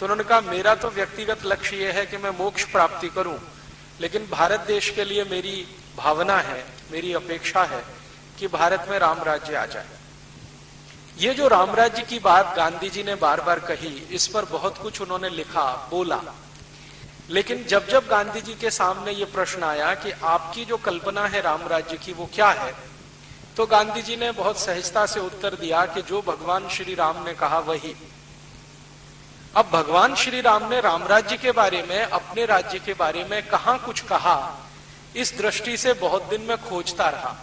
तो उन्होंने कहा मेरा तो व्यक्तिगत लक्ष्य यह है कि मैं मोक्ष प्राप्ति करूं, लेकिन भारत देश के लिए मेरी भावना है, मेरी अपेक्षा है कि भारत में राम राज्य आ जाए। ये जो राम राज्य की बात गांधी जी ने बार बार कही, इस पर बहुत कुछ उन्होंने लिखा, बोला, लेकिन जब जब गांधी जी के सामने ये प्रश्न आया कि आपकी जो कल्पना है राम राज्य की वो क्या है, तो गांधी जी ने बहुत सहजता से उत्तर दिया कि जो भगवान श्री राम ने कहा वही। अब भगवान श्री राम ने राम राज्य के बारे में, अपने राज्य के बारे में कहां कुछ कहा, इस दृष्टि से बहुत दिन में खोजता रहा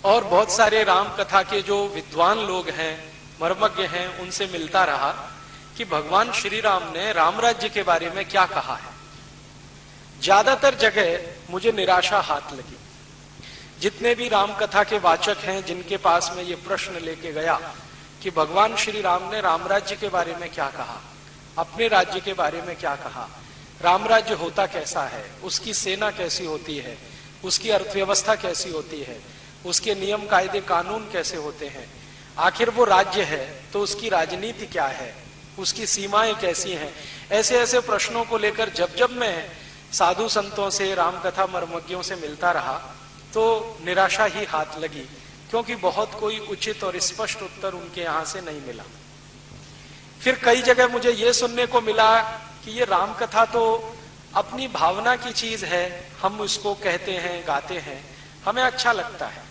और बहुत सारे राम कथा के जो विद्वान लोग हैं, मर्मज्ञ हैं, उनसे मिलता रहा कि भगवान श्री राम ने राम राज्य के बारे में क्या कहा है। ज्यादातर जगह मुझे निराशा हाथ लगी। जितने भी राम कथा के वाचक हैं जिनके पास में ये प्रश्न लेके गया कि भगवान श्री राम ने राम राज्य के बारे में क्या कहा, अपने राज्य के बारे में क्या कहा, राम राज्य होता कैसा है, उसकी सेना कैसी होती है, उसकी अर्थव्यवस्था कैसी होती है, उसके नियम कायदे कानून कैसे होते हैं, आखिर वो राज्य है तो उसकी राजनीति क्या है, उसकी सीमाएं कैसी हैं, ऐसे ऐसे प्रश्नों को लेकर जब जब मैं साधु संतों से, रामकथा मर्मज्ञों से मिलता रहा तो निराशा ही हाथ लगी, क्योंकि बहुत कोई उचित और स्पष्ट उत्तर उनके यहां से नहीं मिला। फिर कई जगह मुझे यह सुनने को मिला कि ये रामकथा तो अपनी भावना की चीज है, हम उसको कहते हैं, गाते हैं, हमें अच्छा लगता है,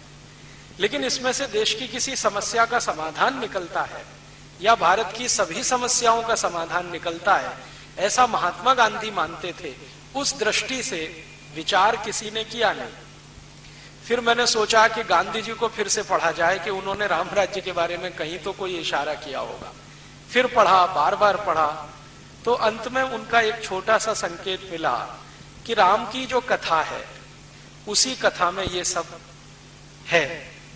लेकिन इसमें से देश की किसी समस्या का समाधान निकलता है या भारत की सभी समस्याओं का समाधान निकलता है, ऐसा महात्मा गांधी मानते थे। उस दृष्टि से विचार किसी ने किया नहीं। फिर मैंने सोचा कि गांधी जी को फिर से पढ़ा जाए कि उन्होंने राम राज्य के बारे में कहीं तो कोई इशारा किया होगा। फिर पढ़ा, बार बार पढ़ा, तो अंत में उनका एक छोटा सा संकेत मिला कि राम की जो कथा है उसी कथा में ये सब है,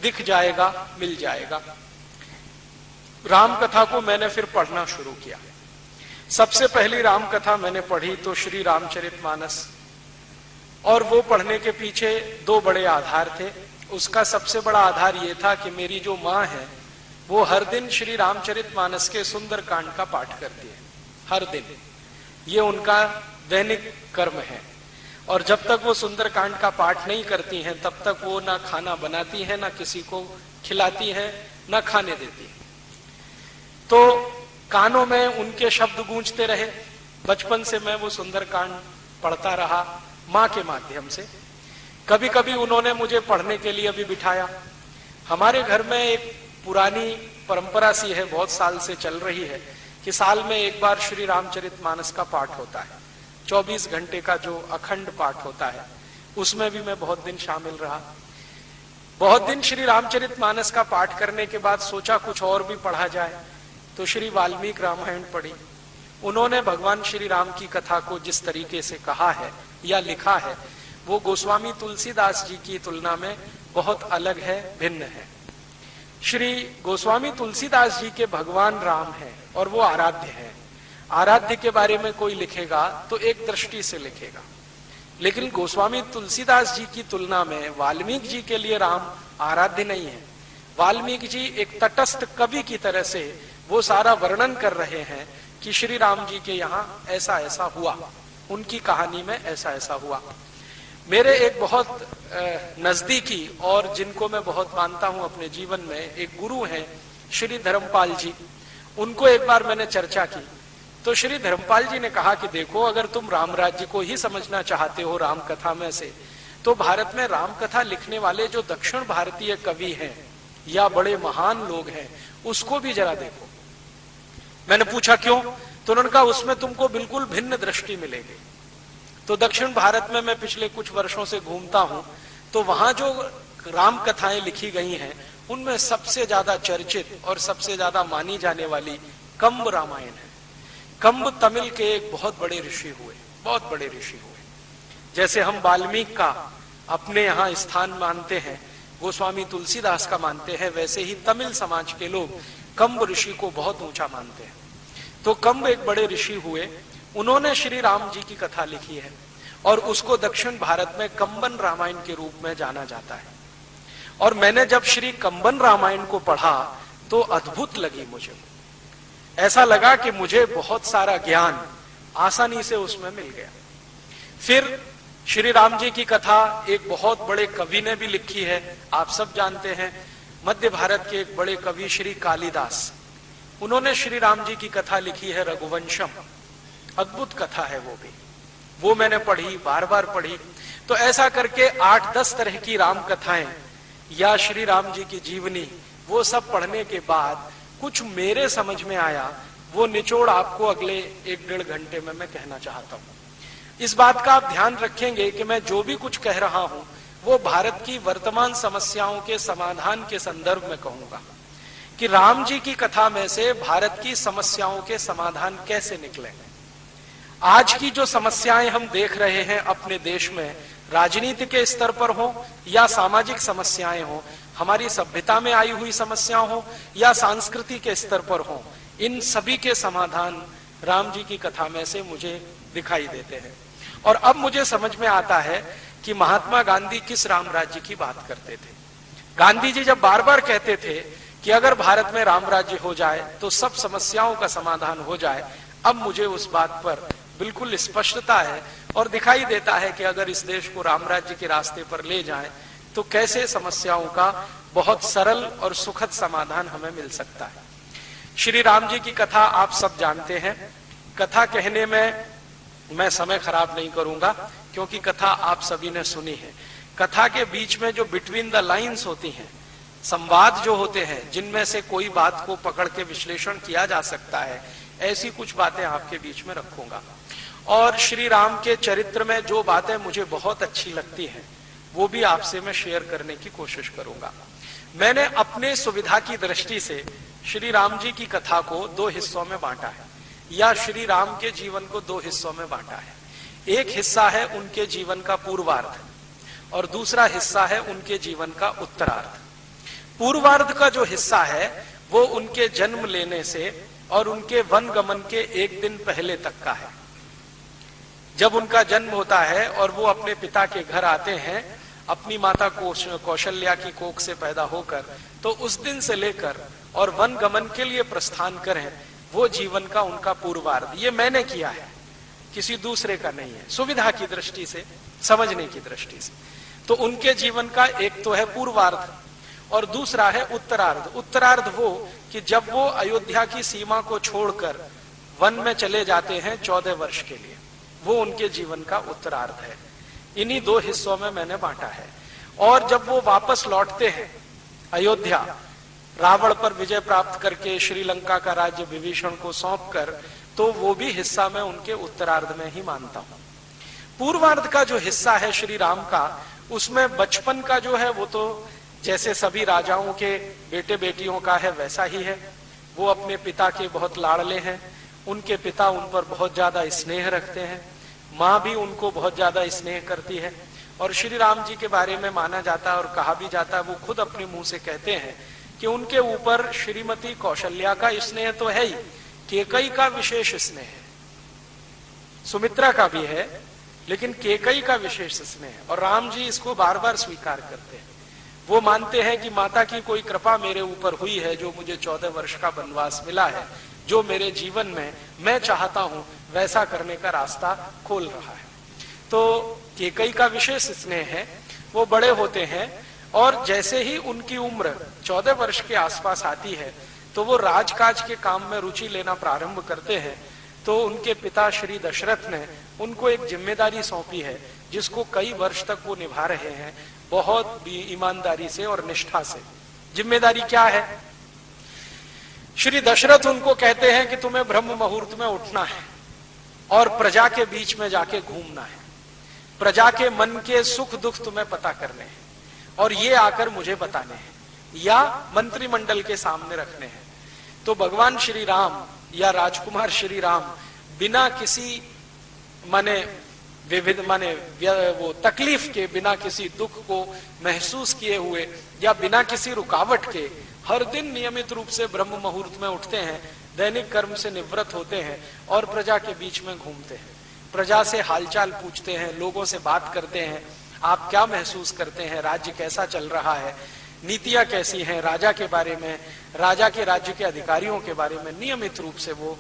दिख जाएगा, मिल जाएगा। राम कथा को मैंने फिर पढ़ना शुरू किया। सबसे पहली राम कथा मैंने पढ़ी तो श्री रामचरितमानस, और वो पढ़ने के पीछे दो बड़े आधार थे। उसका सबसे बड़ा आधार ये था कि मेरी जो माँ है वो हर दिन श्री रामचरितमानस के सुंदर कांड का पाठ करती है, हर दिन। ये उनका दैनिक कर्म है, और जब तक वो सुंदर कांड का पाठ नहीं करती हैं तब तक वो ना खाना बनाती हैं, ना किसी को खिलाती हैं, ना खाने देती हैं। तो कानों में उनके शब्द गूंजते रहे। बचपन से मैं वो सुंदर कांड पढ़ता रहा माँ के माध्यम से। कभी कभी उन्होंने मुझे पढ़ने के लिए भी बिठाया। हमारे घर में एक पुरानी परंपरा सी है, बहुत साल से चल रही है, कि साल में एक बार श्री रामचरितमानस का पाठ होता है। 24 घंटे का जो अखंड पाठ होता है, उसमें भी मैं बहुत दिन शामिल रहा। बहुत दिन श्री रामचरितमानस का पाठ करने के बाद सोचा कुछ और भी पढ़ा जाए, तो श्री वाल्मीकि रामायण पढ़ी। उन्होंने भगवान श्री राम की कथा को जिस तरीके से कहा है या लिखा है, वो गोस्वामी तुलसीदास जी की तुलना में बहुत अलग है, भिन्न है। श्री गोस्वामी तुलसीदास जी के भगवान राम है और वो आराध्य है। आराध्य के बारे में कोई लिखेगा तो एक दृष्टि से लिखेगा, लेकिन गोस्वामी तुलसीदास जी की तुलना में वाल्मीकि जी के लिए राम आराध्य नहीं है। वाल्मीकि जी एक तटस्थ कवि की तरह से वो सारा वर्णन कर रहे हैं कि श्री राम जी के यहाँ ऐसा ऐसा हुआ, उनकी कहानी में ऐसा ऐसा हुआ। मेरे एक बहुत नजदीकी और जिनको मैं बहुत मानता हूं अपने जीवन में, एक गुरु हैं श्री धर्मपाल जी। उनको एक बार मैंने चर्चा की तो श्री धर्मपाल जी ने कहा कि देखो, अगर तुम राम राज्य को ही समझना चाहते हो राम कथा में से, तो भारत में राम कथा लिखने वाले जो दक्षिण भारतीय कवि हैं या बड़े महान लोग हैं, उसको भी जरा देखो। मैंने पूछा क्यों? तो उन्होंने कहा उसमें तुमको बिल्कुल भिन्न दृष्टि मिलेगी। तो दक्षिण भारत में मैं पिछले कुछ वर्षों से घूमता हूं, तो वहां जो राम कथाएं लिखी गई हैं उनमें सबसे ज्यादा चर्चित और सबसे ज्यादा मानी जाने वाली कंब रामायण है। कंब तमिल के एक बहुत बड़े ऋषि हुए, बहुत बड़े ऋषि हुए। जैसे हम वाल्मीकि का अपने यहाँ स्थान मानते हैं, गोस्वामी तुलसीदास का मानते हैं, वैसे ही तमिल समाज के लोग कंब ऋषि को बहुत ऊंचा मानते हैं। तो कंब एक बड़े ऋषि हुए, उन्होंने श्री राम जी की कथा लिखी है और उसको दक्षिण भारत में कंबन रामायण के रूप में जाना जाता है। और मैंने जब श्री कंबन रामायण को पढ़ा तो अद्भुत लगी मुझे। ऐसा लगा कि मुझे बहुत सारा ज्ञान आसानी से उसमें मिल गया। फिर श्री राम जी की कथा एक बहुत बड़े कवि ने भी लिखी है, आप सब जानते हैं, मध्य भारत के एक बड़े कवि श्री कालिदास, उन्होंने श्री राम जी की कथा लिखी है रघुवंशम। अद्भुत कथा है वो भी, वो मैंने पढ़ी, बार बार पढ़ी। तो ऐसा करके 8-10 तरह की राम कथाएं या श्री राम जी की जीवनी, वो सब पढ़ने के बाद कुछ मेरे समझ में आया, वो निचोड़ आपको अगले 1-1.5 घंटे में मैं कहना चाहता हूं। इस बात का आप ध्यान रखेंगे कि मैं जो भी कुछ कह रहा हूं वो भारत की वर्तमान समस्याओं के समाधान के संदर्भ में कहूंगा कि राम जी की कथा में से भारत की समस्याओं के समाधान कैसे निकले। आज की जो समस्याएं हम देख रहे हैं अपने देश में, राजनीति के स्तर पर हो या सामाजिक समस्याएं हो, हमारी सभ्यता में आई हुई समस्या हो या संस्कृति के स्तर पर हो, इन सभी के समाधान राम जी की कथा में से मुझे दिखाई देते हैं। और अब मुझे समझ में आता है कि महात्मा गांधी किस राम राज्य की बात करते थे। गांधी जी जब बार बार कहते थे कि अगर भारत में राम राज्य हो जाए तो सब समस्याओं का समाधान हो जाए, अब मुझे उस बात पर बिल्कुल स्पष्टता है और दिखाई देता है कि अगर इस देश को राम राज्य के रास्ते पर ले जाएं तो कैसे समस्याओं का बहुत सरल और सुखद समाधान हमें मिल सकता है। श्री राम जी की कथा आप सब जानते हैं। कथा कहने में मैं समय खराब नहीं करूंगा क्योंकि कथा आप सभी ने सुनी है। कथा के बीच में जो बिटवीन द लाइंस होती हैं, संवाद जो होते हैं, जिनमें से कोई बात को पकड़ के विश्लेषण किया जा सकता है, ऐसी कुछ बातें आपके बीच में रखूंगा। और श्री राम के चरित्र में जो बातें मुझे बहुत अच्छी लगती हैं वो भी आपसे मैं शेयर करने की कोशिश करूंगा। मैंने अपने सुविधा की दृष्टि से श्री राम जी की कथा को 2 हिस्सों में बांटा है, या श्री राम के जीवन को 2 हिस्सों में बांटा है। एक हिस्सा है उनके जीवन का पूर्वार्ध और दूसरा हिस्सा है उनके जीवन का उत्तरार्ध। पूर्वार्ध का जो हिस्सा है वो उनके जन्म लेने से और उनके वन गमन के 1 दिन पहले तक का है। जब उनका जन्म होता है और वो अपने पिता के घर आते हैं अपनी माता कौशल्या की कोख से पैदा होकर, तो उस दिन से लेकर और वन गमन के लिए प्रस्थान करें, वो जीवन का उनका पूर्वार्ध। ये मैंने किया है, किसी दूसरे का नहीं है, सुविधा की दृष्टि से, समझने की दृष्टि से। तो उनके जीवन का एक तो है पूर्वार्ध और दूसरा है उत्तरार्ध। उत्तरार्ध वो कि जब वो अयोध्या की सीमा को छोड़कर वन में चले जाते हैं 14 वर्ष के लिए, वो उनके जीवन का उत्तरार्ध है। इन्हीं 2 हिस्सों में मैंने बांटा है। और जब वो वापस लौटते हैं अयोध्या, रावण पर विजय प्राप्त करके श्रीलंका का राज्य विभीषण को सौंपकर, तो वो भी हिस्सा मैं उनके उत्तरार्ध में ही मानता हूं। पूर्वार्ध का जो हिस्सा है श्री राम का, उसमें बचपन का जो है वो तो जैसे सभी राजाओं के बेटे बेटियों का है वैसा ही है। वो अपने पिता के बहुत लाड़ले हैं, उनके पिता उन पर बहुत ज्यादा स्नेह रखते हैं, माँ भी उनको बहुत ज्यादा स्नेह करती है। और श्री राम जी के बारे में माना जाता है और कहा भी जाता है, वो खुद अपने मुंह से कहते हैं कि उनके ऊपर श्रीमती कौशल्या का स्नेह तो है ही, केकई का विशेष स्नेह है, सुमित्रा का भी है, लेकिन केकई का विशेष स्नेह है। और राम जी इसको बार बार स्वीकार करते हैं। वो मानते हैं कि माता की कोई कृपा मेरे ऊपर हुई है, जो मुझे 14 वर्ष का वनवास मिला है, जो मेरे जीवन में मैं चाहता हूं वैसा करने का रास्ता खोल रहा है। तो केकई का विशेष स्नेह है। वो बड़े होते हैं और जैसे ही उनकी उम्र 14 वर्ष के आसपास आती है तो वो राजकाज के काम में रुचि लेना प्रारंभ करते हैं। तो उनके पिता श्री दशरथ ने उनको एक जिम्मेदारी सौंपी है, जिसको कई वर्ष तक वो निभा रहे हैं, बहुत ईमानदारी से और निष्ठा से। जिम्मेदारी क्या है? श्री दशरथ उनको कहते हैं कि तुम्हें ब्रह्म मुहूर्त में उठना है और प्रजा के बीच में जाके घूमना है, प्रजा के मन के सुख दुख तुम्हें पता करने हैं और ये आकर मुझे बताने हैं या मंत्रिमंडल के सामने रखने हैं। तो भगवान श्री राम या राजकुमार श्री राम बिना किसी वो तकलीफ के, बिना किसी दुख को महसूस किए हुए या बिना किसी रुकावट के हर दिन नियमित रूप से ब्रह्म मुहूर्त में उठते हैं, दैनिक कर्म से निवृत्त होते हैं और प्रजा के बीच में घूमते हैं, प्रजा से हालचाल पूछते हैं, लोगों से बात करते हैं, आप क्या महसूस करते हैं, राज्य कैसा चल रहा है। नीतियां कैसी हैं, राजा के बारे में, राजा के राज्य के अधिकारियों के बारे में नियमित रूप से वो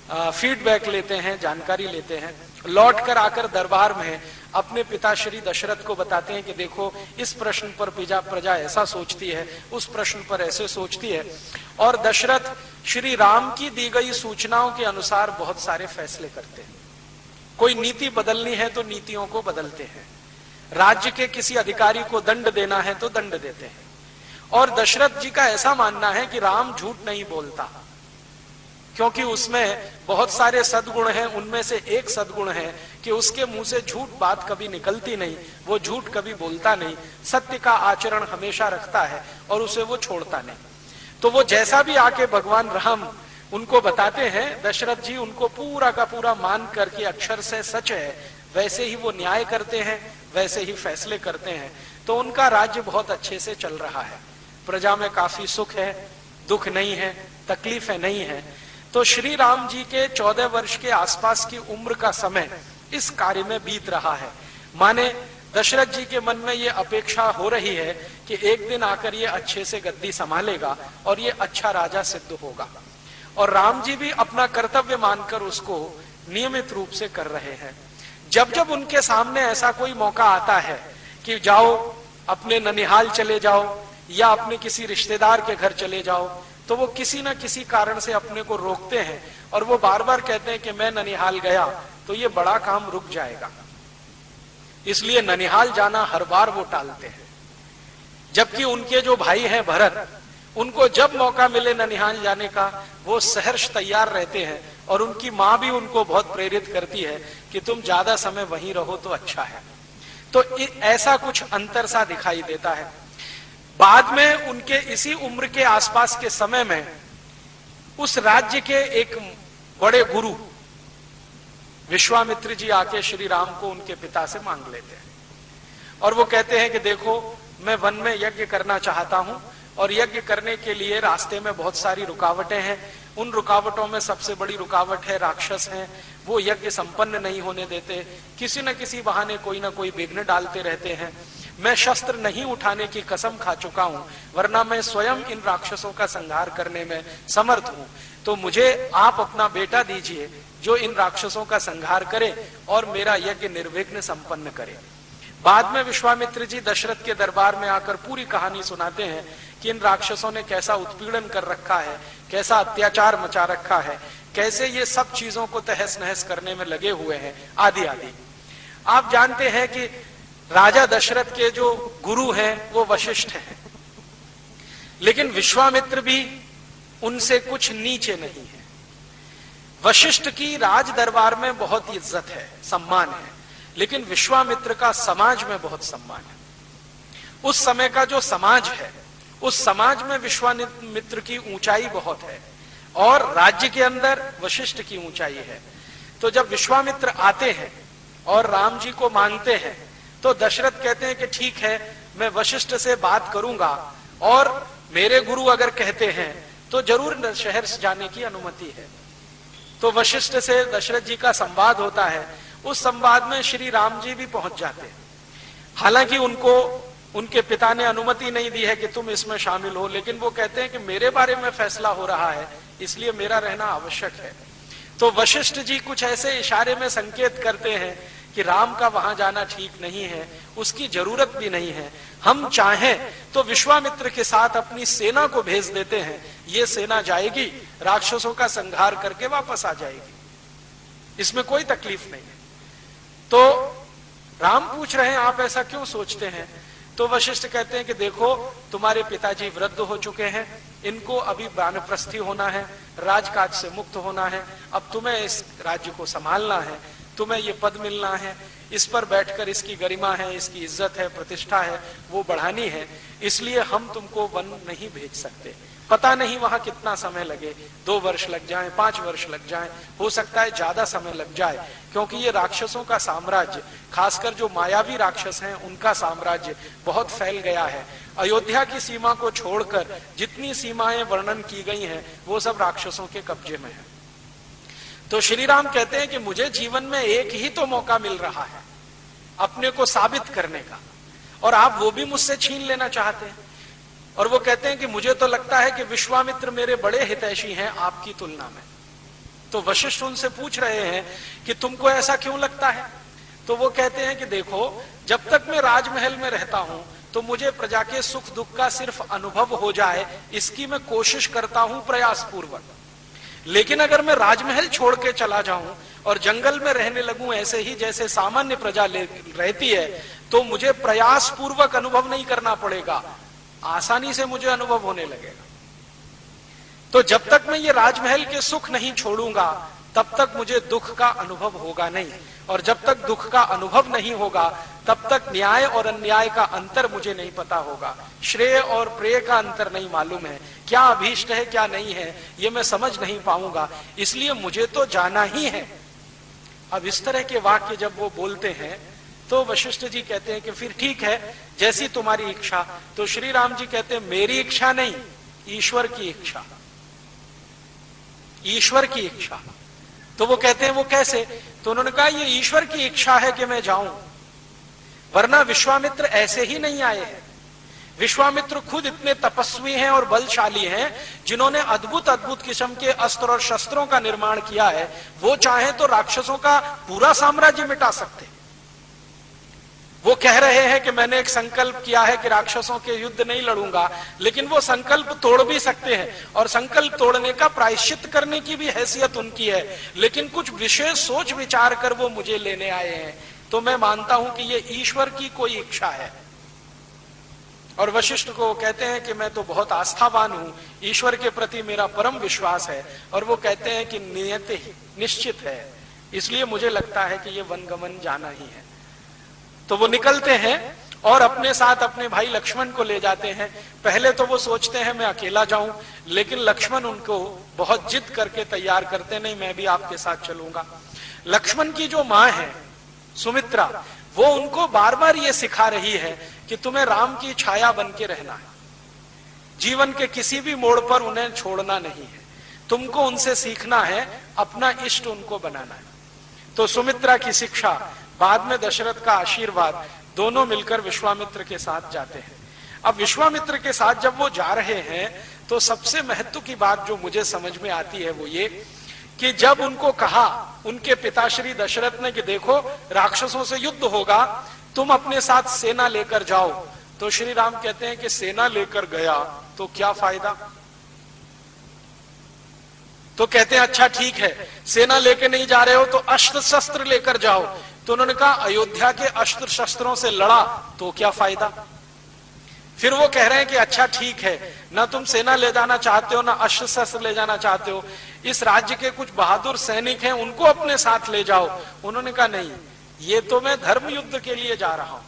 फीडबैक लेते हैं, जानकारी लेते हैं। लौट कर आकर दरबार में अपने पिता श्री दशरथ को बताते हैं कि देखो इस प्रश्न पर प्रजा ऐसा सोचती है, उस प्रश्न पर ऐसे सोचती है। और दशरथ श्री राम की दी गई सूचनाओं के अनुसार बहुत सारे फैसले करते हैं। कोई नीति बदलनी है तो नीतियों को बदलते हैं, राज्य के किसी अधिकारी को दंड देना है तो दंड देते हैं। और दशरथ जी का ऐसा मानना है कि राम झूठ नहीं बोलता, क्योंकि उसमें बहुत सारे सद्गुण हैं। उनमें से एक सद्गुण है कि उसके मुंह से झूठ बात कभी निकलती नहीं, वो झूठ कभी बोलता नहीं, सत्य का आचरण हमेशा रखता है और उसे वो छोड़ता नहीं। तो वो जैसा भी आके भगवान राम उनको बताते हैं, दशरथ जी उनको पूरा का पूरा मान करके अक्षर से सच है वैसे ही वो न्याय करते हैं, वैसे ही फैसले करते हैं। तो उनका राज्य बहुत अच्छे से चल रहा है, प्रजा में काफी सुख है, दुख नहीं है, तकलीफें नहीं है। तो श्री राम जी के 14 वर्ष के आसपास की उम्र का समय इस कार्य में बीत रहा है। माने दशरथ जी के मन में ये अपेक्षा हो रही है कि एक दिन आकर ये अच्छे से गद्दी संभालेगा और ये अच्छा राजा सिद्ध होगा। और राम जी भी अपना कर्तव्य मानकर उसको नियमित रूप से कर रहे हैं। जब जब उनके सामने ऐसा कोई मौका आता है कि जाओ अपने ननिहाल चले जाओ या अपने किसी रिश्तेदार के घर चले जाओ, तो वो किसी न किसी कारण से अपने को रोकते हैं और वो बार बार कहते हैं कि मैं ननिहाल गया तो ये बड़ा काम रुक जाएगा, इसलिए ननिहाल जाना हर बार वो टालते हैं। जबकि उनके जो भाई हैं भरत, उनको जब मौका मिले ननिहाल जाने का वो सहर्ष तैयार रहते हैं। और उनकी माँ भी उनको बहुत प्रेरित करती है कि तुम ज्यादा समय वहीं रहो तो अच्छा है। तो ऐसा कुछ अंतर सा दिखाई देता है। बाद में उनके इसी उम्र के आसपास के समय में उस राज्य के एक बड़े गुरु विश्वामित्र जी आके श्री राम को उनके पिता से मांग लेते हैं और वो कहते हैं कि देखो मैं वन में यज्ञ करना चाहता हूं और यज्ञ करने के लिए रास्ते में बहुत सारी रुकावटें हैं। उन रुकावटों में सबसे बड़ी रुकावट है राक्षस हैं, वो यज्ञ संपन्न नहीं होने देते, किसी न किसी बहाने कोई ना कोई विघ्न डालते रहते हैं। मैं शस्त्र नहीं उठाने की कसम खा चुका हूं, वरना मैं स्वयं इन राक्षसों का संहार करने में समर्थ हूं। तो मुझे आप अपना बेटा दीजिए जो इन राक्षसों का संहार करे और मेरा यज्ञ निर्विघ्न संपन्न करे। बाद में विश्वामित्र जी दशरथ के दरबार में आकर पूरी कहानी सुनाते हैं कि इन राक्षसों ने कैसा उत्पीड़न कर रखा है, कैसा अत्याचार मचा रखा है, कैसे ये सब चीजों को तहस नहस करने में लगे हुए हैं, आदि आदि। आप जानते हैं कि राजा दशरथ के जो गुरु हैं वो वशिष्ठ हैं, लेकिन विश्वामित्र भी उनसे कुछ नीचे नहीं है। वशिष्ठ की राज दरबार में बहुत इज्जत है, सम्मान है, लेकिन विश्वामित्र का समाज में बहुत सम्मान है। उस समय का जो समाज है, उस समाज में विश्वामित्र की ऊंचाई बहुत है और राज्य के अंदर वशिष्ठ की ऊंचाई है। तो जब विश्वामित्र आते हैं और राम जी को मांगते हैं तो दशरथ कहते हैं कि ठीक है, मैं वशिष्ठ से बात करूंगा और मेरे गुरु अगर कहते हैं तो जरूर शहर से जाने की अनुमति है। तो वशिष्ठ से दशरथ जी का संवाद होता है। उस संवाद में श्री राम जी भी पहुंच जाते हैं। हालांकि उनको उनके पिता ने अनुमति नहीं दी है कि तुम इसमें शामिल हो, लेकिन वो कहते हैं कि मेरे बारे में फैसला हो रहा है, इसलिए मेरा रहना आवश्यक है। तो वशिष्ठ जी कुछ ऐसे इशारे में संकेत करते हैं कि राम का वहां जाना ठीक नहीं है, उसकी जरूरत भी नहीं है। हम चाहें तो विश्वामित्र के साथ अपनी सेना को भेज देते हैं, ये सेना जाएगी, राक्षसों का संहार करके वापस आ जाएगी, इसमें कोई तकलीफ नहीं है। तो राम पूछ रहे हैं आप ऐसा क्यों सोचते हैं? तो वशिष्ठ कहते हैं कि देखो तुम्हारे पिताजी वृद्ध हो चुके हैं, इनको अभी वानप्रस्थी होना है, राजकाज से मुक्त होना है, अब तुम्हें इस राज्य को संभालना है, तुम्हें ये पद मिलना है, इस पर बैठकर इसकी गरिमा है, इसकी इज्जत है, प्रतिष्ठा है, वो बढ़ानी है, इसलिए हम तुमको वन नहीं भेज सकते। पता नहीं वहां कितना समय लगे, 2 वर्ष लग जाए, 5 वर्ष लग जाए, हो सकता है ज्यादा समय लग जाए, क्योंकि ये राक्षसों का साम्राज्य, खासकर जो मायावी राक्षस हैं उनका साम्राज्य बहुत फैल गया है। अयोध्या की सीमा को छोड़कर जितनी सीमाएं वर्णन की गई हैं वो सब राक्षसों के कब्जे में है। तो श्री राम कहते हैं कि मुझे जीवन में एक ही तो मौका मिल रहा है अपने को साबित करने का, और आप वो भी मुझसे छीन लेना चाहते हैं। और वो कहते हैं कि मुझे तो लगता है कि विश्वामित्र मेरे बड़े हितैषी हैं आपकी तुलना में। तो वशिष्ठ उनसे पूछ रहे हैं कि तुमको ऐसा क्यों लगता है? तो वो कहते हैं कि देखो, जब तक मैं राजमहल में रहता हूं तो मुझे प्रजा के सुख दुख का सिर्फ अनुभव हो जाए, इसकी मैं कोशिश करता हूं प्रयास पूर्वक। लेकिन अगर मैं राजमहल छोड़ के चला जाऊं और जंगल में रहने लगूं ऐसे ही जैसे सामान्य प्रजा रहती है, तो मुझे प्रयास पूर्वक अनुभव नहीं करना पड़ेगा, आसानी से मुझे अनुभव होने लगेगा। तो जब तक मैं ये राजमहल के सुख नहीं छोड़ूंगा तब तक मुझे दुख का अनुभव होगा नहीं, और जब तक दुख का अनुभव नहीं होगा तब तक न्याय और अन्याय का अंतर मुझे नहीं पता होगा, श्रेय और प्रेय का अंतर नहीं मालूम है, क्या अभीष्ट है क्या नहीं है ये मैं समझ नहीं पाऊंगा, इसलिए मुझे तो जाना ही है। अब इस तरह के वाक्य जब वो बोलते हैं तो वशिष्ठ जी कहते हैं कि फिर ठीक है, जैसी तुम्हारी इच्छा। तो श्री राम जी कहते हैं मेरी इच्छा नहीं, ईश्वर की इच्छा, ईश्वर की इच्छा। तो वो कहते हैं वो कैसे? तो उन्होंने कहा ये ईश्वर की इच्छा है कि मैं जाऊं, वरना विश्वामित्र ऐसे ही नहीं आए हैं। विश्वामित्र खुद इतने तपस्वी हैं और बलशाली हैं जिन्होंने अद्भुत अद्भुत किस्म के अस्त्र और शस्त्रों का निर्माण किया है। वो चाहे तो राक्षसों का पूरा साम्राज्य मिटा सकते। वो कह रहे हैं कि मैंने एक संकल्प किया है कि राक्षसों के युद्ध नहीं लड़ूंगा, लेकिन वो संकल्प तोड़ भी सकते हैं, और संकल्प तोड़ने का प्रायश्चित करने की भी हैसियत उनकी है, लेकिन कुछ विशेष सोच विचार कर वो मुझे लेने आए हैं। तो मैं मानता हूं कि ये ईश्वर की कोई इच्छा है। और वशिष्ठ को कहते हैं कि मैं तो बहुत आस्थावान हूं, ईश्वर के प्रति मेरा परम विश्वास है, और वो कहते हैं कि नियति निश्चित है, इसलिए मुझे लगता है कि ये वनगमन जाना ही है। तो वो निकलते हैं और अपने साथ अपने भाई लक्ष्मण को ले जाते हैं। पहले तो वो सोचते हैं मैं अकेला जाऊं, लेकिन लक्ष्मण उनको बहुत जिद करके तैयार करते, नहीं मैं भी आपके साथ चलूंगा। लक्ष्मण की जो मां है सुमित्रा, वो उनको बार बार ये सिखा रही है कि तुम्हें राम की छाया बन के रहना है, जीवन के किसी भी मोड़ पर उन्हें छोड़ना नहीं है, तुमको उनसे सीखना है, अपना इष्ट उनको बनाना है। तो सुमित्रा की शिक्षा, बाद में दशरथ का आशीर्वाद, दोनों मिलकर विश्वामित्र के साथ जाते हैं। अब विश्वामित्र के साथ जब वो जा रहे हैं तो सबसे महत्व की बात जो मुझे समझ में आती है वो ये कि जब उनको कहा उनके पिताश्री दशरथ ने कि देखो राक्षसों से युद्ध होगा, तुम अपने साथ सेना लेकर जाओ, तो श्री राम कहते हैं कि सेना लेकर गया तो क्या फायदा। तो कहते हैं अच्छा ठीक है, सेना लेके नहीं जा रहे हो तो अस्त्र शस्त्र लेकर जाओ। तो उन्होंने कहा अयोध्या के अस्त्र शस्त्रों से लड़ा तो क्या फायदा। फिर वो कह रहे हैं कि अच्छा ठीक है, ना तुम सेना ले जाना चाहते हो ना अस्त्र शस्त्र ले जाना चाहते हो, इस राज्य के कुछ बहादुर सैनिक हैं उनको अपने साथ ले जाओ। उन्होंने कहा नहीं, ये तो मैं धर्म युद्ध के लिए जा रहा हूं,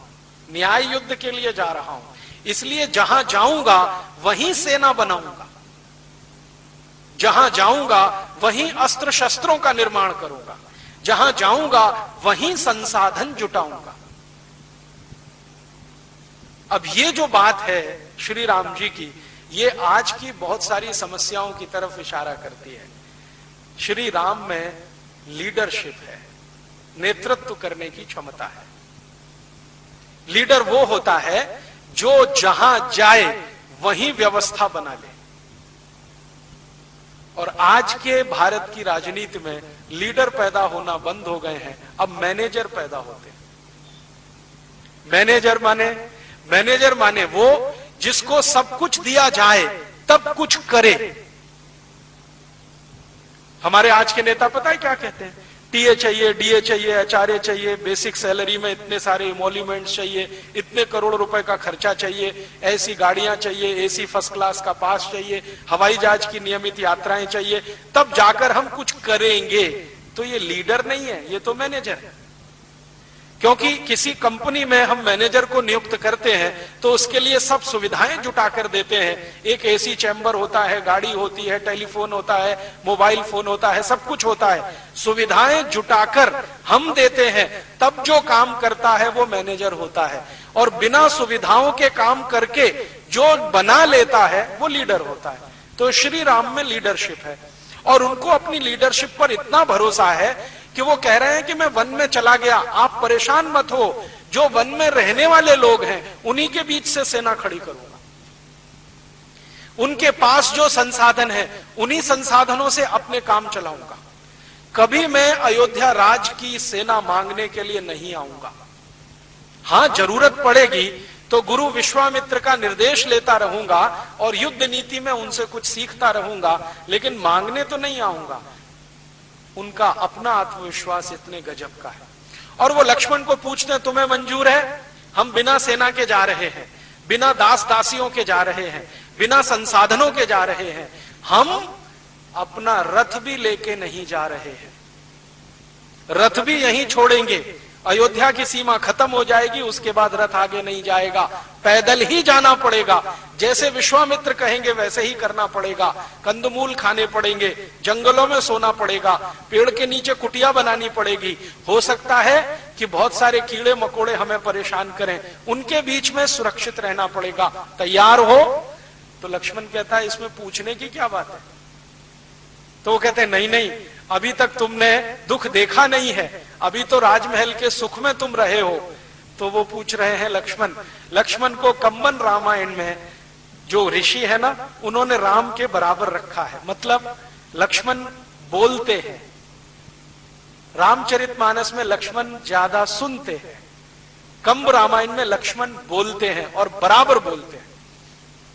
न्याय युद्ध के लिए जा रहा हूं, इसलिए जहां जाऊंगा वहीं सेना बनाऊंगा, जहां जाऊंगा वहीं अस्त्र शस्त्रों का निर्माण करूंगा, जहां जाऊंगा वहीं संसाधन जुटाऊंगा। अब ये जो बात है श्री राम जी की, ये आज की बहुत सारी समस्याओं की तरफ इशारा करती है। श्री राम में लीडरशिप है, नेतृत्व करने की क्षमता है। लीडर वो होता है जो जहां जाए वहीं व्यवस्था बना ले। और आज के भारत की राजनीति में लीडर पैदा होना बंद हो गए हैं, अब मैनेजर पैदा होते हैं। मैनेजर माने वो जिसको सब कुछ दिया जाए तब कुछ करे। हमारे आज के नेता पता है क्या कहते हैं? टीए चाहिए, डीए चाहिए, एचआरए चाहिए, बेसिक सैलरी में इतने सारे इमोल्यूमेंट्स चाहिए, इतने करोड़ रुपए का खर्चा चाहिए, ऐसी गाड़ियां चाहिए, एसी फर्स्ट क्लास का पास चाहिए, हवाई जहाज की नियमित यात्राएं चाहिए, तब जाकर हम कुछ करेंगे। तो ये लीडर नहीं है, ये तो मैनेजर है। क्योंकि किसी कंपनी में हम मैनेजर को नियुक्त करते हैं तो उसके लिए सब सुविधाएं जुटा कर देते हैं। एक एसी चैम्बर होता है, गाड़ी होती है, टेलीफोन होता है, मोबाइल फोन होता है, सब कुछ होता है। सुविधाएं जुटाकर हम देते हैं, तब जो काम करता है वो मैनेजर होता है। और बिना सुविधाओं के काम करके जो बना लेता है वो लीडर होता है। तो श्री राम में लीडरशिप है, और उनको अपनी लीडरशिप पर इतना भरोसा है कि वो कह रहे हैं कि मैं वन में चला गया, आप परेशान मत हो, जो वन में रहने वाले लोग हैं उन्हीं के बीच से सेना खड़ी करूंगा। उनके पास जो संसाधन है उन्हीं संसाधनों से अपने काम चलाऊंगा। कभी मैं अयोध्या राज की सेना मांगने के लिए नहीं आऊंगा। हां, जरूरत पड़ेगी तो गुरु विश्वामित्र का निर्देश लेता रहूंगा और युद्ध नीति में उनसे कुछ सीखता रहूंगा, लेकिन मांगने तो नहीं आऊंगा। उनका अपना आत्मविश्वास इतने गजब का है। और वो लक्ष्मण को पूछते हैं, तुम्हें मंजूर है? हम बिना सेना के जा रहे हैं, बिना दास दासियों के जा रहे हैं, बिना संसाधनों के जा रहे हैं, हम अपना रथ भी लेके नहीं जा रहे हैं, रथ भी यहीं छोड़ेंगे। अयोध्या की सीमा खत्म हो जाएगी, उसके बाद रथ आगे नहीं जाएगा, पैदल ही जाना पड़ेगा। जैसे विश्वामित्र कहेंगे वैसे ही करना पड़ेगा। कंदमूल खाने पड़ेंगे, जंगलों में सोना पड़ेगा, पेड़ के नीचे कुटिया बनानी पड़ेगी। हो सकता है कि बहुत सारे कीड़े मकोड़े हमें परेशान करें, उनके बीच में सुरक्षित रहना पड़ेगा। तैयार हो? तो लक्ष्मण कहता है, इसमें पूछने की क्या बात है? तो वो कहते हैं, नहीं नहीं, अभी तक तुमने दुख देखा नहीं है, अभी तो राजमहल के सुख में तुम रहे हो। तो वो पूछ रहे हैं लक्ष्मण को कंबन रामायण में जो ऋषि है ना, उन्होंने राम के बराबर रखा है। मतलब लक्ष्मण बोलते हैं, रामचरितमानस में लक्ष्मण ज्यादा सुनते हैं, कंब रामायण में लक्ष्मण बोलते हैं और बराबर बोलते हैं।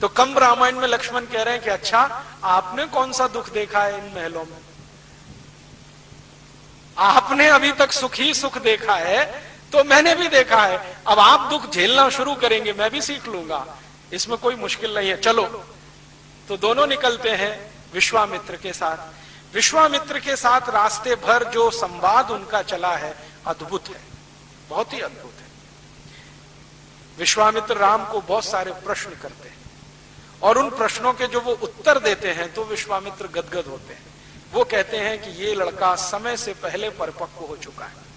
तो कंब रामायण में लक्ष्मण कह रहे हैं कि अच्छा, आपने कौन सा दुख देखा है इन महलों में? आपने अभी तक सुख ही सुख देखा है, तो मैंने भी देखा है। अब आप दुख झेलना शुरू करेंगे, मैं भी सीख लूंगा, इसमें कोई मुश्किल नहीं है, चलो। तो दोनों निकलते हैं विश्वामित्र के साथ। विश्वामित्र के साथ रास्ते भर जो संवाद उनका चला है, अद्भुत है, बहुत ही अद्भुत है। विश्वामित्र राम को बहुत सारे प्रश्न करते हैं और उन प्रश्नों के जो वो उत्तर देते हैं तो विश्वामित्र गदगद होते हैं। वो कहते हैं कि ये लड़का समय से पहले परिपक्व हो चुका है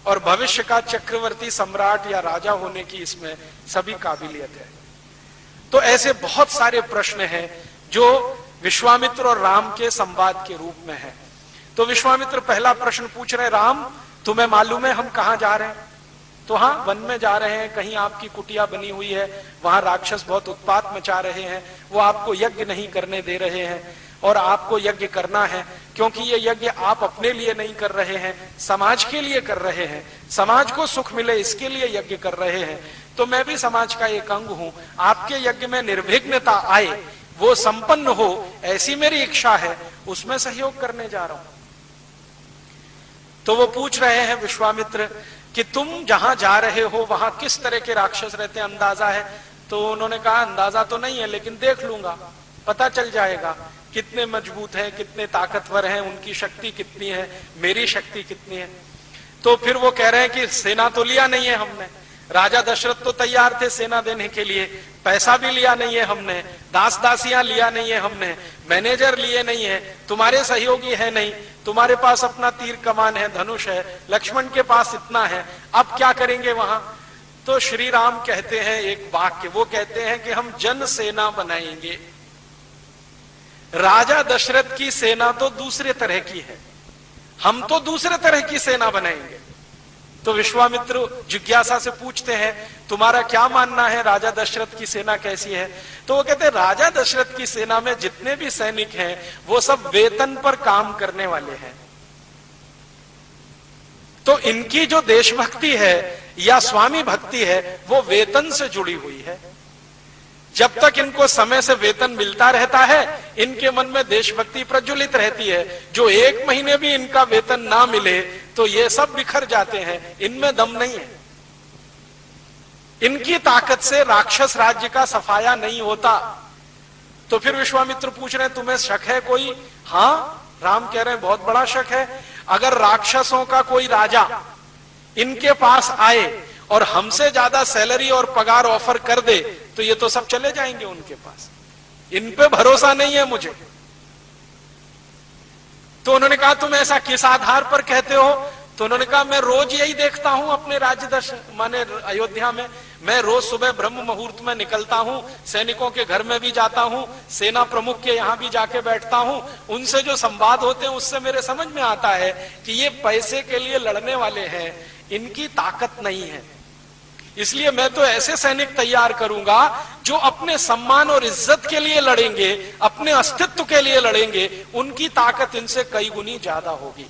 और भविष्य का चक्रवर्ती सम्राट या राजा होने की इसमें सभी काबिलियत है। तो ऐसे बहुत सारे प्रश्न हैं जो विश्वामित्र और राम के संवाद के रूप में है। तो विश्वामित्र पहला प्रश्न पूछ रहे, राम तुम्हें मालूम है हम कहां जा रहे हैं? तो हाँ, वन में जा रहे हैं, कहीं आपकी कुटिया बनी हुई है, वहां राक्षस बहुत उत्पात मचा रहे हैं, वो आपको यज्ञ नहीं करने दे रहे हैं और आपको यज्ञ करना है, क्योंकि ये यज्ञ आप अपने लिए नहीं कर रहे हैं, समाज के लिए कर रहे हैं, समाज को सुख मिले इसके लिए यज्ञ कर रहे हैं। तो मैं भी समाज का एक अंग हूं, आपके यज्ञ में निर्विघ्नता आए, वो संपन्न हो, ऐसी मेरी इच्छा है, उसमें सहयोग करने जा रहा हूं। तो वो पूछ रहे हैं विश्वामित्र कि तुम जहां जा रहे हो वहां किस तरह के राक्षस रहते हैं, अंदाजा है? तो उन्होंने कहा, अंदाजा तो नहीं है, लेकिन देख लूंगा, पता चल जाएगा कितने मजबूत हैं, कितने ताकतवर हैं, उनकी शक्ति कितनी है, मेरी शक्ति कितनी है। तो फिर वो कह रहे हैं कि सेना तो लिया नहीं है हमने, राजा दशरथ तो तैयार थे सेना देने के लिए, पैसा भी लिया नहीं है हमने, दास दासियां लिया नहीं है हमने, मैनेजर लिए नहीं है, तुम्हारे सहयोगी है नहीं, तुम्हारे पास अपना तीर कमान है, धनुष है, लक्ष्मण के पास इतना है, अब क्या करेंगे वहां? तो श्री राम कहते हैं एक वाक्य, वो कहते हैं कि हम जन सेना बनाएंगे। राजा दशरथ की सेना तो दूसरे तरह की है, हम तो दूसरे तरह की सेना बनाएंगे। तो विश्वामित्र जिज्ञासा से पूछते हैं, तुम्हारा क्या मानना है, राजा दशरथ की सेना कैसी है? तो वो कहते हैं, राजा दशरथ की सेना में जितने भी सैनिक हैं वो सब वेतन पर काम करने वाले हैं। तो इनकी जो देशभक्ति है या स्वामी भक्ति है वो वेतन से जुड़ी हुई है। जब तक इनको समय से वेतन मिलता रहता है, इनके मन में देशभक्ति प्रज्वलित रहती है। जो एक महीने भी इनका वेतन ना मिले तो ये सब बिखर जाते हैं, इनमें दम नहीं है। इनकी ताकत से राक्षस राज्य का सफाया नहीं होता। तो फिर विश्वामित्र पूछ रहे हैं, तुम्हें शक है कोई? हाँ, राम कह रहे हैं, बहुत बड़ा शक है। अगर राक्षसों का कोई राजा इनके पास आए और हमसे ज्यादा सैलरी और पगार ऑफर कर दे तो ये तो सब चले जाएंगे उनके पास, इन पे भरोसा नहीं है मुझे। तो उन्होंने कहा, तुम ऐसा किस आधार पर कहते हो? तो उन्होंने कहा, मैं रोज यही देखता हूं अपने राज्य माने अयोध्या में, मैं रोज सुबह ब्रह्म मुहूर्त में निकलता हूं, सैनिकों के घर में भी जाता हूं, सेना प्रमुख के यहां भी जाके बैठता हूं, उनसे जो संवाद होते हैं उससे मेरे समझ में आता है कि ये पैसे के लिए लड़ने वाले हैं, इनकी ताकत नहीं है। इसलिए मैं तो ऐसे सैनिक तैयार करूंगा जो अपने सम्मान और इज्जत के लिए लड़ेंगे, अपने अस्तित्व के लिए लड़ेंगे, उनकी ताकत इनसे कई गुनी ज्यादा होगी।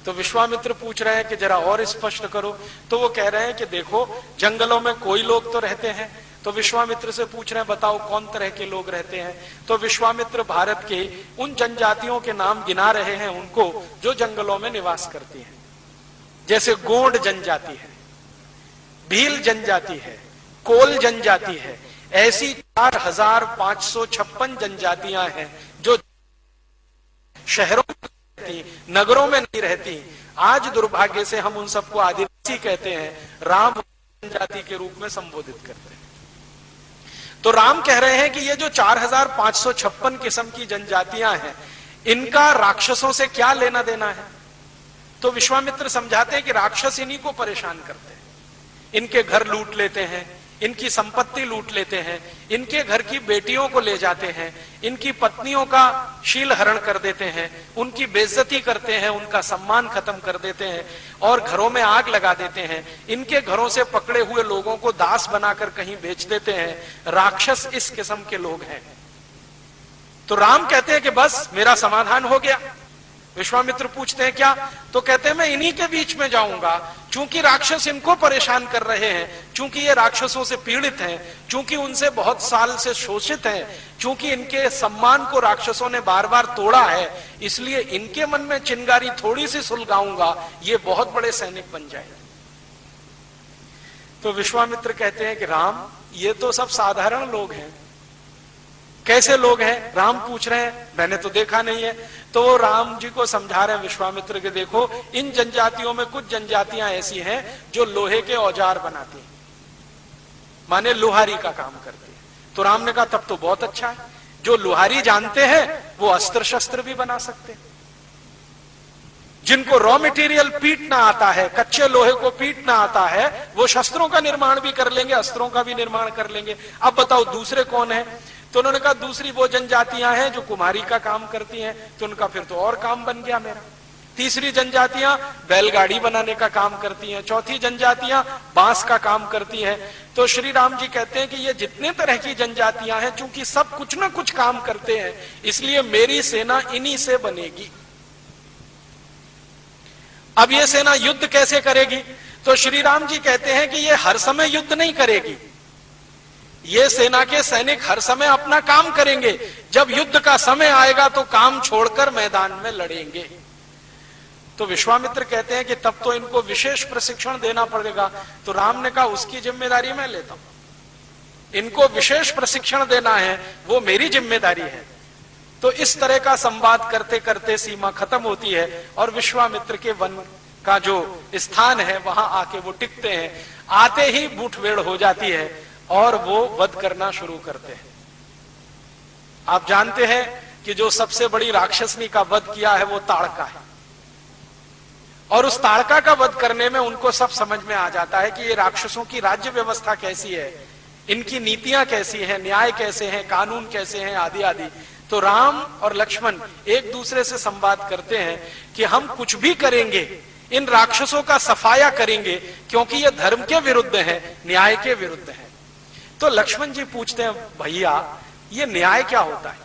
तो विश्वामित्र पूछ रहे हैं कि जरा और स्पष्ट करो। तो वो कह रहे हैं कि देखो, जंगलों में कोई लोग तो रहते हैं। तो विश्वामित्र से पूछ रहे हैं, बताओ कौन तरह के लोग रहते हैं। तो विश्वामित्र भारत के उन जनजातियों के नाम गिना रहे हैं उनको जो जंगलों में निवास करती हैं। जैसे गोंड जनजाति है, भील जनजाति है, कोल जनजाति है। ऐसी 4556 जनजातियां हैं जो शहरों में रहती, नगरों में नहीं रहती। आज दुर्भाग्य से हम उन सबको आदिवासी कहते हैं, राम जनजाति के रूप में संबोधित करते हैं। तो राम कह रहे हैं कि ये जो 4556 किस्म की जनजातियां हैं, इनका राक्षसों से क्या लेना देना है। तो विश्वामित्र समझाते हैं कि राक्षस इन्हीं को परेशान करते हैं, इनके घर लूट लेते हैं, इनकी संपत्ति लूट लेते हैं, इनके घर की बेटियों को ले जाते हैं, इनकी पत्नियों का शील हरण कर देते हैं, उनकी बेइज्जती करते हैं, उनका सम्मान खत्म कर देते हैं और घरों में आग लगा देते हैं। इनके घरों से पकड़े हुए लोगों को दास बनाकर कहीं बेच देते हैं। राक्षस इस किस्म के लोग हैं। तो राम कहते हैं कि बस मेरा समाधान हो गया। विश्वामित्र पूछते हैं क्या? तो कहते हैं मैं इन्हीं के बीच में जाऊंगा, चूंकि राक्षस इनको परेशान कर रहे हैं, चूंकि ये राक्षसों से पीड़ित हैं, चूंकि उनसे बहुत साल से शोषित हैं, चूंकि इनके सम्मान को राक्षसों ने बार बार तोड़ा है, इसलिए इनके मन में चिंगारी थोड़ी सी सुलगाऊंगा, ये बहुत बड़े सैनिक बन जाएंगे। तो विश्वामित्र कहते हैं कि राम, ये तो सब साधारण लोग हैं। कैसे लोग हैं? राम पूछ रहे हैं, मैंने तो देखा नहीं है। तो वो राम जी को समझा रहे हैं विश्वामित्र के, देखो इन जनजातियों में कुछ जनजातियां ऐसी हैं जो लोहे के औजार बनाती हैं, माने लोहारी का काम करती है। तो राम ने कहा तब तो बहुत अच्छा है, जो लोहारी जानते हैं वो अस्त्र शस्त्र भी बना सकते हैं। जिनको रॉ मटेरियल पीटना आता है, कच्चे लोहे को पीटना आता है, वो शस्त्रों का निर्माण भी कर लेंगे, अस्त्रों का भी निर्माण कर लेंगे। अब बताओ दूसरे कौन है? तो उन्होंने कहा दूसरी वो जनजातियां हैं जो कुम्हारी का काम करती हैं। तो उनका फिर तो और काम बन गया मेरा। तीसरी जनजातियां बैलगाड़ी बनाने का काम करती हैं। चौथी जनजातियां बांस का काम करती हैं। तो श्री राम जी कहते हैं कि ये जितने तरह की जनजातियां हैं, चूंकि सब कुछ ना कुछ काम करते हैं, इसलिए मेरी सेना इन्हीं से बनेगी। अब ये सेना युद्ध कैसे करेगी? तो श्री राम जी कहते हैं कि ये हर समय युद्ध नहीं करेगी। ये सेना के सैनिक हर समय अपना काम करेंगे, जब युद्ध का समय आएगा तो काम छोड़कर मैदान में लड़ेंगे। तो विश्वामित्र कहते हैं कि तब तो इनको विशेष प्रशिक्षण देना पड़ेगा। तो राम ने कहा उसकी जिम्मेदारी मैं लेता हूं, इनको विशेष प्रशिक्षण देना है वो मेरी जिम्मेदारी है। तो इस तरह का संवाद करते करते सीमा खत्म होती है और विश्वामित्र के वन का जो स्थान है वहां आके वो टिकते हैं। आते ही मुठभेड़ हो जाती है और वो वध करना शुरू करते हैं। आप जानते हैं कि जो सबसे बड़ी राक्षसनी का वध किया है वो ताड़का है, और उस ताड़का का वध करने में उनको सब समझ में आ जाता है कि ये राक्षसों की राज्य व्यवस्था कैसी है, इनकी नीतियां कैसी हैं, न्याय कैसे हैं, कानून कैसे हैं, आदि आदि। तो राम और लक्ष्मण एक दूसरे से संवाद करते हैं कि हम कुछ भी करेंगे, इन राक्षसों का सफाया करेंगे, क्योंकि ये धर्म के विरुद्ध है, न्याय के विरुद्ध है। तो लक्ष्मण जी पूछते हैं, भैया ये न्याय क्या होता है,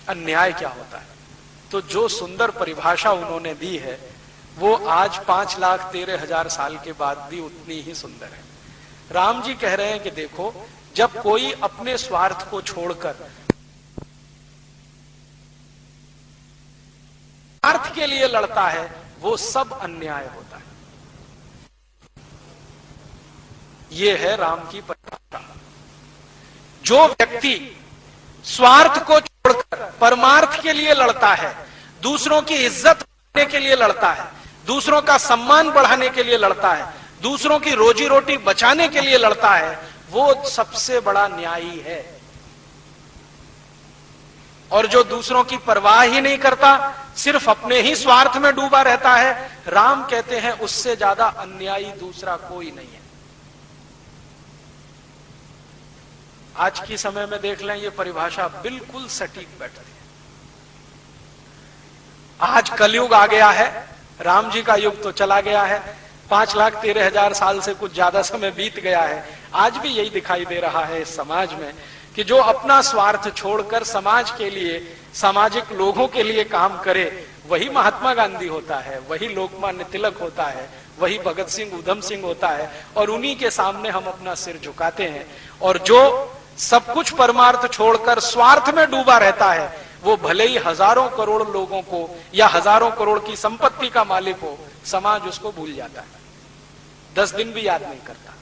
अन्याय क्या होता है? तो जो सुंदर परिभाषा उन्होंने दी है वो आज 5,13,000 साल के बाद भी उतनी ही सुंदर है। राम जी कह रहे हैं कि देखो, जब कोई अपने स्वार्थ को छोड़कर स्वार्थ के लिए लड़ता है वो सब अन्याय होता है। ये है राम की परिभाषा। जो व्यक्ति स्वार्थ को छोड़कर परमार्थ के लिए लड़ता है, दूसरों की इज्जत बढ़ाने के लिए लड़ता है, दूसरों का सम्मान बढ़ाने के लिए लड़ता है, दूसरों की रोजी रोटी बचाने के लिए लड़ता है, वो सबसे बड़ा न्यायी है। और जो दूसरों की परवाह ही नहीं करता, सिर्फ अपने ही स्वार्थ में डूबा रहता है, राम कहते हैं उससे ज्यादा अन्यायी दूसरा कोई नहीं है। आज की समय में देख लें, ये परिभाषा बिल्कुल सटीक बैठती है। आज कलयुग आ गया है, राम जी का युग तो चला गया है। 5,13,000 साल से कुछ ज्यादा समय बीत गया है। आज भी यही दिखाई दे रहा है इस समाज में कि जो अपना स्वार्थ छोड़कर समाज के लिए, सामाजिक लोगों के लिए काम करे, वही महात्मा गांधी होता है, वही लोकमान्य तिलक होता है, वही भगत सिंह, उधम सिंह होता है। और उन्हीं के सामने हम अपना सिर झुकाते हैं। और जो सब कुछ परमार्थ छोड़कर स्वार्थ में डूबा रहता है, वो भले ही हजारों करोड़ लोगों को या हजारों करोड़ की संपत्ति का मालिक हो, समाज उसको भूल जाता है, 10 दिन भी याद नहीं करता।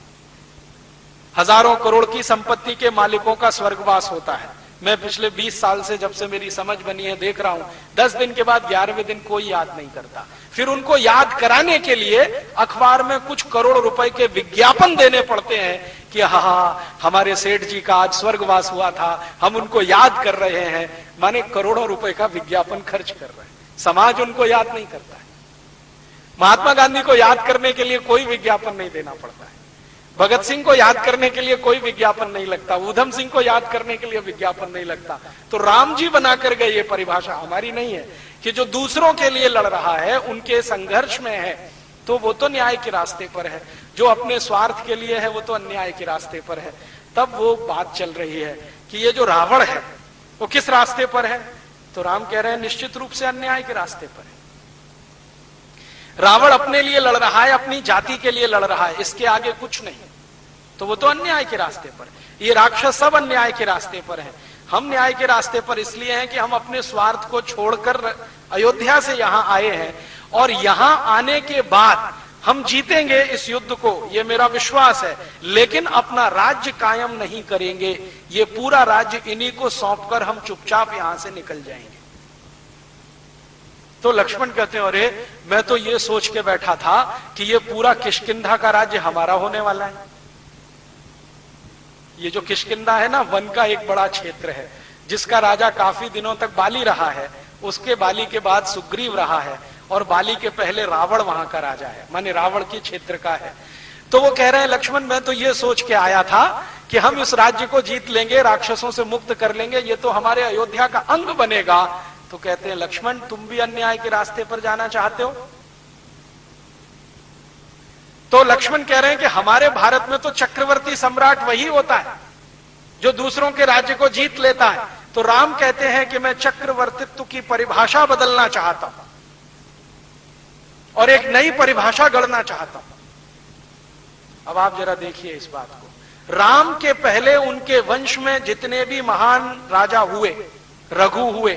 हजारों करोड़ की संपत्ति के मालिकों का स्वर्गवास होता है। मैं पिछले 20 साल से, जब से मेरी समझ बनी है, देख रहा हूं 10 दिन के बाद 11वें दिन कोई याद नहीं करता। फिर उनको याद कराने के लिए अखबार में कुछ करोड़ रुपए के विज्ञापन देने पड़ते हैं कि हाँ, हमारे सेठ जी का आज स्वर्गवास हुआ था, हम उनको याद कर रहे हैं। माने करोड़ों रुपए का विज्ञापन खर्च कर रहे हैं। समाज उनको याद नहीं करता है। महात्मा गांधी को याद करने के लिए कोई विज्ञापन नहीं देना पड़ता है। भगत सिंह को याद करने के लिए कोई विज्ञापन नहीं लगता, उधम सिंह को याद करने के लिए विज्ञापन नहीं लगता। तो राम जी बनाकर गए, ये परिभाषा हमारी नहीं है कि जो दूसरों के लिए लड़ रहा है, उनके संघर्ष में है, तो वो तो न्याय के रास्ते पर है। जो अपने स्वार्थ के लिए है, वो तो अन्याय के रास्ते पर है। तब वो बात चल रही है कि ये जो रावण है वो किस रास्ते पर है? तो राम कह रहे हैं निश्चित रूप से अन्याय के रास्ते पर है। रावण अपने लिए लड़ रहा है, अपनी जाति के लिए लड़ रहा है, इसके आगे कुछ नहीं। तो वो तो अन्याय के रास्ते पर है। ये राक्षस सब अन्याय के रास्ते पर हैं। हम न्याय के रास्ते पर इसलिए हैं कि हम अपने स्वार्थ को छोड़कर अयोध्या से यहां आए हैं, और यहां आने के बाद हम जीतेंगे इस युद्ध को, ये मेरा विश्वास है। लेकिन अपना राज्य कायम नहीं करेंगे। ये पूरा राज्य इन्हीं को सौंपकर हम चुपचाप यहां से निकल जाएंगे। तो लक्ष्मण कहते हैं, अरे मैं तो ये सोच के बैठा था कि ये पूरा किष्किंधा का राज्य हमारा होने वाला है। ये जो किष्किंधा है ना, वन का एक बड़ा क्षेत्र है, जिसका राजा काफी दिनों तक बाली रहा है। उसके बाली के बाद सुग्रीव रहा है, और बाली के पहले रावण वहां का राजा है, माने रावण के क्षेत्र का है। तो वो कह रहे हैं, लक्ष्मण मैं तो ये सोच के आया था कि हम इस राज्य को जीत लेंगे, राक्षसों से मुक्त कर लेंगे, ये तो हमारे अयोध्या का अंग बनेगा। तो कहते हैं, लक्ष्मण तुम भी अन्याय के रास्ते पर जाना चाहते हो? तो लक्ष्मण कह रहे हैं कि हमारे भारत में तो चक्रवर्ती सम्राट वही होता है जो दूसरों के राज्य को जीत लेता है। तो राम कहते हैं कि मैं चक्रवर्तित्व की परिभाषा बदलना चाहता हूं और एक नई परिभाषा गढ़ना चाहता हूं। अब आप जरा देखिए इस बात को। राम के पहले उनके वंश में जितने भी महान राजा हुए, रघु हुए,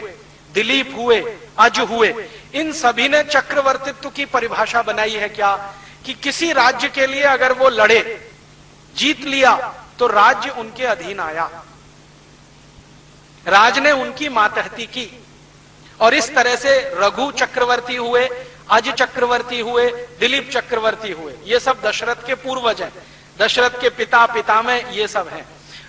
दिलीप हुए, अज हुए, इन सभी ने चक्रवर्तित्व की परिभाषा बनाई है क्या? कि किसी राज्य के लिए अगर वो लड़े, जीत लिया, तो राज्य उनके अधीन आया, राज ने उनकी मातहती की। और इस तरह से रघु चक्रवर्ती हुए, अज चक्रवर्ती हुए, दिलीप चक्रवर्ती हुए। ये सब दशरथ के पूर्वज हैं, दशरथ के पिता पितामह ये सब हैं।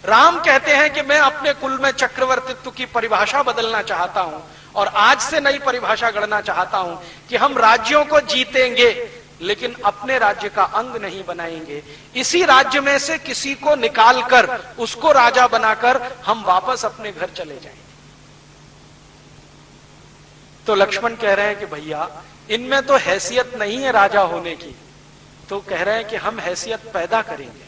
राम कहते हैं कि मैं अपने कुल में चक्रवर्तित्व की परिभाषा बदलना चाहता हूं और आज से नई परिभाषा गढ़ना चाहता हूं कि हम राज्यों को जीतेंगे लेकिन अपने राज्य का अंग नहीं बनाएंगे। इसी राज्य में से किसी को निकालकर उसको राजा बनाकर हम वापस अपने घर चले जाएंगे। तो लक्ष्मण कह रहे हैं कि भैया इनमें तो हैसियत नहीं है राजा होने की। तो कह रहे हैं कि हम हैसियत पैदा करेंगे।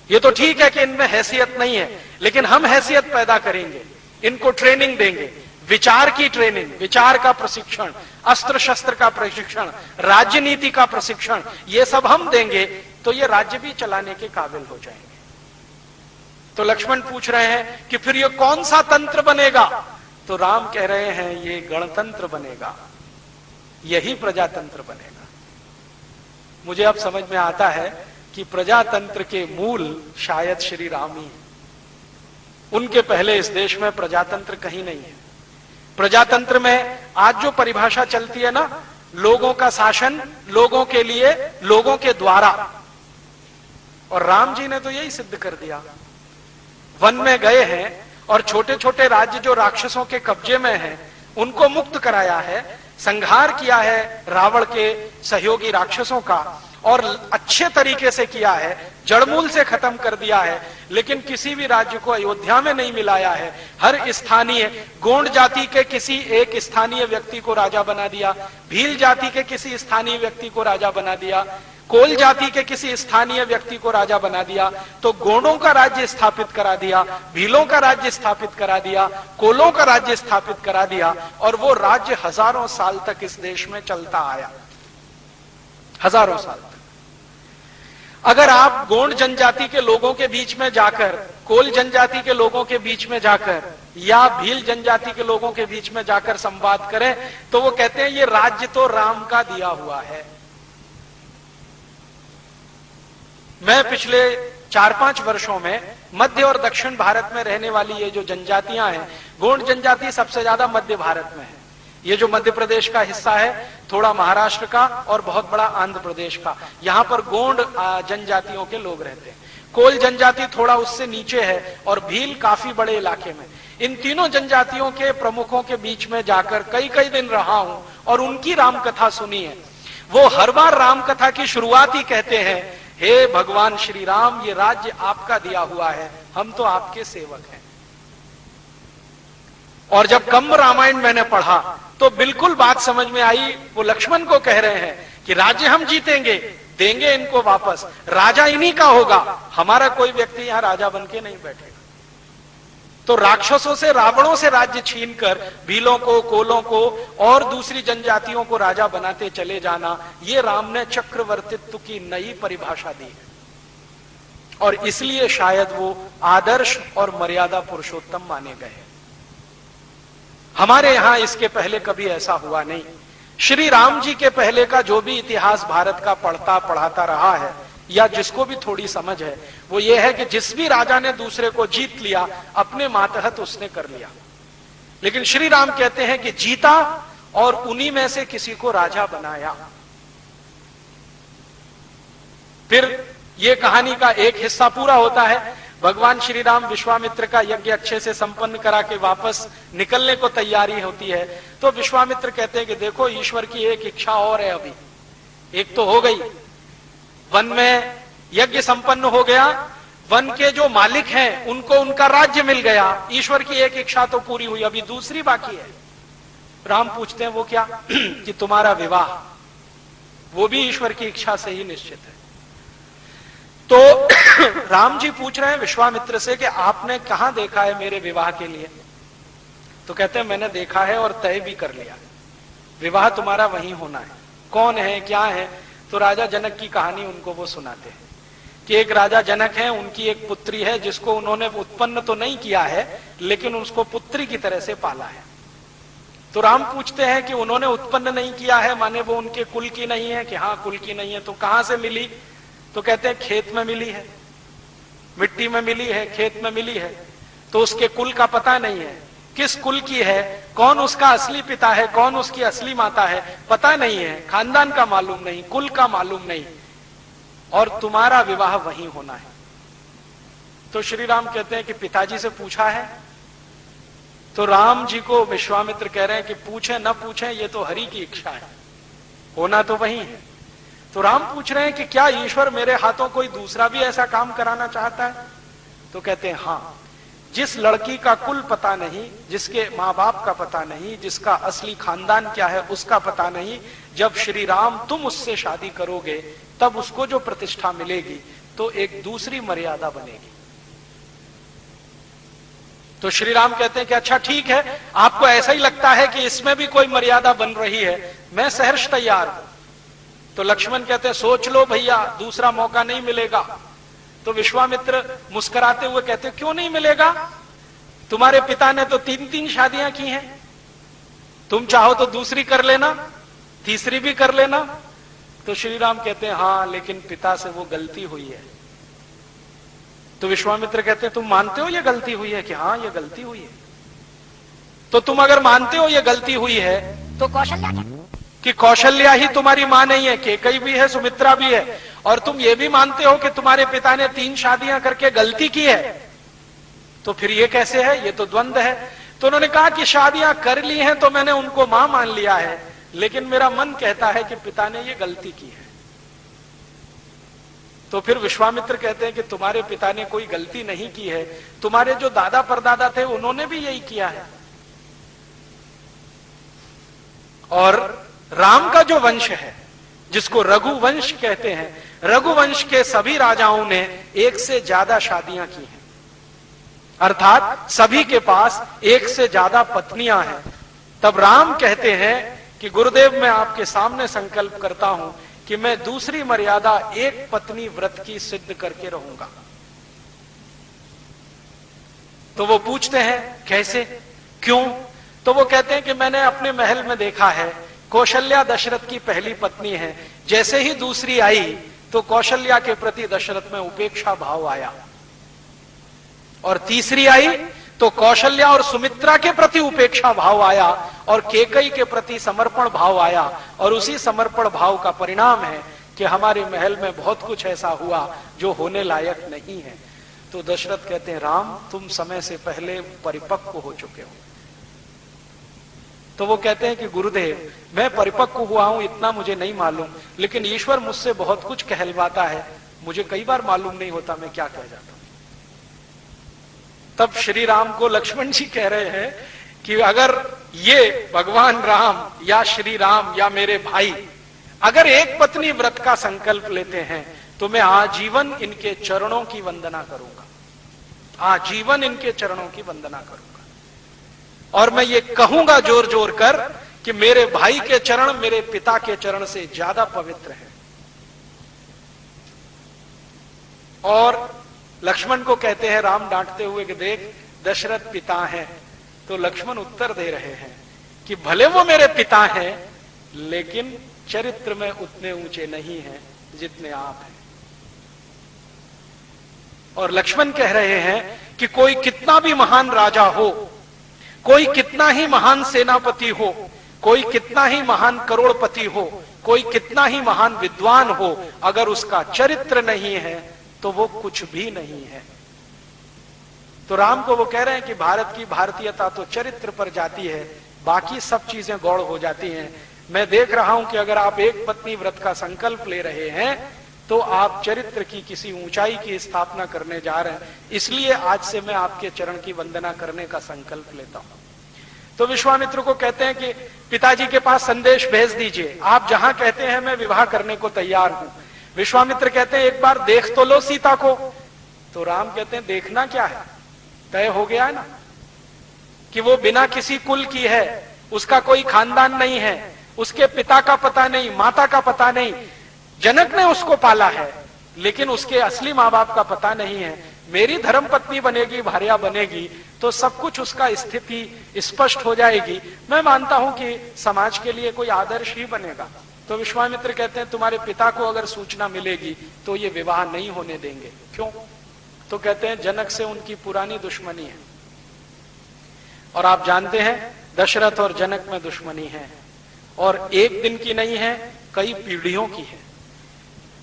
ये तो ठीक है कि इनमें हैसियत नहीं है, लेकिन हम हैसियत पैदा करेंगे, इनको ट्रेनिंग देंगे, विचार की ट्रेनिंग, विचार का प्रशिक्षण, अस्त्र शस्त्र का प्रशिक्षण, राजनीति का प्रशिक्षण, ये सब हम देंगे तो ये राज्य भी चलाने के काबिल हो जाएंगे। तो लक्ष्मण पूछ रहे हैं कि फिर ये कौन सा तंत्र बनेगा? तो राम कह रहे हैं ये गणतंत्र बनेगा, यही प्रजातंत्र बनेगा। मुझे अब समझ में आता है कि प्रजातंत्र के मूल शायद श्री राम ही है। उनके पहले इस देश में प्रजातंत्र कहीं नहीं है। प्रजातंत्र में आज जो परिभाषा चलती है ना, लोगों का शासन, लोगों के लिए, लोगों के द्वारा, और राम जी ने तो यही सिद्ध कर दिया। वन में गए हैं और छोटे छोटे राज्य जो राक्षसों के कब्जे में हैं उनको मुक्त कराया है, संहार किया है रावण के सहयोगी राक्षसों का, और अच्छे तरीके से किया है, जड़मूल से खत्म कर दिया है, लेकिन किसी भी राज्य को अयोध्या में नहीं मिलाया है। हर स्थानीय, गोंड जाति के किसी एक स्थानीय व्यक्ति को राजा बना दिया, भील जाति के किसी स्थानीय व्यक्ति को राजा बना दिया, कोल जाति के किसी स्थानीय व्यक्ति को राजा बना दिया, तो गोंडों का राज्य स्थापित करा दिया, भीलों का राज्य स्थापित करा दिया, कोलों का राज्य स्थापित करा दिया, और वो राज्य हजारों साल तक इस देश में चलता आया, हजारों साल तक। अगर आप गोंड जनजाति के लोगों के बीच में जाकर, कोल जनजाति के लोगों के बीच में जाकर, या भील जनजाति के लोगों के बीच में जाकर संवाद करें, तो वो कहते हैं ये राज्य तो राम का दिया हुआ है। मैं पिछले 4-5 वर्षों में मध्य और दक्षिण भारत में रहने वाली ये जो जनजातियां हैं, गोंड जनजाति सबसे ज्यादा मध्य भारत में है। ये जो मध्य प्रदेश का हिस्सा है, थोड़ा महाराष्ट्र का और बहुत बड़ा आंध्र प्रदेश का, यहां पर गोंड जनजातियों के लोग रहते हैं। कोल जनजाति थोड़ा उससे नीचे है और भील काफी बड़े इलाके में। इन तीनों जनजातियों के प्रमुखों के बीच में जाकर कई कई दिन रहा हूं और उनकी रामकथा सुनी है। वो हर बार रामकथा की शुरुआत ही कहते हैं, हे भगवान श्री राम, ये राज्य आपका दिया हुआ है, हम तो आपके सेवक हैं। और जब कंब रामायण मैंने पढ़ा तो बिल्कुल बात समझ में आई। वो लक्ष्मण को कह रहे हैं कि राज्य हम जीतेंगे, देंगे इनको वापस, राजा इन्हीं का होगा, हमारा कोई व्यक्ति यहां राजा बन के नहीं बैठेगा। तो राक्षसों से, रावणों से राज्य छीनकर भीलों को, कोलों को और दूसरी जनजातियों को राजा बनाते चले जाना, ये राम ने चक्रवर्तित्व की नई परिभाषा दी है। और इसलिए शायद वो आदर्श और मर्यादा पुरुषोत्तम माने गए। हमारे यहां इसके पहले कभी ऐसा हुआ नहीं। श्री राम जी के पहले का जो भी इतिहास भारत का पढ़ाता रहा है, या जिसको भी थोड़ी समझ है, वो ये है कि जिस भी राजा ने दूसरे को जीत लिया, अपने मातहत उसने कर लिया। लेकिन श्री राम कहते हैं कि जीता और उन्हीं में से किसी को राजा बनाया। फिर ये कहानी का एक हिस्सा पूरा होता है। भगवान श्री राम विश्वामित्र का यज्ञ अच्छे से संपन्न करा के वापस निकलने को तैयारी होती है, तो विश्वामित्र कहते हैं कि देखो, ईश्वर की एक इच्छा और है, अभी एक तो हो गई, वन में यज्ञ संपन्न हो गया, वन के जो मालिक हैं उनको उनका राज्य मिल गया, ईश्वर की एक इच्छा तो पूरी हुई, अभी दूसरी बाकी है। राम पूछते हैं वो क्या? कि तुम्हारा विवाह, वो भी ईश्वर की इच्छा से ही निश्चित है। तो राम जी पूछ रहे हैं विश्वामित्र से कि आपने कहां देखा है मेरे विवाह के लिए? तो कहते हैं मैंने देखा है और तय भी कर लिया, विवाह तुम्हारा वहीं होना है। कौन है, क्या है? तो राजा जनक की कहानी उनको वो सुनाते हैं कि एक राजा जनक है, उनकी एक पुत्री है जिसको उन्होंने उत्पन्न तो नहीं किया है, लेकिन उसको पुत्री की तरह से पाला है। तो राम पूछते हैं कि उन्होंने उत्पन्न नहीं किया है, माने वो उनके कुल की नहीं है? कि हाँ, कुल की नहीं है। तो कहां से मिली? तो कहते हैं खेत में मिली है, मिट्टी में मिली है, खेत में मिली है। तो उसके कुल का पता नहीं है, किस कुल की है, कौन उसका असली पिता है, कौन उसकी असली माता है, पता नहीं है, खानदान का मालूम नहीं, कुल का मालूम नहीं, और तुम्हारा विवाह वहीं होना है। तो श्री राम कहते हैं कि पिताजी से पूछा है? तो राम जी को विश्वामित्र कह रहे हैं कि पूछे न पूछे, ये तो हरि की इच्छा है, होना तो वहीं है। तो राम पूछ रहे हैं कि क्या ईश्वर मेरे हाथों कोई दूसरा भी ऐसा काम कराना चाहता है? तो कहते हैं हाँ, जिस लड़की का कुल पता नहीं, जिसके माँ बाप का पता नहीं, जिसका असली खानदान क्या है उसका पता नहीं, जब श्री राम तुम उससे शादी करोगे तब उसको जो प्रतिष्ठा मिलेगी तो एक दूसरी मर्यादा बनेगी। तो श्री राम कहते हैं कि अच्छा ठीक है, आपको ऐसा ही लगता है कि इसमें भी कोई मर्यादा बन रही है, मैं सहर्ष तैयार हूं। तो लक्ष्मण कहते हैं सोच लो भैया, दूसरा मौका नहीं मिलेगा। तो विश्वामित्र मुस्कुराते हुए कहते हैं क्यों नहीं मिलेगा? तुम्हारे पिता ने तो 3-3 शादियां की हैं, तुम चाहो तो दूसरी कर लेना, तीसरी भी कर लेना। तो श्री राम कहते हैं हाँ, लेकिन पिता से वो गलती हुई है। तो विश्वामित्र कहते हैं तुम मानते हो ये गलती हुई है? कि हाँ, ये गलती हुई है। तो तुम अगर मानते हो ये गलती हुई है तो कौशल्या ही तुम्हारी मां नहीं है, केकई भी है, सुमित्रा भी है, और तुम ये भी मानते हो कि तुम्हारे पिता ने 3 शादियां करके गलती की है, तो फिर ये कैसे है? ये तो द्वंद्व है। तो उन्होंने कहा कि शादियां कर ली हैं तो मैंने उनको मां मान लिया है, लेकिन मेरा मन कहता है कि पिता ने ये गलती की है। तो फिर विश्वामित्र कहते हैं कि तुम्हारे पिता ने कोई गलती नहीं की है, तुम्हारे जो दादा परदादा थे उन्होंने भी यही किया है। और राम का जो वंश है, जिसको रघुवंश कहते हैं, रघुवंश के सभी राजाओं ने एक से ज्यादा शादियां की हैं, अर्थात सभी के पास एक से ज्यादा पत्नियां हैं। तब राम कहते हैं कि गुरुदेव, मैं आपके सामने संकल्प करता हूं कि मैं दूसरी मर्यादा एक पत्नी व्रत की सिद्ध करके रहूंगा। तो वो पूछते हैं कैसे, क्यों? तो वो कहते हैं कि मैंने अपने महल में देखा है, कौशल्या दशरथ की पहली पत्नी है, जैसे ही दूसरी आई तो कौशल्या के प्रति दशरथ में उपेक्षा भाव आया, और तीसरी आई तो कौशल्या और सुमित्रा के प्रति उपेक्षा भाव आया, और केकई के प्रति समर्पण भाव आया, और उसी समर्पण भाव का परिणाम है कि हमारे महल में बहुत कुछ ऐसा हुआ जो होने लायक नहीं है। तो दशरथ कहते हैं, राम तुम समय से पहले परिपक्व हो चुके हो। तो वो कहते हैं कि गुरुदेव, मैं परिपक्व हुआ हूं इतना मुझे नहीं मालूम, लेकिन ईश्वर मुझसे बहुत कुछ कहलवाता है, मुझे कई बार मालूम नहीं होता मैं क्या कह जाता हूं। तब श्री राम को लक्ष्मण जी कह रहे हैं कि अगर ये भगवान राम या श्री राम या मेरे भाई अगर एक पत्नी व्रत का संकल्प लेते हैं तो मैं आजीवन इनके चरणों की वंदना करूंगा, आजीवन इनके चरणों की वंदना करूंगा, और मैं ये कहूंगा जोर जोर कर कि मेरे भाई के चरण मेरे पिता के चरण से ज्यादा पवित्र है। और लक्ष्मण को कहते हैं राम डांटते हुए कि देख, दशरथ पिता हैं। तो लक्ष्मण उत्तर दे रहे हैं कि भले वो मेरे पिता हैं, लेकिन चरित्र में उतने ऊंचे नहीं हैं जितने आप हैं। और लक्ष्मण कह रहे हैं कि कोई कितना भी महान राजा हो, कोई कितना ही महान सेनापति हो, कोई कितना ही महान करोड़पति हो, कोई कितना ही महान विद्वान हो, अगर उसका चरित्र नहीं है तो वो कुछ भी नहीं है। तो राम को वो कह रहे हैं कि भारत की भारतीयता तो चरित्र पर जाती है, बाकी सब चीजें गौड़ हो जाती हैं। मैं देख रहा हूं कि अगर आप एक पत्नी व्रत का संकल्प ले रहे हैं तो आप चरित्र की किसी ऊंचाई की स्थापना करने जा रहे हैं, इसलिए आज से मैं आपके चरण की वंदना करने का संकल्प लेता हूं। तो विश्वामित्र को कहते हैं कि पिताजी के पास संदेश भेज दीजिए, आप जहां कहते हैं मैं विवाह करने को तैयार हूं। विश्वामित्र कहते हैं एक बार देख तो लो सीता को। तो राम कहते हैं देखना क्या है, तय हो गया है ना कि वो बिना किसी कुल की है, उसका कोई खानदान नहीं है, उसके पिता का पता नहीं, माता का पता नहीं, जनक ने उसको पाला है लेकिन उसके असली माँ बाप का पता नहीं है। मेरी धर्मपत्नी बनेगी, भार्या बनेगी तो सब कुछ उसका स्थिति स्पष्ट हो जाएगी। मैं मानता हूं कि समाज के लिए कोई आदर्श ही बनेगा। तो विश्वामित्र कहते हैं तुम्हारे पिता को अगर सूचना मिलेगी तो ये विवाह नहीं होने देंगे। क्यों? तो कहते हैं जनक से उनकी पुरानी दुश्मनी है, और आप जानते हैं दशरथ और जनक में दुश्मनी है, और एक दिन की नहीं है, कई पीढ़ियों की है।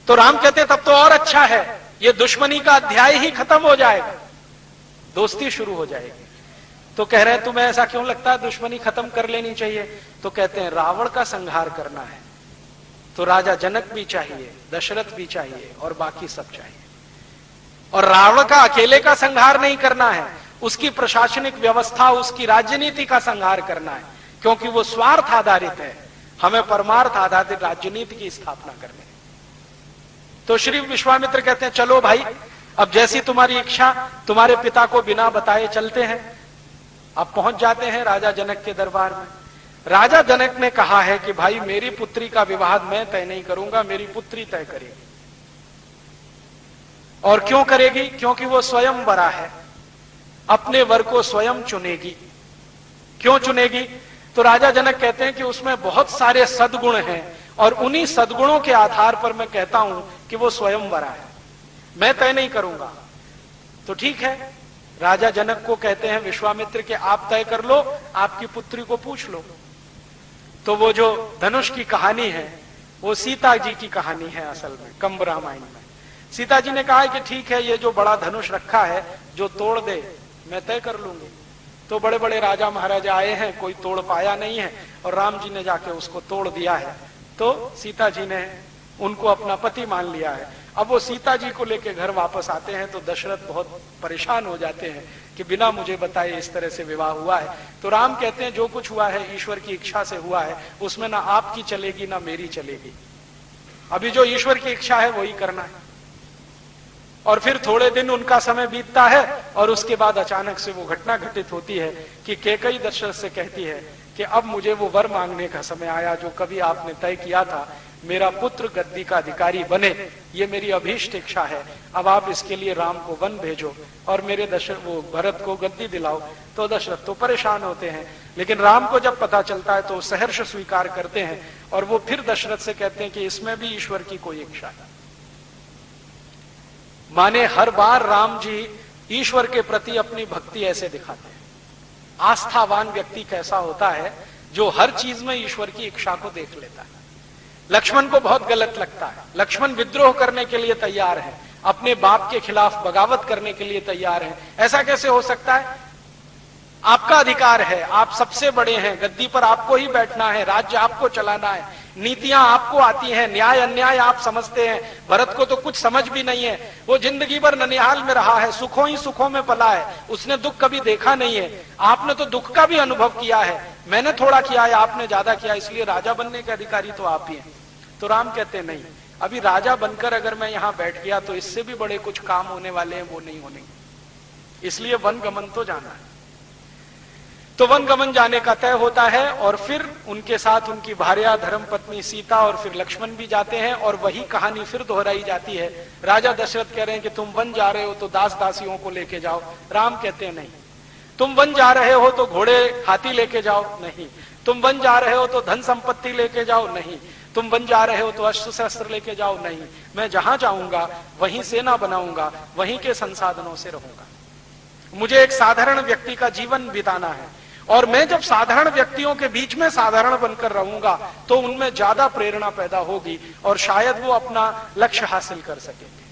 तो राम कहते हैं तब तो और अच्छा है, ये दुश्मनी का अध्याय ही खत्म हो जाएगा, दोस्ती शुरू हो जाएगी। तो कह रहे हैं तुम्हें ऐसा क्यों लगता है दुश्मनी खत्म कर लेनी चाहिए? तो कहते हैं रावण का संहार करना है तो राजा जनक भी चाहिए, दशरथ भी चाहिए, और बाकी सब चाहिए। और रावण का अकेले का संहार नहीं करना है, उसकी प्रशासनिक व्यवस्था, उसकी राजनीति का संहार करना है, क्योंकि वो स्वार्थ आधारित है। हमें परमार्थ आधारित राजनीति की स्थापना करनी है। तो श्री विश्वामित्र कहते हैं चलो भाई, अब जैसी तुम्हारी इच्छा, तुम्हारे पिता को बिना बताए चलते हैं। अब पहुंच जाते हैं राजा जनक के दरबार में। राजा जनक ने कहा है कि भाई मेरी पुत्री का विवाह मैं तय नहीं करूंगा, मेरी पुत्री तय करेगी। और क्यों करेगी? क्योंकि वो स्वयं वरा है, अपने वर को स्वयं चुनेगी। क्यों चुनेगी? तो राजा जनक कहते हैं कि उसमें बहुत सारे सद्गुण हैं, और उन्हीं सद्गुणों के आधार पर मैं कहता हूं कि वो स्वयं वरा है, मैं तय नहीं करूंगा। तो ठीक है, राजा जनक को कहते हैं विश्वामित्र के आप तय कर लो, आपकी पुत्री को पूछ लो। तो वो जो धनुष की कहानी है वो सीता जी की कहानी है असल में, कंब रामायण में। सीता जी ने कहा है कि ठीक है, ये जो बड़ा धनुष रखा है जो तोड़ दे मैं तय कर लूंगी। तो बड़े बड़े राजा महाराजा आए हैं, कोई तोड़ पाया नहीं है, और राम जी ने जाके उसको तोड़ दिया है। तो सीता जी ने उनको अपना पति मान लिया है। अब वो सीता जी को लेके घर वापस आते हैं तो दशरथ बहुत परेशान हो जाते हैं कि बिना मुझे बताए इस तरह से विवाह हुआ है। तो राम कहते हैं जो कुछ हुआ है ईश्वर की इच्छा से हुआ है, उसमें ना आपकी चलेगी ना मेरी चलेगी, अभी जो ईश्वर की इच्छा है वही करना है। और फिर थोड़े दिन उनका समय बीतता है और उसके बाद अचानक से वो घटना घटित होती है कि कैकेयी दशरथ से कहती है कि अब मुझे वो वर मांगने का समय आया जो कभी आपने तय किया था, मेरा पुत्र गद्दी का अधिकारी बने, ये मेरी अभीष्ट इच्छा है। अब आप इसके लिए राम को वन भेजो और मेरे वो भरत को गद्दी दिलाओ। तो दशरथ तो परेशान होते हैं, लेकिन राम को जब पता चलता है तो सहर्ष स्वीकार करते हैं और वो फिर दशरथ से कहते हैं कि इसमें भी ईश्वर की कोई इच्छा है। माने हर बार राम जी ईश्वर के प्रति अपनी भक्ति ऐसे दिखाते हैं। आस्थावान व्यक्ति कैसा होता है, जो हर चीज में ईश्वर की इच्छा को देख लेता है। लक्ष्मण को बहुत गलत लगता है, लक्ष्मण विद्रोह करने के लिए तैयार है, अपने बाप के खिलाफ बगावत करने के लिए तैयार है। ऐसा कैसे हो सकता है? आपका अधिकार है, आप सबसे बड़े हैं, गद्दी पर आपको ही बैठना है, राज्य आपको चलाना है, नीतियां आपको आती हैं, न्याय अन्याय आप समझते हैं। भरत को तो कुछ समझ भी नहीं है, वो जिंदगी भर ननिहाल में रहा है, सुखों ही सुखों में पला है, उसने दुख कभी देखा नहीं है। आपने तो दुख का भी अनुभव किया है, मैंने थोड़ा किया है, आपने ज्यादा किया, इसलिए राजा बनने के अधिकारी तो आप ही हैं। तो राम कहते नहीं, अभी राजा बनकर अगर मैं यहां बैठ गया तो इससे भी बड़े कुछ काम होने वाले हैं, वो नहीं होने, इसलिए वन गमन तो जाना है। तो वन गमन जाने का तय होता है और फिर उनके साथ उनकी भार्या धर्मपत्नी सीता और फिर लक्ष्मण भी जाते हैं और वही कहानी फिर दोहराई जाती है। राजा दशरथ कह रहे हैं कि तुम वन जा रहे हो तो दास दासियों को लेके जाओ। राम कहते हैं नहीं, तुम वन जा रहे हो तो घोड़े हाथी लेके जाओ, नहीं, तुम वन जा रहे हो तो धन संपत्ति लेके जाओ, नहीं, तुम वन जा रहे हो तो अस्त्र शस्त्र लेके जाओ, नहीं, मैं जहां जाऊंगा वहीं सेना बनाऊंगा, वहीं के संसाधनों से रहूंगा। मुझे एक साधारण व्यक्ति का जीवन बिताना है और मैं जब साधारण व्यक्तियों के बीच में साधारण बनकर रहूंगा तो उनमें ज्यादा प्रेरणा पैदा होगी और शायद वो अपना लक्ष्य हासिल कर सकेंगे।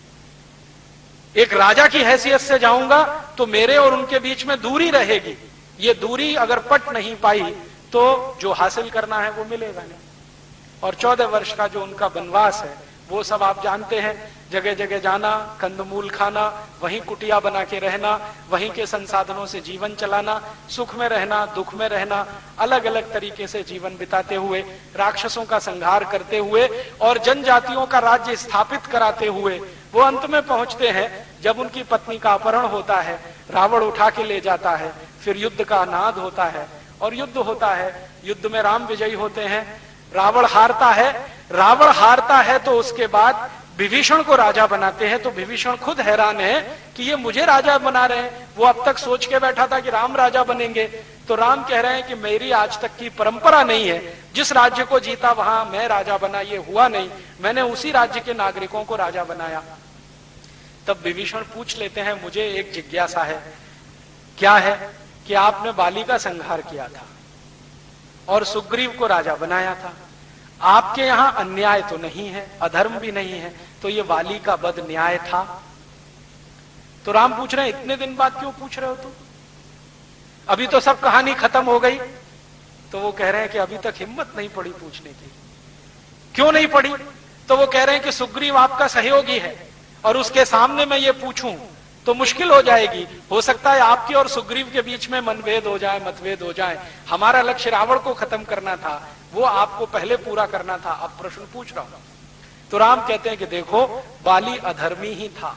एक राजा की हैसियत से जाऊंगा तो मेरे और उनके बीच में दूरी रहेगी, ये दूरी अगर पट नहीं पाई तो जो हासिल करना है वो मिलेगा नहीं। और 14 वर्ष का जो उनका वनवास है वो सब आप जानते हैं, जगह जगह जाना, कंदमूल खाना, वहीं कुटिया बना के रहना, वहीं के संसाधनों से जीवन चलाना, सुख में रहना, दुख में रहना, अलग अलग तरीके से जीवन बिताते हुए, राक्षसों का संहार करते हुए और जनजातियों का राज्य स्थापित कराते हुए वो अंत में पहुंचते हैं जब उनकी पत्नी का अपहरण होता है, रावण उठा के ले जाता है, फिर युद्ध का नाद होता है और युद्ध होता है। युद्ध में राम विजयी होते हैं, रावण हारता है। रावण हारता है तो उसके बाद विभीषण को राजा बनाते हैं। तो विभीषण खुद हैरान है कि ये मुझे राजा बना रहे हैं, वो अब तक सोच के बैठा था कि राम राजा बनेंगे। तो राम कह रहे हैं कि मेरी आज तक की परंपरा नहीं है, जिस राज्य को जीता वहां मैं राजा बना, ये हुआ नहीं, मैंने उसी राज्य के नागरिकों को राजा बनाया। तब विभीषण पूछ लेते हैं, मुझे एक जिज्ञासा है, क्या है कि आपने बाली का संहार किया था और सुग्रीव को राजा बनाया था, आपके यहां अन्याय तो नहीं है, अधर्म भी नहीं है, तो ये वाली का बद न्याय था। तो राम पूछ रहे हैं, इतने दिन बाद क्यों पूछ रहे हो तुम, अभी तो सब कहानी खत्म हो गई। तो वो कह रहे हैं कि अभी तक हिम्मत नहीं पड़ी पूछने की। क्यों नहीं पड़ी? तो वो कह रहे हैं कि सुग्रीव आपका सहयोगी है और उसके सामने मैं ये पूछूं तो मुश्किल हो जाएगी, हो सकता है आपके और सुग्रीव के बीच में मनभेद हो जाए, मतभेद हो जाए। हमारा लक्ष्य रावण को खत्म करना था, वो आपको पहले पूरा करना था, अब प्रश्न पूछ रहा हूं। तो राम कहते हैं कि देखो, बाली अधर्मी ही था,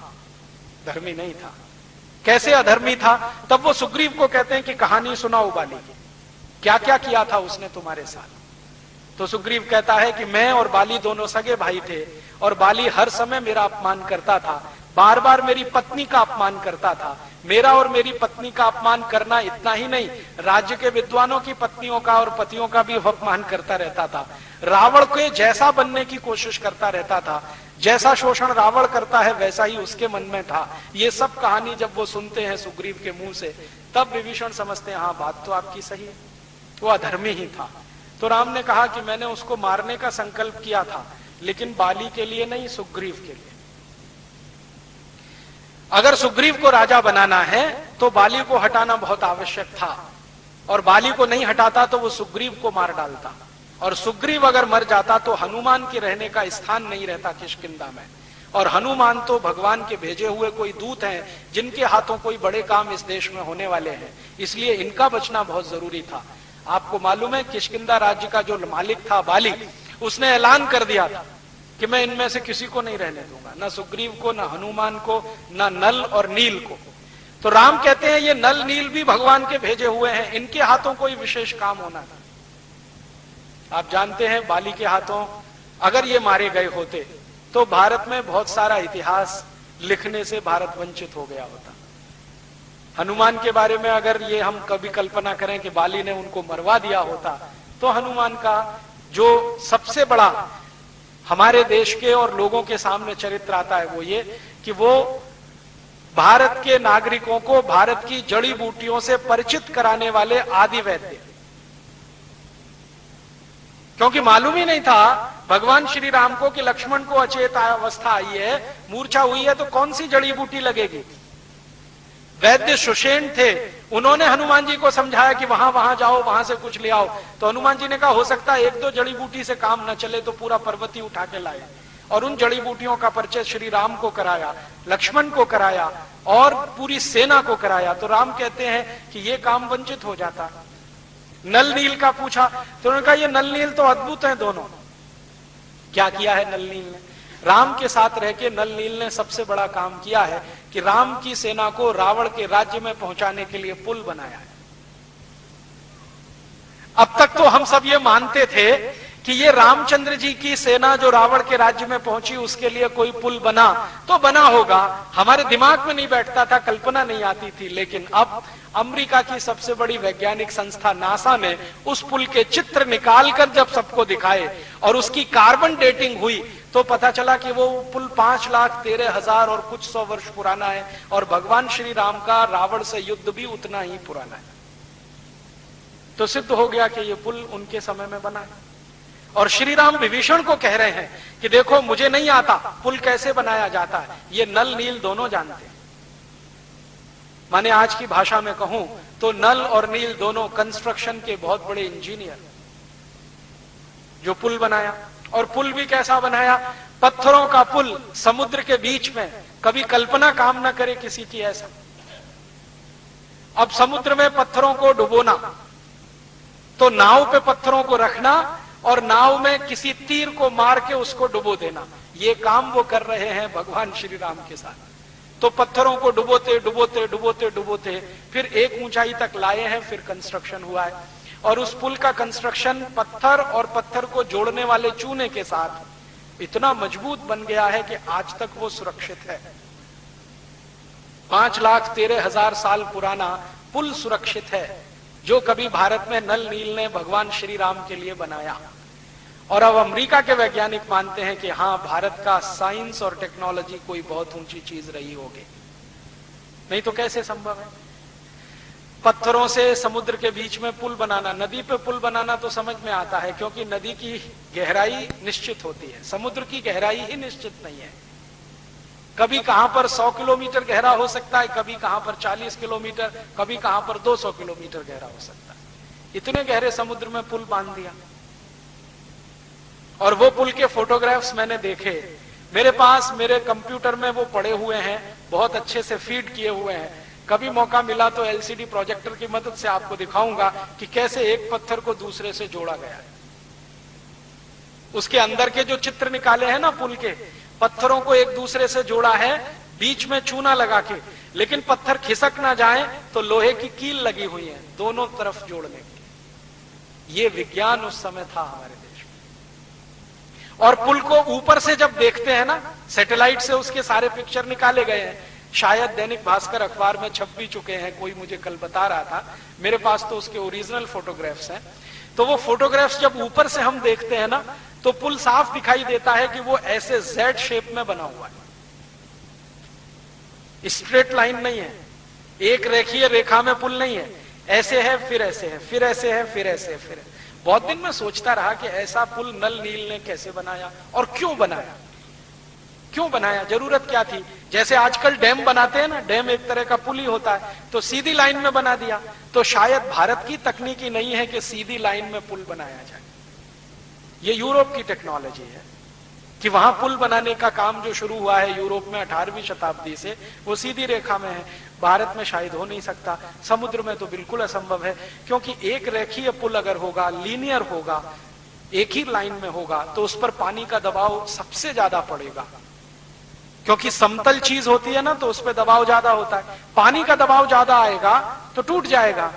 धर्मी नहीं था। कैसे अधर्मी था? तब वो सुग्रीव को कहते हैं कि कहानी सुनाओ बाली की, क्या क्या किया था उसने तुम्हारे साथ। तो सुग्रीव कहता है कि मैं और बाली दोनों सगे भाई थे और बाली हर समय मेरा अपमान करता था, बार बार मेरी पत्नी का अपमान करता था। मेरा और मेरी पत्नी का अपमान करना इतना ही नहीं, राज्य के विद्वानों की पत्नियों का और पतियों का भी अपमान करता रहता था। रावण के जैसा बनने की कोशिश करता रहता था, जैसा शोषण रावण करता है वैसा ही उसके मन में था। ये सब कहानी जब वो सुनते हैं सुग्रीव के मुंह से, तब विभीषण समझते हैं हाँ बात तो आपकी सही है, वो अधर्मी ही था। तो राम ने कहा कि मैंने उसको मारने का संकल्प किया था, लेकिन बाली के लिए नहीं, सुग्रीव के लिए। अगर सुग्रीव को राजा बनाना है तो बाली को हटाना बहुत आवश्यक था, और बाली को नहीं हटाता तो वो सुग्रीव को मार डालता, और सुग्रीव अगर मर जाता तो हनुमान के रहने का स्थान नहीं रहता किष्किंधा में। और हनुमान तो भगवान के भेजे हुए कोई दूत हैं, जिनके हाथों कोई बड़े काम इस देश में होने वाले हैं, इसलिए इनका बचना बहुत जरूरी था। आपको मालूम है किष्किंधा राज्य का जो मालिक था बाली, उसने ऐलान कर दिया था कि मैं इनमें से किसी को नहीं रहने दूंगा, ना सुग्रीव को, ना हनुमान को, ना नल और नील को। तो राम कहते हैं ये नल नील भी भगवान के भेजे हुए हैं, इनके हाथों कोई विशेष काम होना था। आप जानते हैं बाली के हाथों अगर ये मारे गए होते तो भारत में बहुत सारा इतिहास लिखने से भारत वंचित हो गया होता। हनुमान के बारे में अगर ये हम कभी कल्पना करें कि बाली ने उनको मरवा दिया होता, तो हनुमान का जो सबसे बड़ा हमारे देश के और लोगों के सामने चरित्र आता है वो ये कि वो भारत के नागरिकों को भारत की जड़ी बूटियों से परिचित कराने वाले आदि वैद्य, क्योंकि मालूम ही नहीं था भगवान श्री राम को कि लक्ष्मण को अचेत अवस्था आई है, मूर्छा हुई है, तो कौन सी जड़ी बूटी लगेगी। वैद्य सुषेण थे, उन्होंने हनुमान जी को समझाया कि वहां वहां जाओ, वहां से कुछ ले आओ। तो हनुमान जी ने कहा हो सकता है एक दो जड़ी बूटी से काम न चले तो पूरा पर्वत ही उठा के लाए, और उन जड़ी बूटियों का परिचय श्री राम को कराया, लक्ष्मण को कराया और पूरी सेना को कराया। तो राम कहते हैं कि ये काम वंचित हो जाता। नल नील का पूछा तो उन्होंने कहा ये नल नील तो अद्भुत हैं दोनों। क्या किया है नल नील ने? राम के साथ रह के नल नील ने सबसे बड़ा काम किया है कि राम की सेना को रावण के राज्य में पहुंचाने के लिए पुल बनाया है। अब तक तो हम सब ये मानते थे कि ये रामचंद्र जी की सेना जो रावण के राज्य में पहुंची उसके लिए कोई पुल बना तो बना होगा, हमारे दिमाग में नहीं बैठता था, कल्पना नहीं आती थी। लेकिन अब अमेरिका की सबसे बड़ी वैज्ञानिक संस्था नासा ने उस पुल के चित्र निकालकर जब सबको दिखाए और उसकी कार्बन डेटिंग हुई तो पता चला कि वो पुल 5,13,000 और कुछ 100 वर्ष पुराना है, और भगवान श्री राम का रावण से युद्ध भी उतना ही पुराना है। तो सिद्ध हो गया कि ये पुल उनके समय में बना है। और श्री राम विभीषण को कह रहे हैं कि देखो मुझे नहीं आता पुल कैसे बनाया जाता है, ये नल नील दोनों जानते हैं। माने आज की भाषा में कहूं तो नल और नील दोनों कंस्ट्रक्शन के बहुत बड़े इंजीनियर, जो पुल बनाया। और पुल भी कैसा बनाया? पत्थरों का पुल समुद्र के बीच में, कभी कल्पना काम ना करे किसी की ऐसा। अब समुद्र में पत्थरों को डुबोना, तो नाव पे पत्थरों को रखना और नाव में किसी तीर को मार के उसको डुबो देना, ये काम वो कर रहे हैं भगवान श्री राम के साथ। तो पत्थरों को डुबोते डुबोते डुबोते डुबोते फिर एक ऊंचाई तक लाए हैं, फिर कंस्ट्रक्शन हुआ है। और उस पुल का कंस्ट्रक्शन पत्थर और पत्थर को जोड़ने वाले चूने के साथ इतना मजबूत बन गया है कि आज तक वो सुरक्षित है। 5,13,000 साल पुराना पुल सुरक्षित है, जो कभी भारत में नल नील ने भगवान श्री राम के लिए बनाया। और अब अमेरिका के वैज्ञानिक मानते हैं कि हां, भारत का साइंस और टेक्नोलॉजी कोई बहुत ऊंची चीज रही होगी, नहीं तो कैसे संभव है। पत्थरों से समुद्र के बीच में पुल बनाना, नदी पे पुल बनाना तो समझ में आता है, क्योंकि नदी की गहराई निश्चित होती है, समुद्र की गहराई ही निश्चित नहीं है। कभी कहां पर 100 किलोमीटर गहरा हो सकता है, कभी कहां पर 40 किलोमीटर, कभी कहां पर 200 किलोमीटर गहरा हो सकता है। इतने गहरे समुद्र में पुल बांध दिया। और वो पुल के फोटोग्राफ्स मैंने देखे, मेरे पास मेरे कंप्यूटर में वो पड़े हुए हैं, बहुत अच्छे से फीड किए हुए हैं। कभी मौका मिला तो एलसीडी प्रोजेक्टर की मदद से आपको दिखाऊंगा कि कैसे एक पत्थर को दूसरे से जोड़ा गया है। उसके अंदर के जो चित्र निकाले हैं ना पुल के, पत्थरों को एक दूसरे से जोड़ा है, बीच में चूना लगा के, लेकिन पत्थर खिसक ना जाए तो लोहे की कील लगी हुई है दोनों तरफ जोड़ने के। ये विज्ञान उस समय था हमारे देश में। और पुल को ऊपर से जब देखते हैं ना, सैटेलाइट से उसके सारे पिक्चर निकाले गए हैं, शायद दैनिक भास्कर अखबार में छप भी चुके हैं, कोई मुझे कल बता रहा था, मेरे पास तो उसके ओरिजिनल फोटोग्राफ्स हैं। तो वो फोटोग्राफ्स जब ऊपर से हम देखते हैं ना, तो पुल साफ दिखाई देता है कि वो ऐसे जेड शेप में बना हुआ है, स्ट्रेट लाइन नहीं है, एक रेखीय रेखा में पुल नहीं है, ऐसे है फिर ऐसे है फिर ऐसे है फिर ऐसे है फिर। बहुत दिन में सोचता रहा कि ऐसा पुल नल नील ने कैसे बनाया और क्यों बनाया, क्यों बनाया, जरूरत क्या थी। जैसे आजकल डैम बनाते हैं ना, डैम एक तरह का पुल ही होता है, तो सीधी लाइन में बना दिया। तो शायद भारत की तकनीकी नहीं है कि सीधी लाइन में पुल बनाया जाए, ये यूरोप की टेक्नोलॉजी है। कि वहां पुल बनाने का काम जो शुरू हुआ है यूरोप में 18वीं शताब्दी से, वो सीधी रेखा में है। भारत में शायद हो नहीं सकता, समुद्र में तो बिल्कुल असंभव है, क्योंकि एक रेखीय पुल अगर होगा, लीनियर होगा, एक ही लाइन में होगा, तो उस पर पानी का दबाव सबसे ज्यादा पड़ेगा, क्योंकि समतल चीज होती है ना, तो उस पर दबाव ज्यादा होता है। पानी का दबाव ज्यादा आएगा तो टूट जाएगा,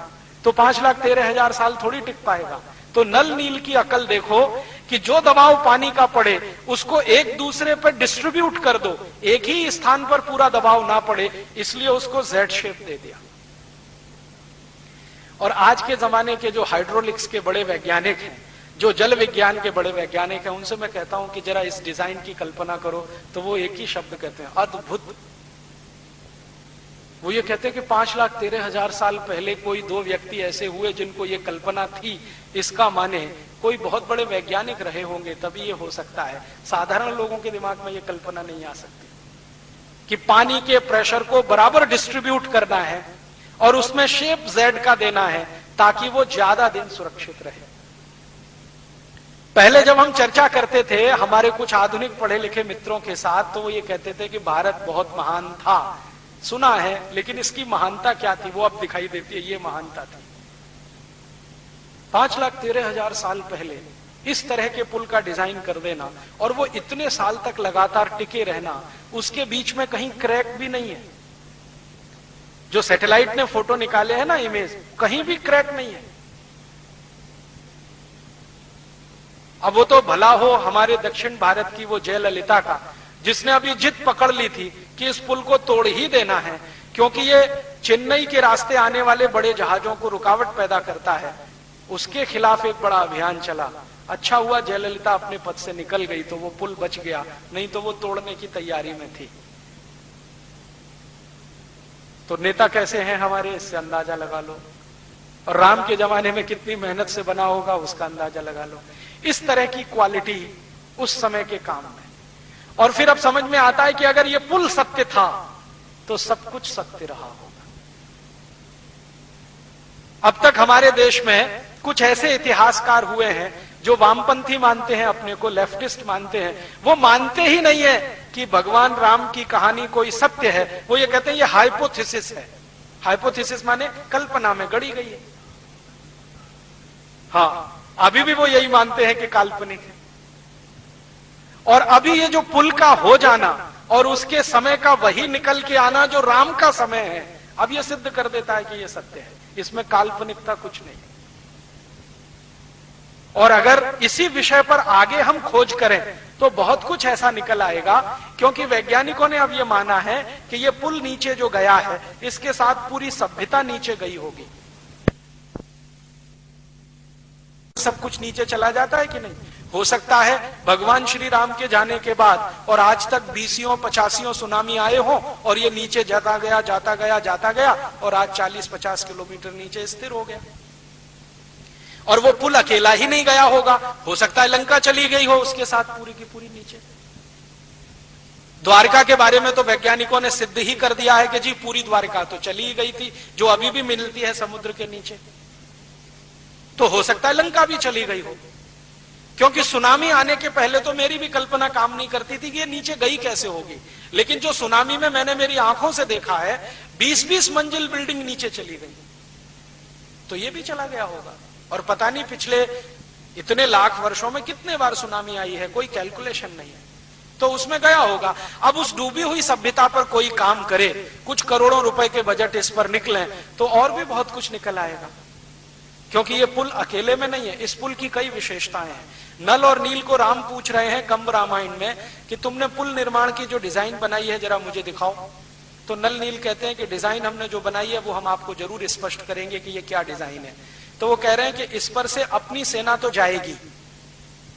तो 5,13,000 साल थोड़ी टिक पाएगा। तो नल नील की अकल देखो कि जो दबाव पानी का पड़े उसको एक दूसरे पर डिस्ट्रीब्यूट कर दो, एक ही स्थान पर पूरा दबाव ना पड़े, इसलिए उसको जेड शेप दे दिया। और आज के जमाने के जो हाइड्रोलिक्स के बड़े वैज्ञानिक हैं, जो जल विज्ञान के बड़े वैज्ञानिक हैं, उनसे मैं कहता हूं कि जरा इस डिजाइन की कल्पना करो, तो वो एक ही शब्द कहते हैं, अद्भुत। वो ये कहते हैं कि 5,13,000 साल पहले कोई दो व्यक्ति ऐसे हुए जिनको ये कल्पना थी, इसका माने कोई बहुत बड़े वैज्ञानिक रहे होंगे तभी ये हो सकता है। साधारण लोगों के दिमाग में ये कल्पना नहीं आ सकती कि पानी के प्रेशर को बराबर डिस्ट्रीब्यूट करना है और उसमें शेप जेड का देना है ताकि वो ज्यादा दिन सुरक्षित रहे। पहले जब हम चर्चा करते थे हमारे कुछ आधुनिक पढ़े लिखे मित्रों के साथ, तो वो ये कहते थे कि भारत बहुत महान था, सुना है, लेकिन इसकी महानता क्या थी वो अब दिखाई देती है। ये महानता थी 5,13,000 साल पहले इस तरह के पुल का डिजाइन कर देना, और वो इतने साल तक लगातार टिके रहना, उसके बीच में कहीं क्रैक भी नहीं है। जो सैटेलाइट ने फोटो निकाले हैं ना, इमेज, कहीं भी क्रैक नहीं है। अब वो तो भला हो हमारे दक्षिण भारत की वो जयललिता का, जिसने अभी जिद पकड़ ली थी कि इस पुल को तोड़ ही देना है, क्योंकि ये चेन्नई के रास्ते आने वाले बड़े जहाजों को रुकावट पैदा करता है। उसके खिलाफ एक बड़ा अभियान चला। अच्छा हुआ जयललिता अपने पद से निकल गई तो वो पुल बच गया, नहीं तो वो तोड़ने की तैयारी में थी। तो नेता कैसे हैं हमारे, इससे अंदाजा लगा लो। और राम के जमाने में कितनी मेहनत से बना होगा उसका अंदाजा लगा लो। इस तरह की क्वालिटी उस समय के काम में। और फिर अब समझ में आता है कि अगर ये पुल सत्य था तो सब कुछ सत्य रहा होगा। अब तक हमारे देश में कुछ ऐसे इतिहासकार हुए हैं जो वामपंथी मानते हैं, अपने को लेफ्टिस्ट मानते हैं। वो मानते ही नहीं है कि भगवान राम की कहानी कोई सत्य है। वो ये कहते हैं ये हाइपोथेसिस है। हाइपोथेसिस माने कल्पना में गढ़ी गई है। हाँ, अभी भी वो यही मानते हैं कि काल्पनिक है। और अभी ये जो पुल का हो जाना और उसके समय का वही निकल के आना जो राम का समय है, अब ये सिद्ध कर देता है कि ये सत्य है, इसमें काल्पनिकता कुछ नहीं। और अगर इसी विषय पर आगे हम खोज करें तो बहुत कुछ ऐसा निकल आएगा, क्योंकि वैज्ञानिकों ने अब ये माना है कि ये पुल नीचे जो गया है इसके साथ पूरी सभ्यता नीचे गई होगी। सब कुछ नीचे चला जाता है कि नहीं? हो सकता है भगवान श्री राम के जाने के बाद और आज तक 20 85 सुनामी आए हो और ये नीचे जाता गया जाता गया जाता गया और आज 40-50 किलोमीटर नीचे स्थिर हो गया। और वो पुल अकेला ही नहीं गया होगा, हो सकता है लंका चली गई हो उसके साथ पूरी की पूरी नीचे। द्वारका के बारे में तो वैज्ञानिकों ने सिद्ध ही कर दिया है कि जी पूरी द्वारका तो चली ही गई थी, जो अभी भी मिलती है समुद्र के नीचे। तो हो सकता है लंका भी चली गई हो, क्योंकि सुनामी आने के पहले तो मेरी भी कल्पना काम नहीं करती थी कि ये नीचे गई कैसे होगी। लेकिन जो सुनामी में मैंने मेरी आंखों से देखा है, 20-20 मंजिल बिल्डिंग नीचे चली गई, तो ये भी चला गया होगा। और पता नहीं पिछले इतने लाख वर्षों में कितने बार सुनामी आई है, कोई कैलकुलेशन नहीं है, तो उसमें गया होगा। अब उस डूबी हुई सभ्यता पर कोई काम करे, कुछ करोड़ों रुपए के बजट इस पर निकले, तो और भी बहुत कुछ निकल आएगा। क्योंकि ये पुल अकेले में नहीं है, इस पुल की कई विशेषताएं हैं। नल और नील को राम पूछ रहे हैं कंब रामायण में कि तुमने पुल निर्माण की जो डिजाइन बनाई है जरा मुझे दिखाओ। तो नल नील कहते हैं कि डिजाइन हमने जो बनाई है वो हम आपको जरूर स्पष्ट करेंगे कि ये क्या डिजाइन है। तो वो कह रहे हैं कि इस पर से अपनी सेना तो जाएगी,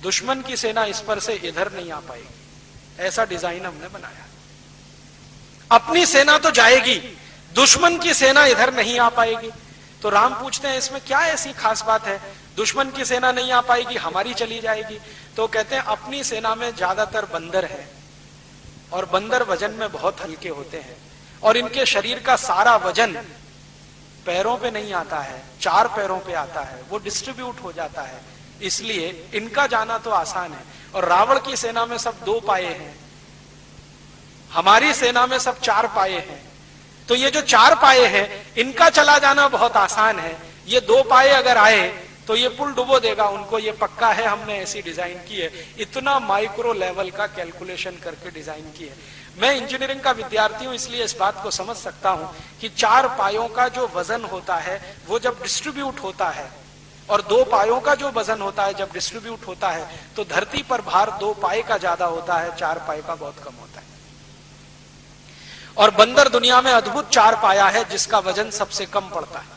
दुश्मन की सेना इस पर से इधर नहीं आ पाएगी, ऐसा डिजाइन हमने बनाया। अपनी सेना तो जाएगी, दुश्मन की सेना इधर नहीं आ पाएगी। तो राम पूछते हैं इसमें क्या ऐसी खास बात है, दुश्मन की सेना नहीं आ पाएगी, हमारी चली जाएगी। तो कहते हैं अपनी सेना में ज्यादातर बंदर है और बंदर वजन में बहुत हल्के होते हैं और इनके शरीर का सारा वजन पैरों पे नहीं आता है, 4 पैरों पे आता है, वो डिस्ट्रीब्यूट हो जाता है। इसलिए इनका जाना तो आसान है। और रावण की सेना में सब 2 पाए हैं, हमारी सेना में सब 4 पाए हैं। तो ये जो 4 पाए हैं इनका चला जाना बहुत आसान है। ये 2 पाए अगर आए तो ये पुल डुबो देगा उनको, ये पक्का है, हमने ऐसी डिजाइन की है। इतना माइक्रो लेवल का कैलकुलेशन करके डिजाइन की है। मैं इंजीनियरिंग का विद्यार्थी हूं इसलिए इस बात को समझ सकता हूं कि 4 पायों का जो वजन होता है वो जब डिस्ट्रीब्यूट होता है और 2 पायों का जो वजन होता है जब डिस्ट्रीब्यूट होता है तो धरती पर भार 2 पाए का ज्यादा होता है, 4 पाए का बहुत कम होता है। और बंदर दुनिया में अद्भुत 4 पाया है जिसका वजन सबसे कम पड़ता है।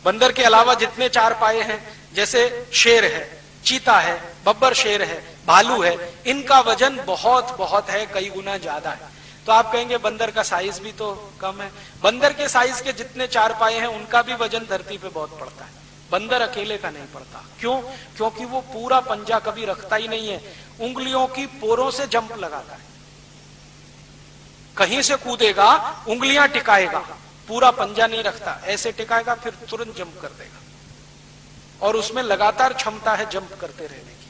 बंदर के अलावा जितने 4 पाए हैं, जैसे शेर है, चीता है, बब्बर शेर है, भालू है, इनका वजन बहुत बहुत है, कई गुना ज्यादा है। तो आप कहेंगे बंदर का साइज भी तो कम है। बंदर के साइज के जितने 4 पाए हैं उनका भी वजन धरती पे बहुत पड़ता है, बंदर अकेले का नहीं पड़ता। क्यों? क्योंकि वो पूरा पंजा कभी रखता ही नहीं है, उंगलियों की पोरों से जंप लगाता है। कहीं से कूदेगा, उंगलियां टिकाएगा, पूरा पंजा नहीं रखता, ऐसे टिकाएगा फिर तुरंत जंप कर देगा। और उसमें लगातार क्षमता है जंप करते रहने की।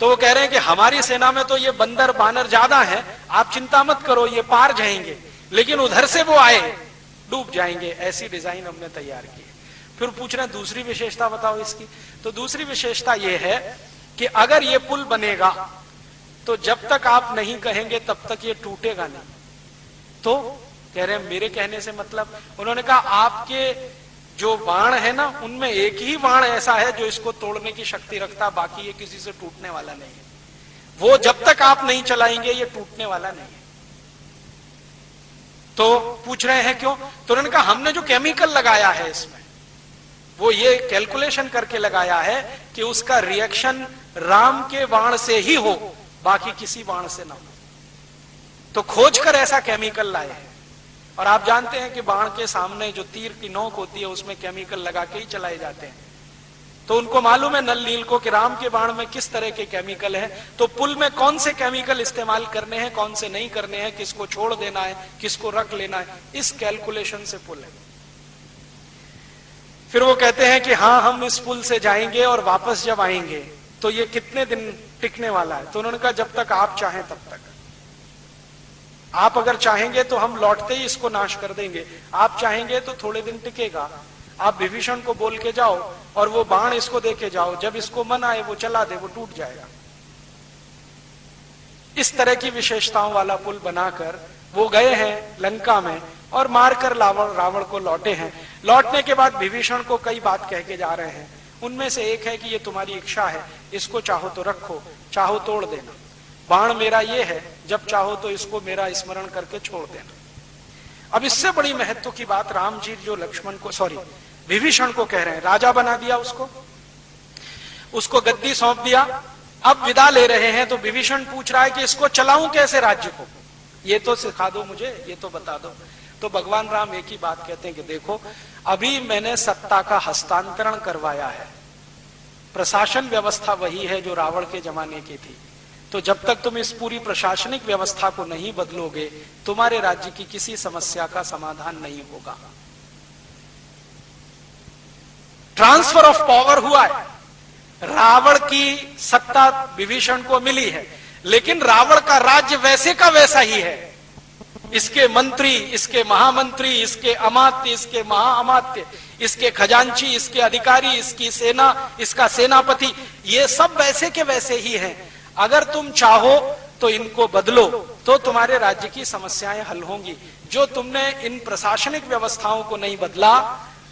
तो वो कह रहे हैं कि हमारी सेना में तो ये बंदर बानर ज्यादा है, आप चिंता मत करो, ये पार जाएंगे, लेकिन उधर से वो आए डूब जाएंगे। ऐसी डिजाइन हमने तैयार की है। फिर पूछ रहे हैं दूसरी विशेषता बताओ इसकी। तो दूसरी विशेषता ये है कि अगर ये पुल बनेगा तो जब तक आप नहीं कहेंगे तब तक ये टूटेगा नहीं। तो कह रहे हैं मेरे कहने से मतलब, उन्होंने कहा आपके जो बाण है ना उनमें एक ही बाण ऐसा है जो इसको तोड़ने की शक्ति रखता, बाकी ये किसी से टूटने वाला नहीं है। वो जब तक आप नहीं चलाएंगे ये टूटने वाला नहीं है। तो पूछ रहे हैं क्यों? तो उन्होंने कहा हमने जो केमिकल लगाया है इसमें वो ये कैलकुलेशन करके लगाया है कि उसका रिएक्शन राम के बाण से ही हो, बाकी किसी बाण से ना हो। तो खोज कर ऐसा केमिकल लाए हैं। और आप जानते हैं कि बाण के सामने जो तीर की नोक होती है उसमें केमिकल लगा के ही चलाए जाते हैं। तो उनको मालूम है नल नील को कि राम के बाण में किस तरह के केमिकल है, तो पुल में कौन से केमिकल इस्तेमाल करने हैं, कौन से नहीं करने हैं, किसको छोड़ देना है, किसको रख लेना है, इस कैलकुलेशन से पुल है। फिर वो कहते हैं कि हाँ हम इस पुल से जाएंगे और वापस जब आएंगे तो ये कितने दिन टिकने वाला है। तो उन्होंने कहा जब तक आप चाहें तब तक। आप अगर चाहेंगे तो हम लौटते ही इसको नाश कर देंगे, आप चाहेंगे तो थोड़े दिन टिकेगा। आप विभीषण को बोल के जाओ और वो बाण इसको दे के जाओ, जब इसको मन आए वो चला दे, वो टूट जाएगा। इस तरह की विशेषताओं वाला पुल बनाकर वो गए हैं लंका में और मारकर रावण को लौटे हैं। लौटने के बाद विभीषण को कई बात कह के जा रहे हैं। उनमें से एक है कि ये तुम्हारी इच्छा है, इसको चाहो तो रखो, चाहो तोड़ देना। बाण मेरा ये है, जब चाहो तो इसको मेरा स्मरण करके छोड़ देना। अब इससे बड़ी महत्व की बात राम जी जो विभीषण को कह रहे हैं, राजा बना दिया उसको गद्दी सौंप दिया, अब विदा ले रहे हैं। तो विभीषण पूछ रहा है कि इसको चलाऊं कैसे राज्य को, ये तो सिखा दो मुझे, ये तो बता दो। तो भगवान राम एक ही बात कहते हैं कि देखो अभी मैंने सत्ता का हस्तांतरण करवाया है, प्रशासन व्यवस्था वही है जो रावण के जमाने की थी। तो जब तक तुम इस पूरी प्रशासनिक व्यवस्था को नहीं बदलोगे तुम्हारे राज्य की किसी समस्या का समाधान नहीं होगा। ट्रांसफर ऑफ पावर हुआ है, रावण की सत्ता विभीषण को मिली है, लेकिन रावण का राज्य वैसे का वैसा ही है। इसके मंत्री, इसके महामंत्री, इसके अमात्य, इसके महाअमात्य, इसके खजांची, इसके अधिकारी, इसकी सेना, इसका सेनापति, ये सब वैसे के वैसे ही हैं। अगर तुम चाहो तो इनको बदलो तो तुम्हारे राज्य की समस्याएं हल होंगी। जो तुमने इन प्रशासनिक व्यवस्थाओं को नहीं बदला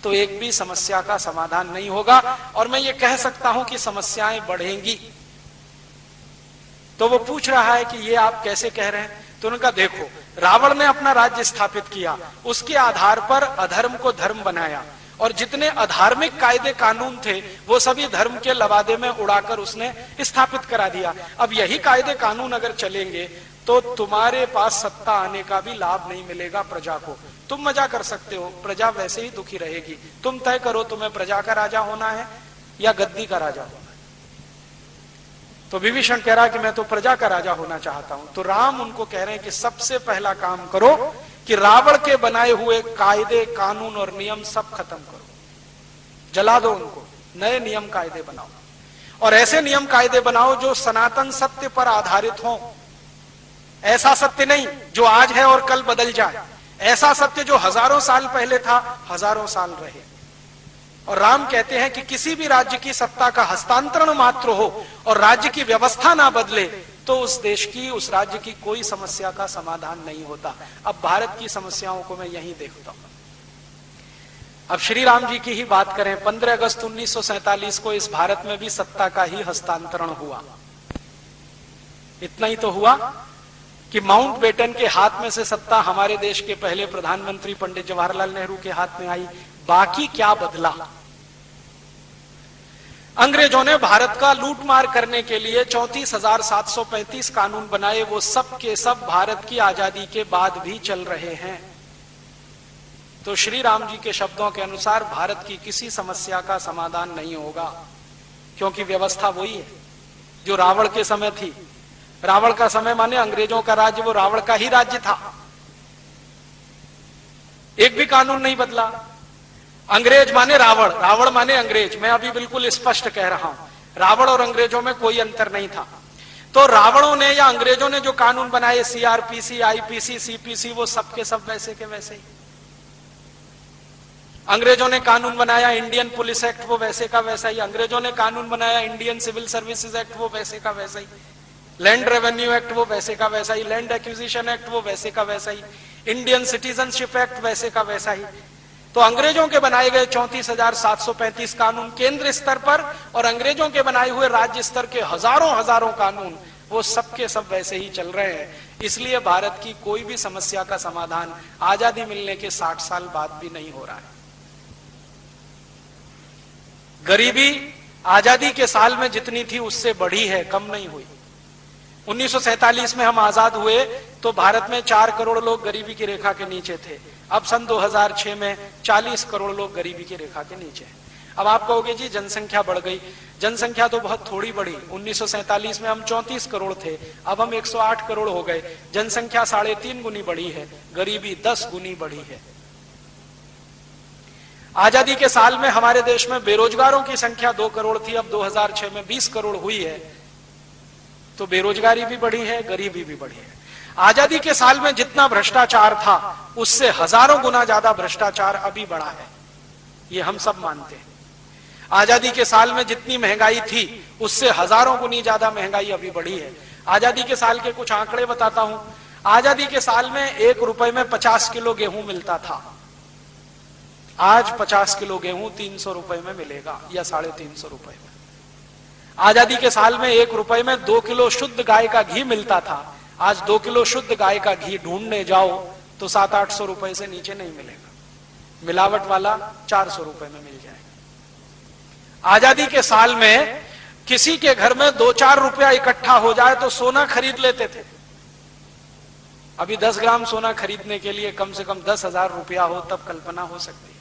तो एक भी समस्या का समाधान नहीं होगा, और मैं ये कह सकता हूं कि समस्याएं बढ़ेंगी। तो वो पूछ रहा है कि ये आप कैसे कह रहे हैं? तो उन्होंने कहा देखो रावण ने अपना राज्य स्थापित किया, उसके आधार पर अधर्म को धर्म बनाया, और जितने अधार्मिक कायदे कानून थे वो सभी धर्म के लवादे में उड़ाकर उसने स्थापित करा दिया। अब यही कायदे कानून अगर चलेंगे तो तुम्हारे पास सत्ता आने का भी लाभ नहीं मिलेगा प्रजा को। तुम मजा कर सकते हो, प्रजा वैसे ही दुखी रहेगी। तुम तय करो तुम्हें प्रजा का राजा होना है या गद्दी का राजा होना है। तो विभीषण कह रहा है कि मैं तो प्रजा का राजा होना चाहता हूं। तो राम उनको कह रहे हैं कि सबसे पहला काम करो कि रावण के बनाए हुए कायदे कानून और नियम सब खत्म करो, जला दो उनको, नए नियम कायदे बनाओ, और ऐसे नियम कायदे बनाओ जो सनातन सत्य पर आधारित हो। ऐसा सत्य नहीं जो आज है और कल बदल जाए, ऐसा सत्य जो हजारों साल पहले था, हजारों साल रहे। और राम कहते हैं कि किसी भी राज्य की सत्ता का हस्तांतरण मात्र हो और राज्य की व्यवस्था ना बदले तो उस देश की, उस राज्य की कोई समस्या का समाधान नहीं होता। अब भारत की समस्याओं को मैं यहीं देखता हूं। अब श्री राम जी की ही बात करें, 15 अगस्त 1947 को इस भारत में भी सत्ता का ही हस्तांतरण हुआ। इतना ही तो हुआ कि माउंटबेटन के हाथ में से सत्ता हमारे देश के पहले प्रधानमंत्री पंडित जवाहरलाल नेहरू के हाथ में आई। बाकी क्या बदला? अंग्रेजों ने भारत का लूटमार करने के लिए 34,735 कानून बनाए। वो सब के सब भारत की आजादी के बाद भी चल रहे हैं। तो श्री राम जी के शब्दों के अनुसार भारत की किसी समस्या का समाधान नहीं होगा, क्योंकि व्यवस्था वही है जो रावण के समय थी। रावण का समय माने अंग्रेजों का राज्य, वो रावण का ही राज्य था। एक भी कानून नहीं बदला। अंग्रेज माने रावण, रावण माने अंग्रेज। मैं अभी बिल्कुल स्पष्ट कह रहा हूं, रावण और अंग्रेजों में कोई अंतर नहीं था। तो रावणों ने या अंग्रेजों ने जो कानून बनाए, सीआरपीसी, आईपीसी, सीपीसी, वो सब के सब वैसे के वैसे ही। अंग्रेजों ने कानून बनाया इंडियन पुलिस एक्ट, वो वैसे का वैसा ही। अंग्रेजों ने कानून बनाया इंडियन सिविल सर्विसेज एक्ट, वो वैसे का वैसा ही। लैंड रेवेन्यू एक्ट, वो वैसे का वैसा ही। लैंड एक्विजिशन एक्ट, वो वैसे का वैसा ही। इंडियन सिटीजनशिप एक्ट, वैसे का वैसा ही। तो अंग्रेजों के बनाए गए 34,735 कानून केंद्र स्तर पर और अंग्रेजों के बनाए हुए राज्य स्तर के हजारों हजारों कानून, वो सबके सब वैसे ही चल रहे हैं। इसलिए भारत की कोई भी समस्या का समाधान आजादी मिलने के 60 साल बाद भी नहीं हो रहा है। गरीबी आजादी के साल में जितनी थी उससे बढ़ी है, कम नहीं हुई। 1947 में हम आजाद हुए तो भारत में 4 करोड़ लोग गरीबी की रेखा के नीचे थे। अब सन 2006 में 40 करोड़ लोग गरीबी की रेखा के नीचे हैं। अब आप कहोगे जी जनसंख्या बढ़ गई। जनसंख्या तो बहुत थोड़ी बढ़ी। 1947 में हम 34 करोड़ थे, अब हम 108 करोड़ हो गए। जनसंख्या 3.5 गुनी बढ़ी है, गरीबी 10 गुनी बढ़ी है। आजादी के साल में हमारे देश में बेरोजगारों की संख्या 2 करोड़ थी, अब 2006 में 20 करोड़ हुई है। तो बेरोजगारी भी बढ़ी है, गरीबी भी बढ़ी है। आजादी के साल में जितना भ्रष्टाचार था उससे हजारों गुना ज्यादा भ्रष्टाचार अभी बढ़ा है, ये हम सब मानते हैं। आजादी के साल में जितनी महंगाई थी उससे हजारों गुनी ज्यादा महंगाई अभी बढ़ी है। आजादी के साल के कुछ आंकड़े बताता हूं। आजादी के साल में 1 रुपए में 50 किलो गेहूं मिलता था। आज 50 किलो गेहूं 300 रुपए में मिलेगा या 350 रुपए में। आजादी के साल में 1 रुपए में 2 किलो शुद्ध गाय का घी मिलता था। आज 2 किलो शुद्ध गाय का घी ढूंढने जाओ तो 700-800 रुपए से नीचे नहीं मिलेगा, मिलावट वाला 400 रुपए में मिल जाएगा। आजादी के साल में किसी के घर में 2-4 रुपया इकट्ठा हो जाए तो सोना खरीद लेते थे। अभी 10 ग्राम सोना खरीदने के लिए कम से कम 10,000 रुपया हो तब कल्पना हो सकती है।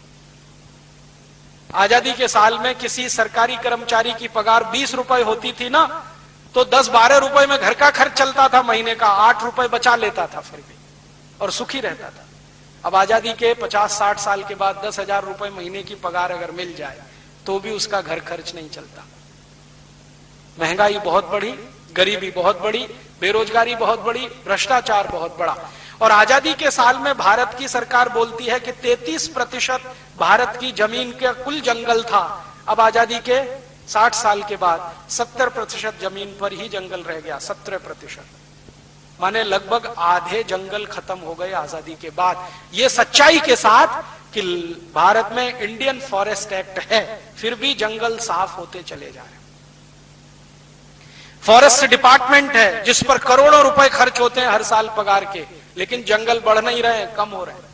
आजादी के साल में किसी सरकारी कर्मचारी की पगार 20 रुपए होती थी ना, तो 10-12 रुपए में घर का खर्च चलता था महीने का, 8 रुपए बचा लेता था फिर भी, और सुखी रहता था। अब आजादी के 50-60 साल के बाद 10,000 रुपए महीने की पगार अगर मिल जाए तो भी उसका घर खर्च नहीं चलता। महंगाई बहुत बढ़ी, गरीबी बहुत बढ़ी, बेरोजगारी बहुत बढ़ी, भ्रष्टाचार बहुत बढ़ा। और आजादी के साल में भारत की सरकार बोलती है कि 33% भारत की जमीन का कुल जंगल था। अब आजादी के 60 साल के बाद 70% जमीन पर ही जंगल रह गया। 17%, माने लगभग आधे जंगल खत्म हो गए आजादी के बाद। ये सच्चाई के साथ कि भारत में इंडियन फॉरेस्ट एक्ट है, फिर भी जंगल साफ होते चले जा रहे हैं। फॉरेस्ट डिपार्टमेंट है जिस पर करोड़ों रुपए खर्च होते हैं हर साल पगार के, लेकिन जंगल बढ़ नहीं रहे, कम हो रहे हैं।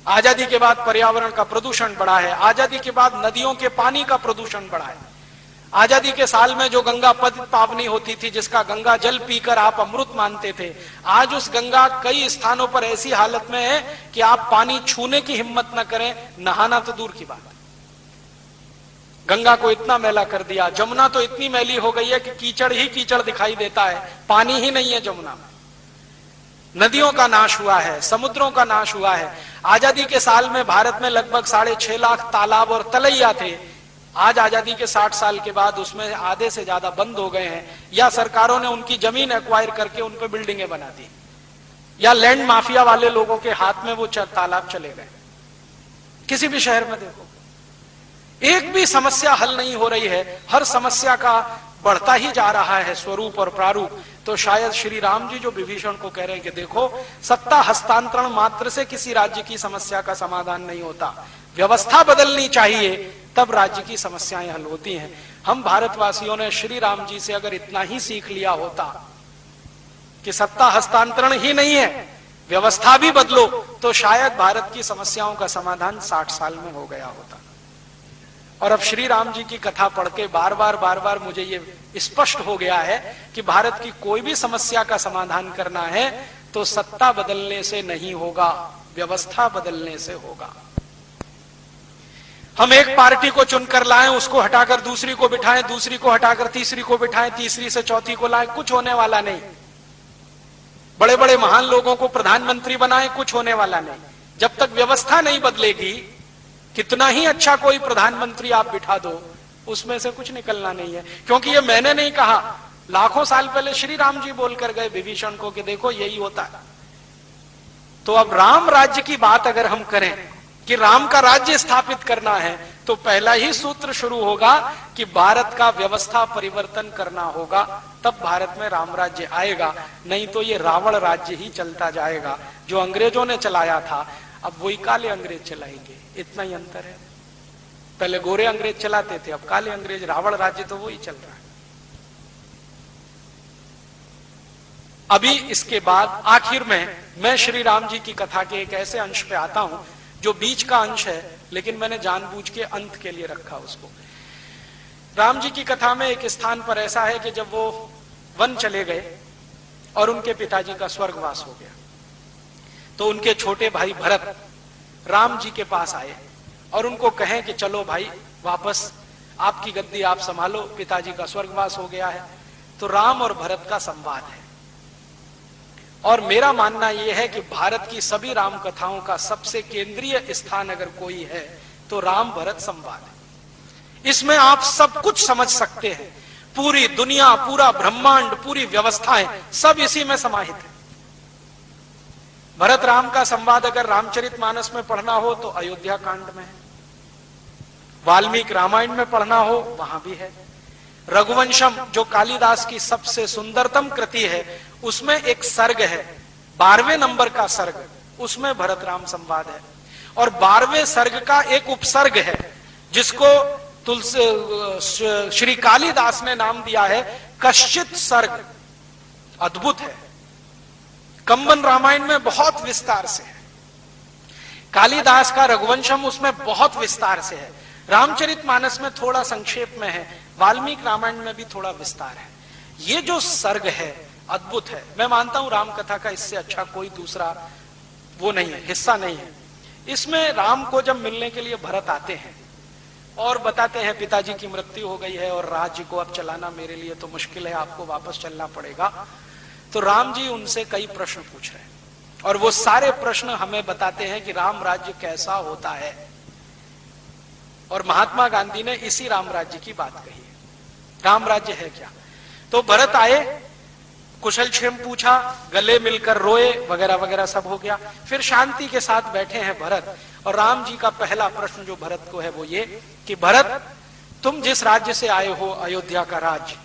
आजादी के बाद पर्यावरण का प्रदूषण बढ़ा है। आजादी के बाद नदियों के पानी का प्रदूषण बढ़ा है। आजादी के साल में जो गंगा पावनी होती थी, जिसका गंगा जल पीकर आप अमृत मानते थे, आज उस गंगा कई स्थानों पर ऐसी हालत में है कि आप पानी छूने की हिम्मत न करें, नहाना तो दूर की बात है। गंगा को इतना मैला कर दिया। जमुना तो इतनी मैली हो गई है कि कीचड़ ही कीचड़ दिखाई देता है, पानी ही नहीं है जमुना में। नदियों का नाश हुआ है, समुद्रों का नाश हुआ है। आजादी के साल में भारत में लगभग 6.5 लाख तालाब और तलैया थे, आज आजादी के 60 साल के बाद उसमें आधे से ज्यादा बंद हो गए हैं, या सरकारों ने उनकी जमीन एक्वायर करके उन पे बिल्डिंगें बना दी, या लैंड माफिया वाले लोगों के हाथ में वो तालाब चले गए। किसी भी शहर में देखो, एक भी समस्या हल नहीं हो रही है, हर समस्या का बढ़ता ही जा रहा है स्वरूप और प्रारूप। तो शायद श्री राम जी जो विभीषण को कह रहे हैं कि देखो, सत्ता हस्तांतरण मात्र से किसी राज्य की समस्या का समाधान नहीं होता, व्यवस्था बदलनी चाहिए, तब राज्य की समस्याएं हल होती हैं। हम भारतवासियों ने श्री राम जी से अगर इतना ही सीख लिया होता कि सत्ता हस्तांतरण ही नहीं है, व्यवस्था भी बदलो, तो शायद भारत की समस्याओं का समाधान 60 साल में हो गया होता। और अब श्री राम जी की कथा पढ़ के बार बार मुझे ये स्पष्ट हो गया है कि भारत की कोई भी समस्या का समाधान करना है तो सत्ता बदलने से नहीं होगा, व्यवस्था बदलने से होगा। हम एक पार्टी को चुनकर लाएं, उसको हटाकर दूसरी को बिठाएं, दूसरी को हटाकर तीसरी को बिठाएं, तीसरी से चौथी को लाएं, कुछ होने वाला नहीं। बड़े बड़े महान लोगों को प्रधानमंत्री बनाएं, कुछ होने वाला नहीं। जब तक व्यवस्था नहीं बदलेगी, कितना ही अच्छा कोई प्रधानमंत्री आप बिठा दो, उसमें से कुछ निकलना नहीं है। क्योंकि ये मैंने नहीं कहा, लाखों साल पहले श्री राम जी बोलकर गए विभीषण को कि देखो यही होता है। तो अब राम राज्य की बात अगर हम करें कि राम का राज्य स्थापित करना है, तो पहला ही सूत्र शुरू होगा कि भारत का व्यवस्था परिवर्तन करना होगा, तब भारत में राम राज्य आएगा। नहीं तो ये रावण राज्य ही चलता जाएगा जो अंग्रेजों ने चलाया था, अब वही काले अंग्रेज चलाएंगे, इतना ही अंतर है। पहले गोरे अंग्रेज चलाते थे, अब काले अंग्रेज, रावण राज्य तो वही चल रहा है। अभी इसके बाद आखिर में मैं श्री राम जी की कथा के एक ऐसे अंश पे आता हूं जो बीच का अंश है, लेकिन मैंने जानबूझ के अंत के लिए रखा उसको। राम जी की कथा में एक स्थान पर ऐसा है कि जब वो वन चले गए और उनके पिताजी का स्वर्गवास हो गया, तो उनके छोटे भाई भरत राम जी के पास आए और उनको कहें कि चलो भाई वापस आपकी गद्दी आप संभालो, पिताजी का स्वर्गवास हो गया है। तो राम और भरत का संवाद है, और मेरा मानना यह है कि भारत की सभी राम कथाओं का सबसे केंद्रीय स्थान अगर कोई है तो राम भरत संवाद है। इसमें आप सब कुछ समझ सकते हैं, पूरी दुनिया, पूरा ब्रह्मांड, पूरी व्यवस्थाएं सब इसी में समाहित है। भरत राम का संवाद अगर रामचरितमानस में पढ़ना हो तो अयोध्या कांड में है, वाल्मीकि रामायण में पढ़ना हो वहां भी है, रघुवंशम जो कालिदास की सबसे सुंदरतम कृति है उसमें एक सर्ग है, 12वें नंबर का सर्ग, उसमें भरत राम संवाद है। और 12वें सर्ग का एक उपसर्ग है जिसको श्री कालिदास ने नाम दिया है कश्चित सर्ग। अद्भुत है, कंबन रामायण में बहुत विस्तार से है, कालिदास का रघुवंशम उसमें बहुत विस्तार से है, रामचरितमानस में थोड़ा संक्षेप में है, वाल्मीकि रामायण में भी थोड़ा विस्तार है। ये जो सर्ग है अद्भुत है। मैं मानता हूं राम कथा का इससे अच्छा कोई दूसरा वो नहीं है, हिस्सा नहीं है। इसमें राम को जब मिलने के लिए भरत आते हैं और बताते हैं पिताजी की मृत्यु हो गई है और राज्य को अब चलाना मेरे लिए तो मुश्किल है, आपको वापस चलना पड़ेगा। तो राम जी उनसे कई प्रश्न पूछ रहे हैं और वो सारे प्रश्न हमें बताते हैं कि राम राज्य कैसा होता है। और महात्मा गांधी ने इसी राम राज्य की बात कही है, राम राज्य है क्या। तो भरत आए, कुशल क्षेम पूछा, गले मिलकर रोए, वगैरह वगैरह सब हो गया। फिर शांति के साथ बैठे हैं भरत, और राम जी का पहला प्रश्न जो भरत को है वो ये कि भरत, तुम जिस राज्य से आए हो, अयोध्या का राज्य,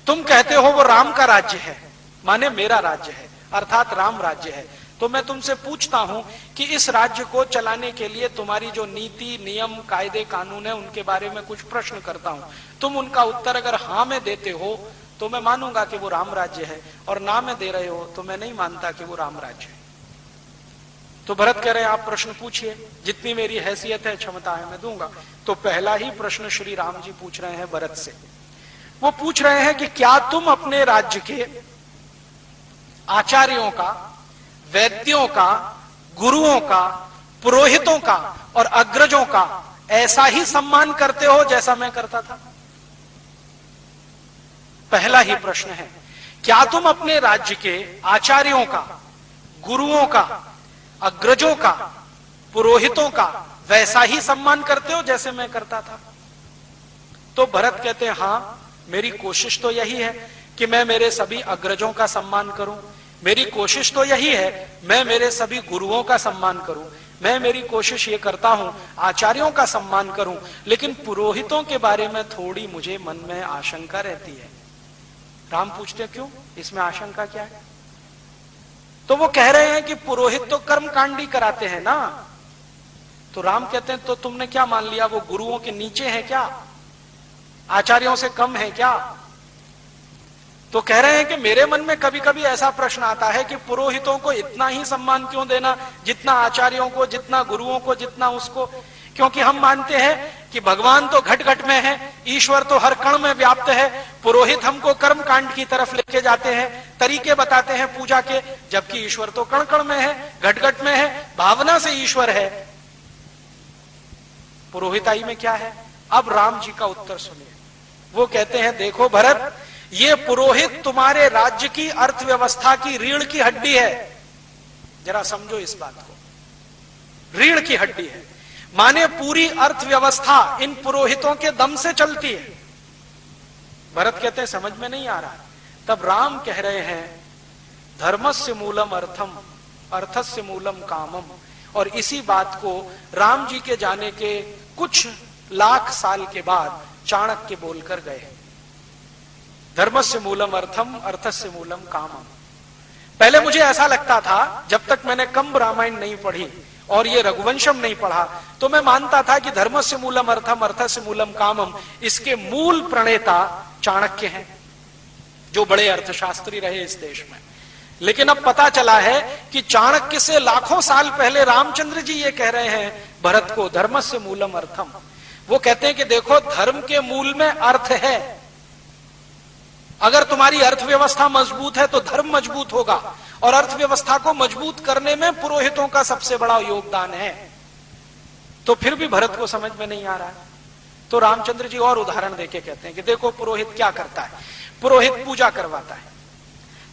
तुम कहते हो वो राम का राज्य है, माने मेरा राज्य है, अर्थात राम राज्य है। तो मैं तुमसे पूछता हूं कि इस राज्य को चलाने के लिए तुम्हारी जो नीति, नियम, कायदे, कानून है, उनके बारे में कुछ प्रश्न करता हूं। तुम उनका उत्तर अगर हाँ में देते हो तो मैं मानूंगा कि वो राम राज्य है, और ना में दे रहे हो तो मैं नहीं मानता कि वो राम राज्य है। तो भरत कह रहे हैं आप प्रश्न पूछिए, जितनी मेरी हैसियत है, क्षमता है, मैं दूंगा। तो पहला ही प्रश्न श्री राम जी पूछ रहे हैं भरत से। वो पूछ रहे हैं कि क्या तुम अपने राज्य के आचार्यों का, वैद्यों का, गुरुओं का, पुरोहितों का और अग्रजों का ऐसा ही सम्मान करते हो जैसा मैं करता था? पहला ही प्रश्न है, क्या तुम अपने राज्य के आचार्यों का, गुरुओं का, अग्रजों का, पुरोहितों का वैसा ही सम्मान करते हो जैसे मैं करता था? तो भरत कहते हैं हाँ, मेरी कोशिश तो यही है कि मैं मेरे सभी अग्रजों का सम्मान करूं, मेरी कोशिश तो यही है मैं मेरे सभी गुरुओं का सम्मान करूं, मैं मेरी कोशिश ये करता हूं आचार्यों का सम्मान करूं, लेकिन पुरोहितों के बारे में थोड़ी मुझे मन में आशंका रहती है। राम पूछते क्यों, इसमें आशंका क्या है? तो वो कह रहे हैं कि पुरोहित तो कर्मकांडी कराते हैं ना। तो राम कहते हैं तो तुमने क्या मान लिया, वो गुरुओं के नीचे है क्या, आचार्यों से कम है क्या? तो कह रहे हैं कि मेरे मन में कभी कभी ऐसा प्रश्न आता है कि पुरोहितों को इतना ही सम्मान क्यों देना जितना आचार्यों को, जितना गुरुओं को, जितना उसको। क्योंकि हम मानते हैं कि भगवान तो घट घट में है, ईश्वर तो हर कण में व्याप्त है, पुरोहित हमको कर्म कांड की तरफ लेके जाते हैं, तरीके बताते हैं पूजा के, जबकि ईश्वर तो कण कण में है, घट घट में है, भावना से ईश्वर है। पुरोहिताई में क्या है? अब राम जी का उत्तर सुनिए। वो कहते हैं देखो भरत, ये पुरोहित तुम्हारे राज्य की अर्थव्यवस्था की रीढ़ की हड्डी है। जरा समझो इस बात को, रीढ़ की हड्डी है, माने पूरी अर्थव्यवस्था इन पुरोहितों के दम से चलती है। भरत कहते हैं समझ में नहीं आ रहा। तब राम कह रहे हैं धर्मस्य मूलम अर्थम, अर्थस्य मूलम कामम। और इसी बात को राम जी के जाने के कुछ लाख साल के बाद चाणक्य बोलकर गए, धर्मस्य मूलम अर्थम, अर्थस्य मूलम कामम। पहले मुझे ऐसा लगता था, जब तक मैंने कंब रामायण नहीं पढ़ी और ये रघुवंशम नहीं पढ़ा, तो मैं मानता था कि धर्मस्य मूलम अर्थम, अर्थस्य मूलम कामम, इसके मूल प्रणेता चाणक्य हैं, जो बड़े अर्थशास्त्री रहे इस देश में। लेकिन अब पता चला है कि चाणक्य से लाखों साल पहले रामचंद्र जी ये कह रहे हैं भरत को, धर्मस्य मूलम अर्थम। वो कहते हैं कि देखो, धर्म के मूल में अर्थ है। अगर तुम्हारी अर्थव्यवस्था मजबूत है तो धर्म मजबूत होगा, और अर्थव्यवस्था को मजबूत करने में पुरोहितों का सबसे बड़ा योगदान है। तो फिर भी भरत को समझ में नहीं आ रहा है। तो रामचंद्र जी और उदाहरण देके कहते हैं कि देखो पुरोहित क्या करता है। पुरोहित पूजा करवाता है,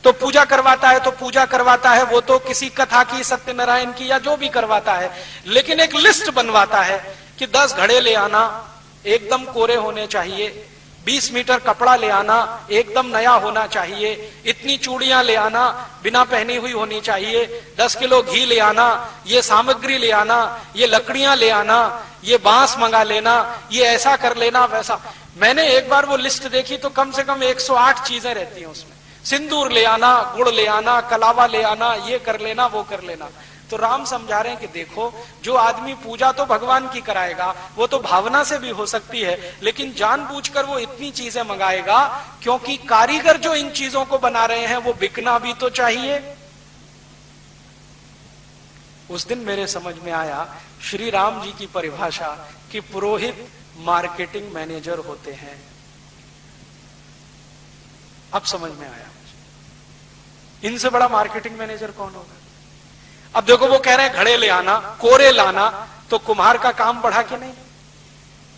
तो पूजा करवाता है, तो पूजा करवाता है, वो तो किसी कथा की, सत्यनारायण की, या जो भी करवाता है, लेकिन एक लिस्ट बनवाता है कि 10 घड़े ले आना, एकदम कोरे होने चाहिए, 20 मीटर कपड़ा ले आना, एकदम नया होना चाहिए, इतनी चूड़ियां ले आना, बिना पहनी हुई होनी चाहिए, 10 किलो घी ले आना, ये सामग्री ले आना, ये लकड़ियां ले आना, ये बांस मंगा लेना, ये ऐसा कर लेना, वैसा। मैंने एक बार वो लिस्ट देखी तो कम से कम 108 चीजें रहती हैं उसमें। सिंदूर ले आना, गुड़ ले आना, कलावा ले आना, ये कर लेना, वो कर लेना। तो राम समझा रहे हैं कि देखो, जो आदमी पूजा तो भगवान की कराएगा, वो तो भावना से भी हो सकती है, लेकिन जानबूझकर वो इतनी चीजें मंगाएगा क्योंकि कारीगर जो इन चीजों को बना रहे हैं वो बिकना भी तो चाहिए। उस दिन मेरे समझ में आया श्री राम जी की परिभाषा कि पुरोहित मार्केटिंग मैनेजर होते हैं। अब समझ में आया मुझे, इनसे बड़ा मार्केटिंग मैनेजर कौन होगा। अब देखो, वो कह रहे हैं घड़े ले आना, कोरे लाना, तो कुम्हार का काम बढ़ा कि नहीं,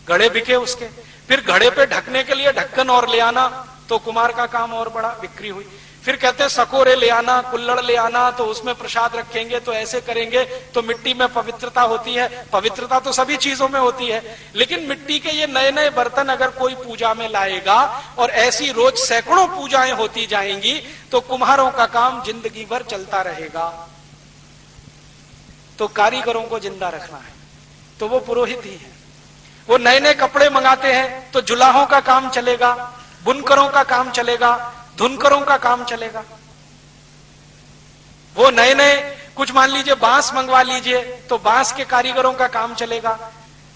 घड़े बिके उसके। फिर घड़े पे ढकने के लिए ढक्कन और ले आना, तो कुम्हार का काम और बढ़ा, बिक्री हुई। फिर कहते हैं सकोरे ले आना, कुल्लड़ ले आना, तो उसमें प्रसाद रखेंगे, तो ऐसे करेंगे तो मिट्टी में पवित्रता होती है। पवित्रता तो सभी चीजों में होती है, लेकिन मिट्टी के ये नए नए बर्तन अगर कोई पूजा में लाएगा और ऐसी रोज सैकड़ों पूजाएं होती जाएंगी, तो कुम्हारों का काम जिंदगी भर चलता रहेगा। तो कारीगरों को जिंदा रखना है तो वो पुरोहित ही है। वो नए नए कपड़े मंगाते हैं तो जुलाहों का काम चलेगा, बुनकरों का काम चलेगा, धुनकरों का काम चलेगा। वो नए नए कुछ मान लीजिए बांस मंगवा लीजिए तो बांस के कारीगरों का काम चलेगा।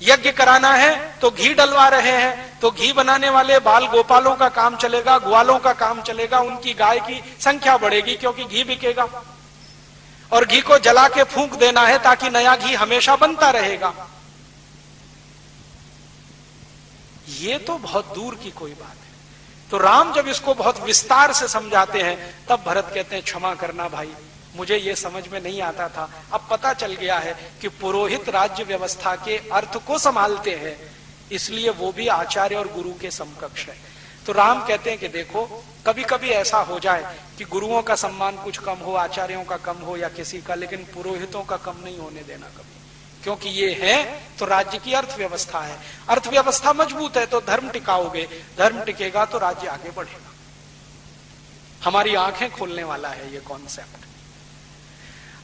यज्ञ कराना है तो घी डलवा रहे हैं तो घी बनाने वाले बाल गोपालों का काम चलेगा, ग्वालों का काम चलेगा, उनकी गाय की संख्या बढ़ेगी क्योंकि घी बिकेगा। और घी को जला के फूंक देना है ताकि नया घी हमेशा बनता रहेगा। ये तो बहुत दूर की कोई बात है। तो राम जब इसको बहुत विस्तार से समझाते हैं तब भरत कहते हैं क्षमा करना भाई, मुझे ये समझ में नहीं आता था, अब पता चल गया है कि पुरोहित राज्य व्यवस्था के अर्थ को संभालते हैं, इसलिए वो भी आचार्य और गुरु के समकक्ष है। तो राम कहते हैं कि देखो, कभी कभी ऐसा हो जाए कि गुरुओं का सम्मान कुछ कम हो, आचार्यों का कम हो या किसी का, लेकिन पुरोहितों का कम नहीं होने देना कभी। क्योंकि ये है तो राज्य की अर्थव्यवस्था है, अर्थव्यवस्था मजबूत है तो धर्म टिकाओगे, धर्म टिकेगा तो राज्य आगे बढ़ेगा। हमारी आंखें खोलने वाला है ये कॉन्सेप्ट।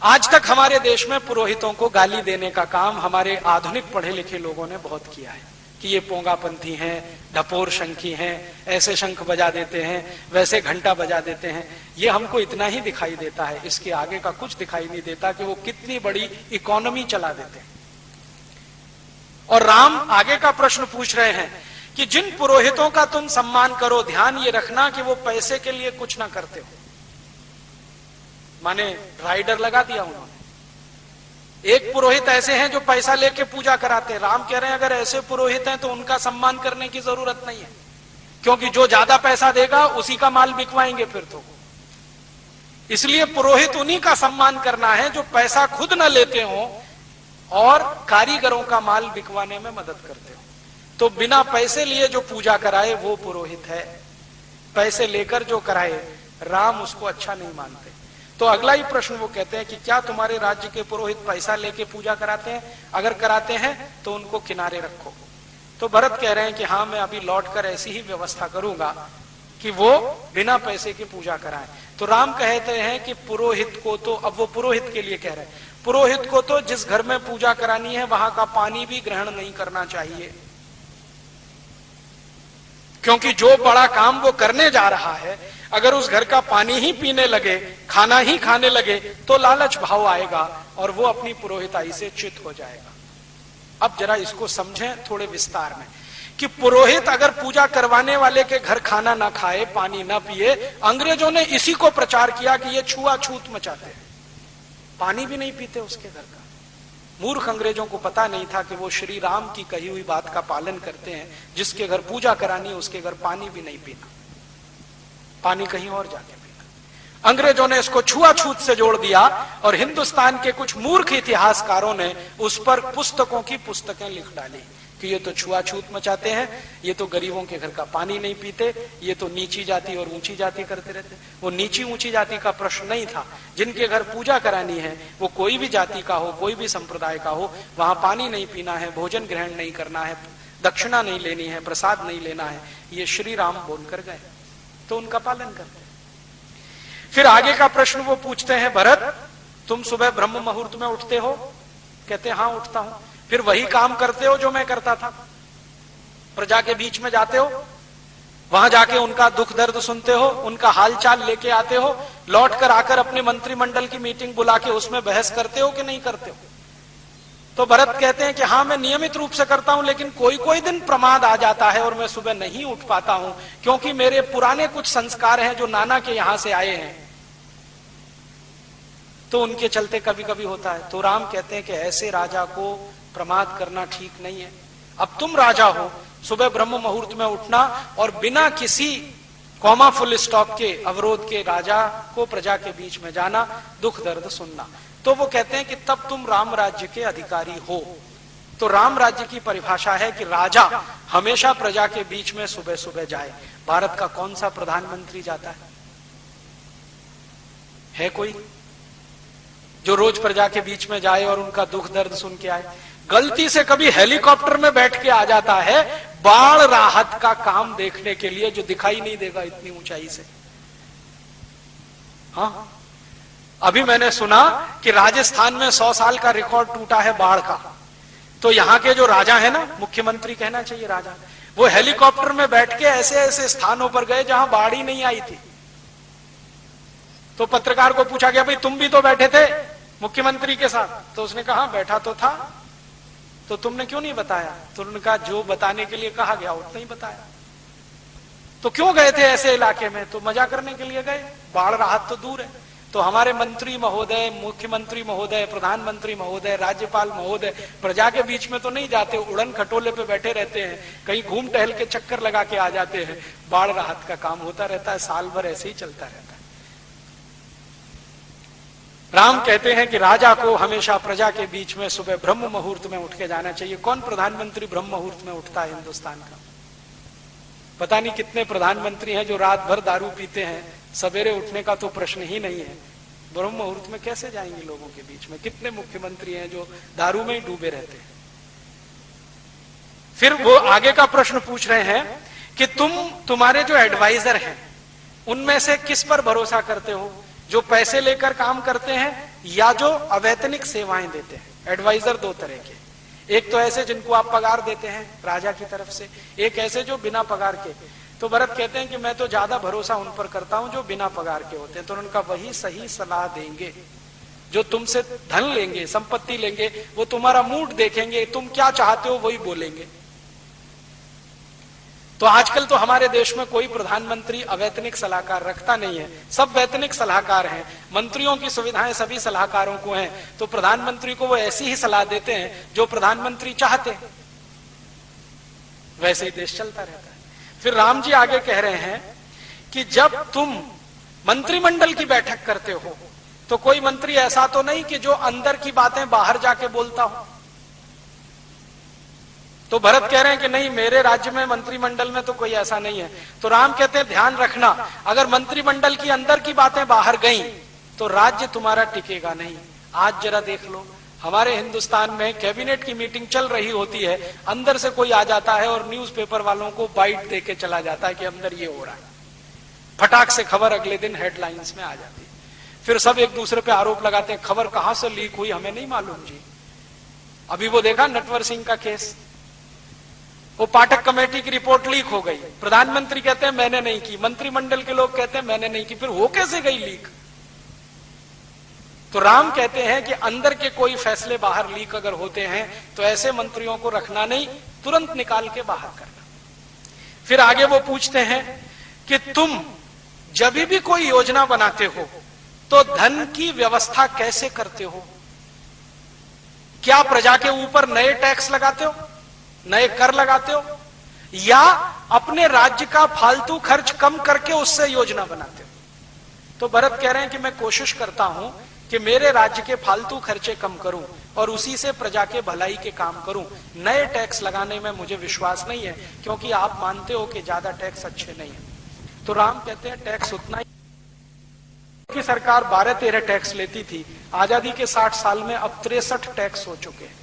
आज तक हमारे देश में पुरोहितों को गाली देने का काम हमारे आधुनिक पढ़े लिखे लोगों ने बहुत किया है कि ये पोंगापंथी हैं, ढपोर शंखी हैं, ऐसे शंख बजा देते हैं, वैसे घंटा बजा देते हैं। ये हमको इतना ही दिखाई देता है, इसके आगे का कुछ दिखाई नहीं देता कि वो कितनी बड़ी इकोनॉमी चला देते हैं। और राम आगे का प्रश्न पूछ रहे हैं कि जिन पुरोहितों का तुम सम्मान करो, ध्यान ये रखना कि वो पैसे के लिए कुछ ना करते हो। माने राइडर लगा दिया उन्होंने। एक पुरोहित ऐसे हैं जो पैसा लेके पूजा कराते हैं। राम कह रहे हैं अगर ऐसे पुरोहित हैं तो उनका सम्मान करने की जरूरत नहीं है, क्योंकि जो ज्यादा पैसा देगा उसी का माल बिकवाएंगे फिर तो। इसलिए पुरोहित उन्हीं का सम्मान करना है जो पैसा खुद न लेते हो और कारीगरों का माल बिकवाने में मदद करते हो। तो बिना पैसे लिए जो पूजा कराए वो पुरोहित है, पैसे लेकर जो कराए राम उसको अच्छा नहीं मानते। तो अगला ही प्रश्न वो कहते हैं कि क्या तुम्हारे राज्य के पुरोहित पैसा लेके पूजा कराते हैं? अगर कराते हैं तो उनको किनारे रखो। तो भरत कह रहे हैं कि हाँ, मैं अभी लौटकर ऐसी ही व्यवस्था करूंगा कि वो बिना पैसे की पूजा कराएं। तो राम कहते हैं कि पुरोहित को तो, अब वो पुरोहित के लिए कह रहे हैं, पुरोहित को तो जिस घर में पूजा करानी है वहां का पानी भी ग्रहण नहीं करना चाहिए, क्योंकि जो बड़ा काम वो करने जा रहा है अगर उस घर का पानी ही पीने लगे, खाना ही खाने लगे तो लालच भाव आएगा और वो अपनी पुरोहिताई से च्युत हो जाएगा। अब जरा इसको समझें थोड़े विस्तार में कि पुरोहित अगर पूजा करवाने वाले के घर खाना ना खाए, पानी ना पिए, अंग्रेजों ने इसी को प्रचार किया कि ये छुआछूत मचाते हैं, पानी भी नहीं पीते उसके घर का। मूर्ख अंग्रेजों को पता नहीं था कि वो श्री राम की कही हुई बात का पालन करते हैं, जिसके घर पूजा करानी है उसके घर पानी भी नहीं पीना, पानी कहीं और जाके पीना। अंग्रेजों ने इसको छुआछूत से जोड़ दिया और हिंदुस्तान के कुछ मूर्ख इतिहासकारों ने उस पर पुस्तकों की पुस्तकें लिख डाली कि ये तो छुआछूत मचाते हैं, ये तो गरीबों के घर का पानी नहीं पीते, ये तो नीची जाति और ऊंची जाति करते रहते। वो नीची ऊंची जाति का प्रश्न नहीं था, जिनके घर पूजा करानी है वो कोई भी जाति का हो, कोई भी संप्रदाय का हो, वहां पानी नहीं पीना है, भोजन ग्रहण नहीं करना है, दक्षिणा नहीं लेनी है, प्रसाद नहीं लेना है, ये श्री राम बोलकर गए, तो उनका पालन करते हैं। फिर आगे का प्रश्न वो पूछते हैं, भरत तुम सुबह ब्रह्म मुहूर्त में उठते हो? कहते हैं हाँ उठता हूं। फिर वही काम करते हो जो मैं करता था? प्रजा के बीच में जाते हो, वहां जाके उनका दुख दर्द सुनते हो, उनका हालचाल लेके आते हो, लौट कर आकर अपने मंत्रिमंडल की मीटिंग बुला के उसमें बहस करते हो कि नहीं करते हो? तो भरत कहते हैं कि हाँ मैं नियमित रूप से करता हूं, लेकिन कोई कोई दिन प्रमाद आ जाता है और मैं सुबह नहीं उठ पाता हूं, क्योंकि मेरे पुराने कुछ संस्कार हैं जो नाना के यहां से आए हैं, तो उनके चलते कभी कभी होता है। तो राम कहते हैं कि ऐसे राजा को प्रमाद करना ठीक नहीं है। अब तुम राजा हो, सुबह ब्रह्म मुहूर्त में उठना और बिना किसी कॉमा फुल स्टॉप के अवरोध के राजा को प्रजा के बीच में जाना, दुख दर्द सुनना। तो वो कहते हैं कि तब तुम राम राज्य के अधिकारी हो। तो राम राज्य की परिभाषा है कि राजा हमेशा प्रजा के बीच में सुबह सुबह जाए। भारत का कौन सा प्रधानमंत्री जाता है कोई जो रोज प्रजा के बीच में जाए और उनका दुख दर्द सुन के आए? गलती से कभी हेलीकॉप्टर में बैठ के आ जाता है बाढ़ राहत का काम देखने के लिए, जो दिखाई नहीं देगा इतनी ऊंचाई से। हाँ, अभी मैंने सुना कि राजस्थान में 100 साल का रिकॉर्ड टूटा है बाढ़ का। तो यहां के जो राजा है ना, मुख्यमंत्री कहना चाहिए राजा, वो हेलीकॉप्टर में बैठ के ऐसे ऐसे स्थानों पर गए जहां बाढ़ ही नहीं आई थी। तो पत्रकार को पूछा गया, भाई तुम भी तो बैठे थे मुख्यमंत्री के साथ? तो उसने कहा बैठा तो था, तो तुमने क्यों नहीं बताया? तो उन्होंने कहा जो बताने के लिए कहा गया उतना ही बताया। तो क्यों गए थे ऐसे इलाके में? तो मजा करने के लिए गए, बाढ़ राहत तो दूर है। तो हमारे मंत्री महोदय, मुख्यमंत्री महोदय, प्रधानमंत्री महोदय, राज्यपाल महोदय प्रजा के बीच में तो नहीं जाते, उड़न खटोले पे बैठे रहते हैं, कहीं घूम टहल के चक्कर लगा के आ जाते हैं। बाढ़ राहत का काम होता रहता है, साल भर ऐसे ही चलता रहता है। राम कहते हैं कि राजा को हमेशा प्रजा के बीच में सुबह ब्रह्म मुहूर्त में उठ के जाना चाहिए। कौन प्रधानमंत्री ब्रह्म मुहूर्त में उठता है हिंदुस्तान का? पता नहीं कितने प्रधानमंत्री हैं जो रात भर दारू पीते हैं, सवेरे उठने का तो प्रश्न ही नहीं है। ब्रह्म मुहूर्त में कैसे जाएंगे लोगों के बीच में? कितने मुख्यमंत्री हैं जो दारू में ही डूबे रहते हैं। फिर वो आगे का प्रश्न पूछ रहे हैं कि तुम्हारे जो एडवाइजर हैं उनमें से किस पर भरोसा करते हो, जो पैसे लेकर काम करते हैं या जो अवैतनिक सेवाएं देते हैं? एडवाइजर दो तरह के, एक तो ऐसे जिनको आप पगार देते हैं राजा की तरफ से, एक ऐसे जो बिना पगार के। तो भरत कहते हैं कि मैं तो ज्यादा भरोसा उन पर करता हूं जो बिना पगार के होते हैं, तो उनका वही सही सलाह देंगे। जो तुमसे धन लेंगे, संपत्ति लेंगे, वो तुम्हारा मूड देखेंगे, तुम क्या चाहते हो वही बोलेंगे। तो आजकल तो हमारे देश में कोई प्रधानमंत्री अवैतनिक सलाहकार रखता नहीं है, सब वैतनिक सलाहकार हैं। मंत्रियों की सुविधाएं सभी सलाहकारों को हैं, तो प्रधानमंत्री को वो ऐसी ही सलाह देते हैं जो प्रधानमंत्री चाहते हैं, वैसे ही देश चलता रहता है। फिर राम जी आगे कह रहे हैं कि जब तुम मंत्रिमंडल की बैठक करते हो तो कोई मंत्री ऐसा तो नहीं कि जो अंदर की बातें बाहर जाके बोलता हो। तो भरत कह रहे हैं कि नहीं, मेरे राज्य में मंत्रिमंडल में तो कोई ऐसा नहीं है। तो राम कहते हैं ध्यान रखना, अगर मंत्रिमंडल की अंदर की बातें बाहर गई तो राज्य तुम्हारा टिकेगा नहीं। आज जरा देख लो, हमारे हिंदुस्तान में कैबिनेट की मीटिंग चल रही होती है, अंदर से कोई आ जाता है और न्यूज़पेपर वालों को बाइट दे के चला जाता है कि अंदर ये हो रहा है। फटाक से खबर अगले दिन हेडलाइंस में आ जाती है। फिर सब एक दूसरे पे आरोप लगाते हैं, खबर कहां से लीक हुई हमें नहीं मालूम जी। अभी वो देखा नटवर सिंह का केस, वो पाठक कमेटी की रिपोर्ट लीक हो गई, प्रधानमंत्री कहते हैं मैंने नहीं की, मंत्रिमंडल के लोग कहते हैं मैंने नहीं की, फिर हो कैसे गई लीक? तो राम कहते हैं कि अंदर के कोई फैसले बाहर लीक अगर होते हैं तो ऐसे मंत्रियों को रखना नहीं, तुरंत निकाल के बाहर करना। फिर आगे वो पूछते हैं कि तुम जब भी कोई योजना बनाते हो तो धन की व्यवस्था कैसे करते हो? क्या प्रजा के ऊपर नए टैक्स लगाते हो, नए कर लगाते हो, या अपने राज्य का फालतू खर्च कम करके उससे योजना बनाते हो? तो भरत कह रहे हैं कि मैं कोशिश करता हूं कि मेरे राज्य के फालतू खर्चे कम करूं और उसी से प्रजा के भलाई के काम करूं। नए टैक्स लगाने में मुझे विश्वास नहीं है, क्योंकि आप मानते हो कि ज्यादा टैक्स अच्छे नहीं है। तो राम कहते हैं टैक्स उतना ही की सरकार 12-13 टैक्स लेती थी, आजादी के 60 साल में अब 63 टैक्स हो चुके हैं,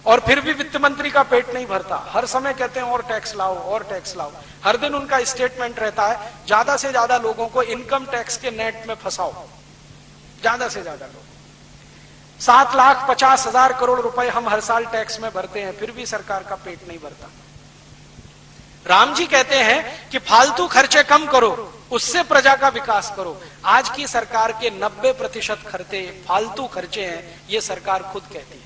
और फिर भी वित्त मंत्री का पेट नहीं भरता। हर समय कहते हैं और टैक्स लाओ और टैक्स लाओ। हर दिन उनका स्टेटमेंट रहता है ज्यादा से ज्यादा लोगों को इनकम टैक्स के नेट में फंसाओ, ज्यादा से ज्यादा लोग। 7,50,000 करोड़ रुपए हम हर साल टैक्स में भरते हैं, फिर भी सरकार का पेट नहीं भरता। राम जी कहते हैं कि फालतू खर्चे कम करो, उससे प्रजा का विकास करो। आज की सरकार के 90% खर्चे फालतू खर्चे हैं, ये सरकार खुद कहती है।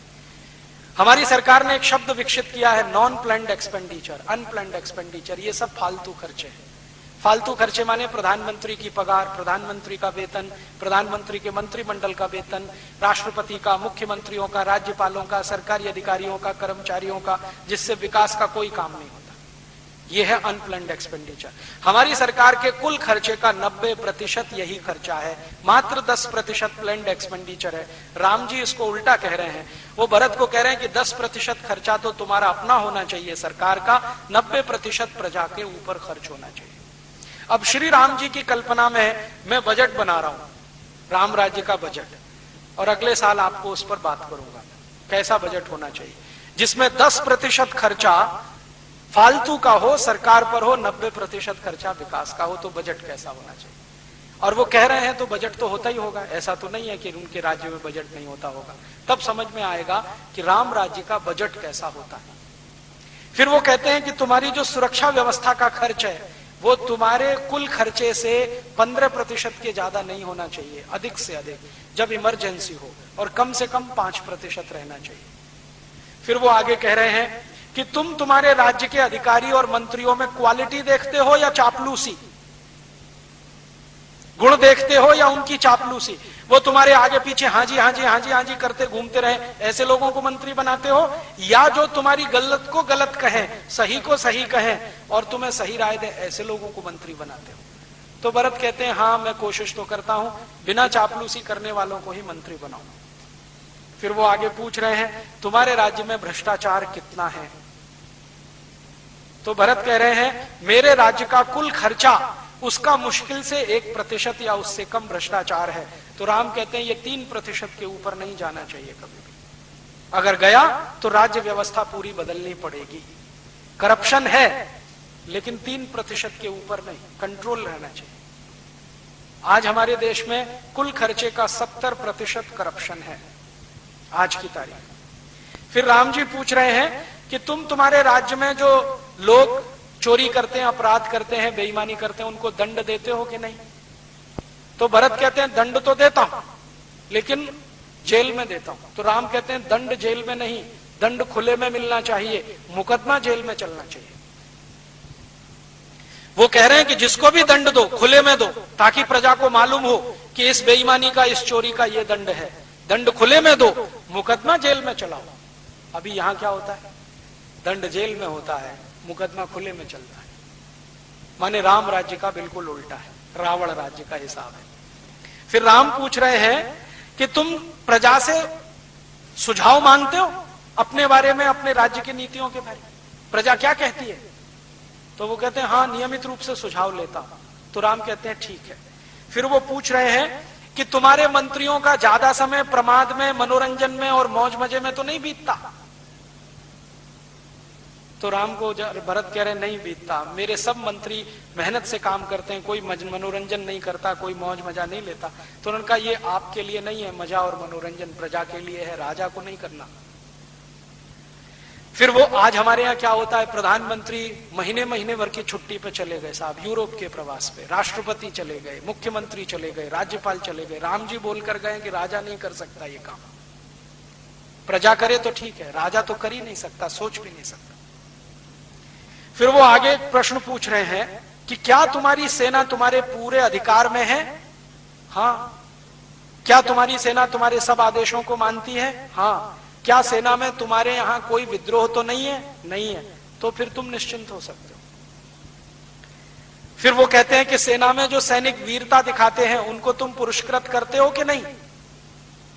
हमारी सरकार ने एक शब्द विकसित किया है, non planned expenditure, unplanned expenditure. ये सब फालतू खर्चे हैं। फालतू खर्चे माने प्रधानमंत्री की पगार, प्रधानमंत्री का वेतन, प्रधानमंत्री के मंत्रिमंडल का वेतन, राष्ट्रपति का, मुख्यमंत्रियों का, राज्यपालों का, सरकारी अधिकारियों का, कर्मचारियों का, जिससे विकास का कोई काम नहीं होता। यह है अनप्लान्ड एक्सपेंडिचर। हमारी सरकार के कुल खर्चे का 90% यही खर्चा है, मात्र 10% प्लान्ड एक्सपेंडिचर है। राम जी इसको उल्टा कह रहे हैं। वो भरत को कह रहे हैं कि 10% खर्चा तो तुम्हारा अपना होना चाहिए सरकार का, 90% प्रजा के ऊपर खर्च होना चाहिए। अब श्री राम जी की कल्पना में मैं बजट बना रहा हूं, राम राज्य का बजट, और अगले साल आपको उस पर बात करूंगा कैसा बजट होना चाहिए, जिसमें 10% खर्चा फालतू का हो, सरकार पर हो, 90% खर्चा विकास का हो, तो बजट कैसा होना चाहिए। और वो कह रहे हैं तो बजट तो होता ही होगा, ऐसा तो नहीं है कि उनके राज्य में बजट नहीं होता होगा। तब समझ में आएगा कि राम राज्य का बजट कैसा होता है। फिर वो कहते हैं कि तुम्हारी जो सुरक्षा व्यवस्था का खर्च है वो तुम्हारे कुल खर्चे से 15% के ज्यादा नहीं होना चाहिए, अधिक से अधिक जब इमरजेंसी हो, और कम से कम 5% रहना चाहिए। फिर वो आगे कह रहे हैं कि तुम तुम्हारे राज्य के अधिकारी और मंत्रियों में क्वालिटी देखते हो या चापलूसी, गुण देखते हो या उनकी चापलूसी। वो तुम्हारे आगे पीछे हाँ जी हाँ जी हाँ जी हाँ जी करते घूमते रहे, ऐसे लोगों को मंत्री बनाते हो, या जो तुम्हारी गलत को गलत कहें, सही को सही कहें और तुम्हें सही राय दे, ऐसे लोगों को मंत्री बनाते हो। तो भरत कहते हैं हाँ मैं कोशिश तो करता हूं, बिना चापलूसी करने वालों को ही मंत्री बनाऊं। फिर वो आगे पूछ रहे हैं तुम्हारे राज्य में भ्रष्टाचार कितना है। तो भरत कह रहे हैं मेरे राज्य का कुल खर्चा उसका मुश्किल से 1% या उससे कम भ्रष्टाचार है। तो राम कहते हैं ये 3% के ऊपर नहीं जाना चाहिए कभी भी। अगर गया तो राज्य व्यवस्था पूरी बदलनी पड़ेगी। करप्शन है लेकिन 3% के ऊपर नहीं, कंट्रोल रहना चाहिए। आज हमारे देश में कुल खर्चे का 70% करप्शन है आज की तारीख। फिर राम जी पूछ रहे हैं कि तुम्हारे राज्य में जो लोग चोरी करते हैं, अपराध करते हैं, बेईमानी करते हैं, उनको दंड देते हो कि नहीं? तो भरत कहते हैं दंड तो देता हूं लेकिन जेल में देता हूं। तो राम कहते हैं दंड जेल में नहीं, दंड खुले में मिलना चाहिए, मुकदमा जेल में चलना चाहिए। वो कह रहे हैं कि जिसको भी दंड दो खुले में दो, ताकि प्रजा को मालूम हो कि इस बेईमानी का, इस चोरी का ये दंड है। दंड खुले में दो, मुकदमा जेल में चलाओ। अभी यहां क्या होता है? दंड जेल में होता है, मुकदमा खुले में चलता है। माने राम राज्य का बिल्कुल उल्टा है, रावण राज्य का हिसाब है। फिर राम पूछ रहे हैं कि तुम प्रजा से सुझाव मांगते हो अपने बारे में, अपने राज्य की नीतियों के बारे में, प्रजा क्या कहती है? तो वो कहते हैं हाँ, नियमित रूप से सुझाव लेता हूं। तो राम कहते हैं ठीक है। फिर वो पूछ रहे हैं कि तुम्हारे मंत्रियों का ज्यादा समय प्रमाद में, मनोरंजन में और मौज मजे में तो नहीं बीतता? तो राम को भरत कह रहे नहीं बीतता, मेरे सब मंत्री मेहनत से काम करते हैं, कोई मनोरंजन नहीं करता, कोई मौज मजा नहीं लेता। तो उन्होंने कहा ये आपके लिए नहीं है, मजा और मनोरंजन प्रजा के लिए है, राजा को नहीं करना। फिर वो आज हमारे यहाँ क्या होता है, प्रधानमंत्री महीने महीने भर की छुट्टी पे चले गए साहब, यूरोप के प्रवास पे, राष्ट्रपति चले गए, मुख्यमंत्री चले गए, राज्यपाल चले गए। राम जी बोलकर गए कि राजा नहीं कर सकता ये काम, प्रजा करे तो ठीक है, राजा तो कर ही नहीं सकता, सोच भी नहीं सकता। फिर वो आगे प्रश्न पूछ रहे हैं कि क्या तुम्हारी सेना तुम्हारे पूरे अधिकार में है? हाँ। क्या तुम्हारी सेना तुम्हारे सब आदेशों को मानती है? हाँ। क्या सेना में तुम्हारे यहां कोई विद्रोह तो नहीं है? नहीं है। तो फिर तुम निश्चिंत हो सकते हो। फिर वो कहते हैं कि सेना में जो सैनिक वीरता दिखाते हैं उनको तुम पुरस्कृत करते हो कि नहीं?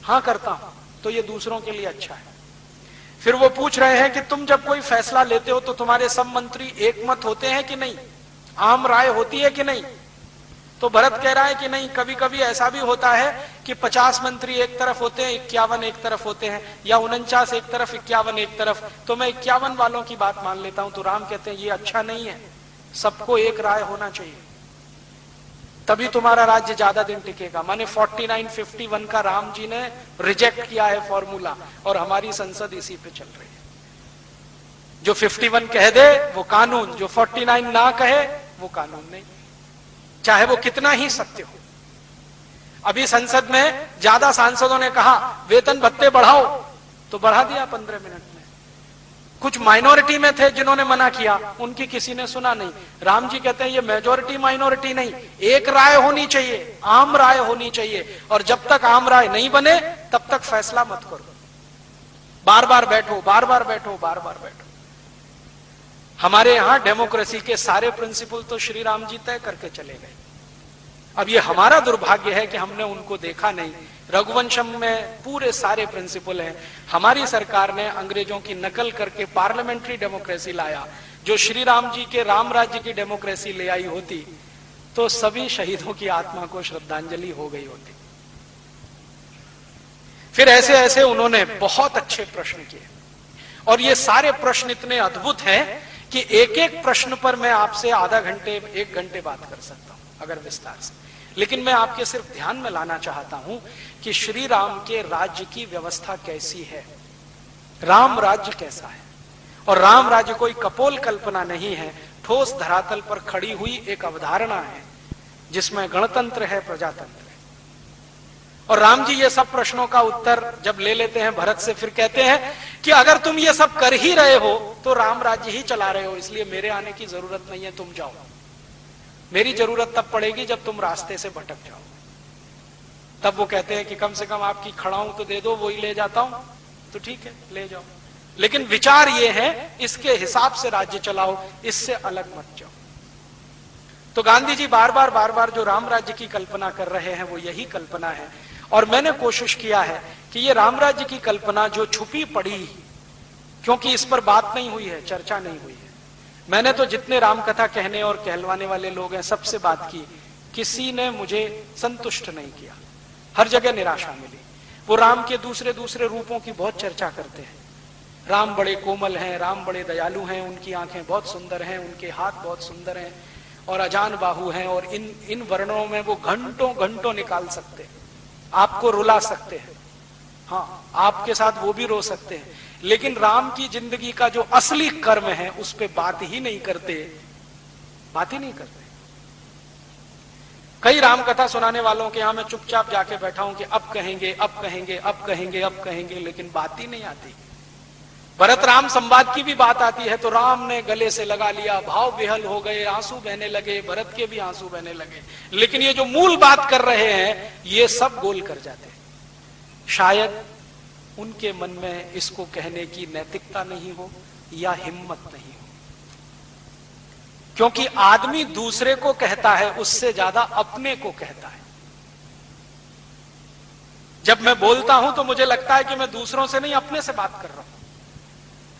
हाँ करता हूं। तो ये दूसरों के लिए अच्छा है। फिर वो पूछ रहे हैं कि तुम जब कोई फैसला लेते हो तो तुम्हारे सब मंत्री एक मत होते हैं कि नहीं, आम राय होती है कि नहीं? तो भरत कह रहा है कि नहीं, कभी कभी ऐसा भी होता है कि 50 मंत्री एक तरफ होते हैं, 51 एक तरफ होते हैं, या 49 एक तरफ, 51 एक तरफ, तो मैं 51 वालों की बात मान लेता हूं। तो राम कहते हैं ये अच्छा नहीं है, सबको एक राय होना चाहिए, तभी तुम्हारा राज्य ज्यादा दिन टिकेगा। माने 49-51 का राम जी ने रिजेक्ट किया है फॉर्मूला, और हमारी संसद इसी पे चल रही है। जो 51 कह दे वो कानून, जो 49 ना कहे वो कानून नहीं, चाहे वो कितना ही सत्य हो। अभी संसद में ज्यादा सांसदों ने कहा वेतन भत्ते बढ़ाओ, तो बढ़ा दिया 15 मिनट में। कुछ माइनॉरिटी में थे जिन्होंने मना किया, उनकी किसी ने सुना नहीं। राम जी कहते हैं ये मेजॉरिटी माइनॉरिटी नहीं, एक राय होनी चाहिए, आम राय होनी चाहिए, और जब तक आम राय नहीं बने तब तक फैसला मत करो। बार बार बैठो, बार बार बैठो, बार बार बैठो। हमारे यहां डेमोक्रेसी के सारे प्रिंसिपल तो श्री राम जी तय करके चले गए। अब ये हमारा दुर्भाग्य है कि हमने उनको देखा नहीं। रघुवंशम में पूरे सारे प्रिंसिपल हैं। हमारी सरकार ने अंग्रेजों की नकल करके पार्लियामेंट्री डेमोक्रेसी लाया। जो श्री राम जी के राम राज्य की डेमोक्रेसी ले आई होती तो सभी शहीदों की आत्मा को श्रद्धांजलि हो गई होती। फिर ऐसे ऐसे उन्होंने बहुत अच्छे प्रश्न किए, और ये सारे प्रश्न इतने अद्भुत हैं कि एक एक प्रश्न पर मैं आपसे आधा घंटे, 1 घंटे बात कर सकता हूं अगर विस्तार से। लेकिन मैं आपके सिर्फ ध्यान में लाना चाहता हूं कि श्री राम के राज्य की व्यवस्था कैसी है, राम राज्य कैसा है। और राम राज्य कोई कपोल कल्पना नहीं है, ठोस धरातल पर खड़ी हुई एक अवधारणा है जिसमें गणतंत्र है, प्रजातंत्र है। और राम जी ये सब प्रश्नों का उत्तर जब ले लेते हैं भरत से, फिर कहते हैं कि अगर तुम ये सब कर ही रहे हो तो राम राज्य ही चला रहे हो, इसलिए मेरे आने की जरूरत नहीं है, तुम जाओ। मेरी जरूरत तब पड़ेगी जब तुम रास्ते से भटक जाओ। तब वो कहते हैं कि कम से कम आपकी खड़ाऊं तो दे दो, वो ही ले जाता हूं। तो ठीक है, ले जाओ, लेकिन विचार ये है इसके हिसाब से राज्य चलाओ, इससे अलग मत जाओ। तो गांधी जी बार बार जो राम राज्य की कल्पना कर रहे हैं वो यही कल्पना है। और मैंने कोशिश किया है कि ये राम राज्य की कल्पना जो छुपी पड़ी, क्योंकि इस पर बात नहीं हुई है, चर्चा नहीं हुई है, मैंने तो जितने रामकथा कहने और कहलवाने वाले लोग हैं सबसे बात की, किसी ने मुझे संतुष्ट नहीं किया, हर जगह निराशा मिली। वो राम के दूसरे दूसरे रूपों की बहुत चर्चा करते हैं। राम बड़े कोमल हैं, राम बड़े दयालु हैं, उनकी आंखें बहुत सुंदर हैं, उनके हाथ बहुत सुंदर हैं और अजान बाहु हैं, और इन वर्णों में वो घंटों घंटों निकाल सकते हैं, आपको रुला सकते हैं, हाँ आपके साथ वो भी रो सकते हैं, लेकिन राम की जिंदगी का जो असली कर्म है उस पे बात ही नहीं करते, बात ही नहीं करते। कई राम कथा सुनाने वालों के यहां मैं चुपचाप जाके बैठा हूं कि अब कहेंगे, अब कहेंगे, अब कहेंगे, अब कहेंगे, लेकिन बात ही नहीं आती। भरत राम संवाद की भी बात आती है तो राम ने गले से लगा लिया, भाव विहल हो गए, आंसू बहने लगे, भरत के भी आंसू बहने लगे, लेकिन ये जो मूल बात कर रहे हैं ये सब गोल कर जाते हैं। शायद उनके मन में इसको कहने की नैतिकता नहीं हो या हिम्मत नहीं हो, क्योंकि आदमी दूसरे को कहता है उससे ज्यादा अपने को कहता है। जब मैं बोलता हूं तो मुझे लगता है कि मैं दूसरों से नहीं अपने से बात कर रहा हूं,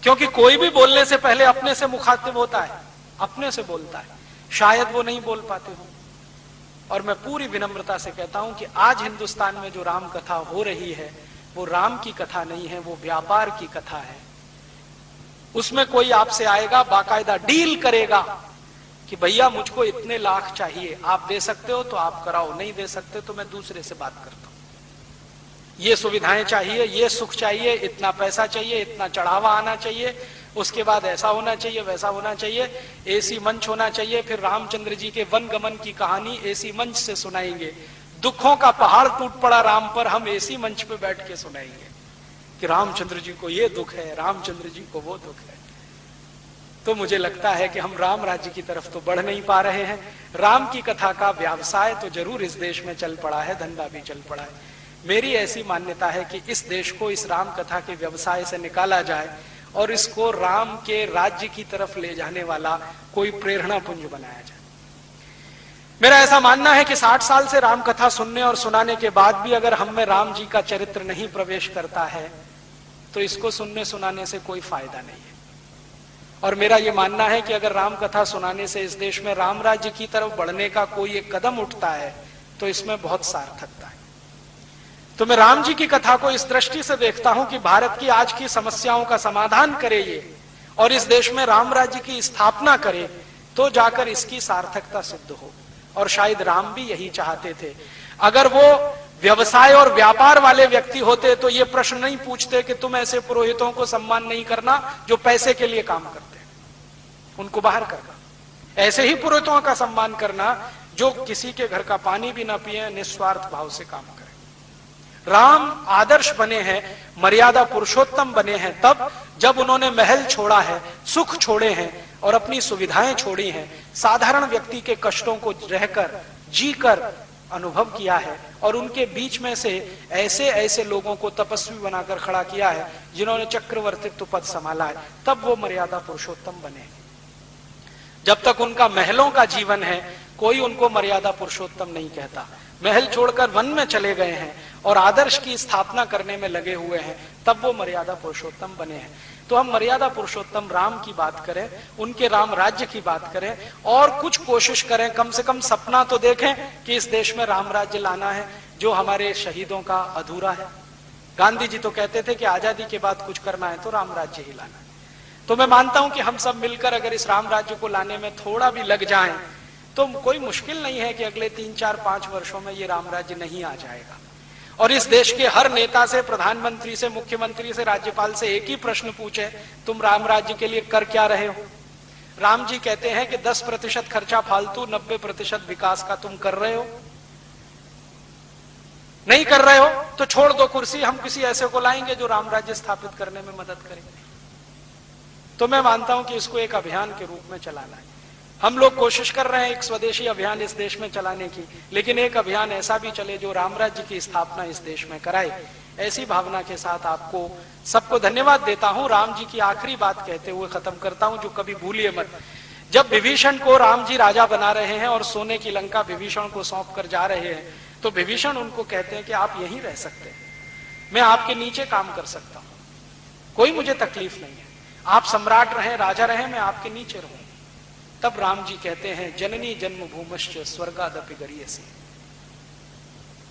क्योंकि कोई भी बोलने से पहले अपने से मुखातिब होता है, अपने से बोलता है। शायद वो नहीं बोल पाते हो, और मैं पूरी विनम्रता से कहता हूं कि आज हिंदुस्तान में जो राम कथा हो रही है वो राम की कथा नहीं है, वो व्यापार की कथा है। उसमें कोई आपसे आएगा, बाकायदा डील करेगा कि भैया मुझको इतने लाख चाहिए, आप दे सकते हो तो आप कराओ, नहीं दे सकते तो मैं दूसरे से बात करता हूं। ये सुविधाएं चाहिए, ये सुख चाहिए, इतना पैसा चाहिए, इतना चढ़ावा आना चाहिए, उसके बाद ऐसा होना चाहिए, वैसा होना चाहिए, एसी मंच होना चाहिए। फिर रामचंद्र जी के वन गमन की कहानी एसी मंच से सुनाएंगे। दुखों का पहाड़ टूट पड़ा राम पर, हम एसी मंच पे बैठ के सुनाएंगे कि रामचंद्र जी को ये दुख है, रामचंद्र जी को वो दुख है। तो मुझे लगता है कि हम राम राज्य की तरफ तो बढ़ नहीं पा रहे हैं। राम की कथा का व्यवसाय तो जरूर इस देश में चल पड़ा है, धंधा भी चल पड़ा है। मेरी ऐसी मान्यता है कि इस देश को इस राम कथा के व्यवसाय से निकाला जाए और इसको राम के राज्य की तरफ ले जाने वाला कोई प्रेरणा पुंज बनाया जाए। मेरा ऐसा मानना है कि 60 साल से राम कथा सुनने और सुनाने के बाद भी अगर हम में राम जी का चरित्र नहीं प्रवेश करता है तो इसको सुनने सुनाने से कोई फायदा नहीं है। और मेरा यह मानना है कि अगर राम कथा सुनाने से इस देश में राम राज्य की तरफ बढ़ने का कोई एक कदम उठता है तो इसमें बहुत सार्थकता है। तो मैं राम जी की कथा को इस दृष्टि से देखता हूं कि भारत की आज की समस्याओं का समाधान करे ये, और इस देश में राम राज्य की स्थापना करे, तो जाकर इसकी सार्थकता सिद्ध हो। और शायद राम भी यही चाहते थे। अगर वो व्यवसाय और व्यापार वाले व्यक्ति होते तो ये प्रश्न नहीं पूछते कि तुम ऐसे पुरोहितों को सम्मान नहीं करना जो पैसे के लिए काम करते हैं, उनको बाहर करना। ऐसे ही पुरोहितों का सम्मान करना जो किसी के घर का पानी भी ना पिए, निस्वार्थ भाव से काम करें। राम आदर्श बने हैं, मर्यादा पुरुषोत्तम बने हैं तब जब उन्होंने महल छोड़ा है, सुख छोड़े हैं और अपनी सुविधाएं छोड़ी हैं, साधारण व्यक्ति के कष्टों को रहकर जीकर अनुभव किया है और उनके बीच में से ऐसे ऐसे लोगों को तपस्वी बनाकर खड़ा किया है जिन्होंने चक्रवर्तित्व पद संभाला है, तब वो मर्यादा पुरुषोत्तम बने। जब तक उनका महलों का जीवन है कोई उनको मर्यादा पुरुषोत्तम नहीं कहता। महल छोड़कर वन में चले गए हैं और आदर्श की स्थापना करने में लगे हुए हैं, तब वो मर्यादा पुरुषोत्तम बने हैं। तो हम मर्यादा पुरुषोत्तम राम की बात करें, उनके राम राज्य की बात करें और कुछ कोशिश करें, कम से कम सपना तो देखें कि इस देश में राम राज्य लाना है जो हमारे शहीदों का अधूरा है। गांधी जी तो कहते थे कि आजादी के बाद कुछ करना है तो राम राज्य ही लाना है। तो मैं मानता हूं कि हम सब मिलकर अगर इस राम राज्य को लाने में थोड़ा भी लग जाएं तो कोई मुश्किल नहीं है कि अगले 3, 4, 5 वर्षों में ये राम राज्य नहीं आ जाएगा। और इस देश के हर नेता से, प्रधानमंत्री से, मुख्यमंत्री से, राज्यपाल से एक ही प्रश्न पूछे, तुम राम राज्य के लिए कर क्या रहे हो? राम जी कहते हैं कि 10% खर्चा फालतू, 90% विकास का तुम कर रहे हो। नहीं कर रहे हो तो छोड़ दो कुर्सी, हम किसी ऐसे को लाएंगे जो राम राज्य स्थापित करने में मदद करेंगे। तो मैं मानता हूं कि इसको एक अभियान के रूप में चलाना है। हम लोग कोशिश कर रहे हैं एक स्वदेशी अभियान इस देश में चलाने की, लेकिन एक अभियान ऐसा भी चले जो राम राज्य की स्थापना इस देश में कराए। ऐसी भावना के साथ आपको सबको धन्यवाद देता हूं। राम जी की आखिरी बात कहते हुए खत्म करता हूं जो कभी भूलिए मत। जब विभीषण को राम जी राजा बना रहे हैं और सोने की लंका विभीषण को सौंप कर जा रहे हैं तो विभीषण उनको कहते हैं कि आप यहीं रह सकते हैं, मैं आपके नीचे काम कर सकता हूं, कोई मुझे तकलीफ नहीं है, आप सम्राट रहें, राजा रहें, मैं आपके नीचे रहूं। तब राम जी कहते हैं जननी जन्मभूमश्च स्वर्गादपि गरीयसी,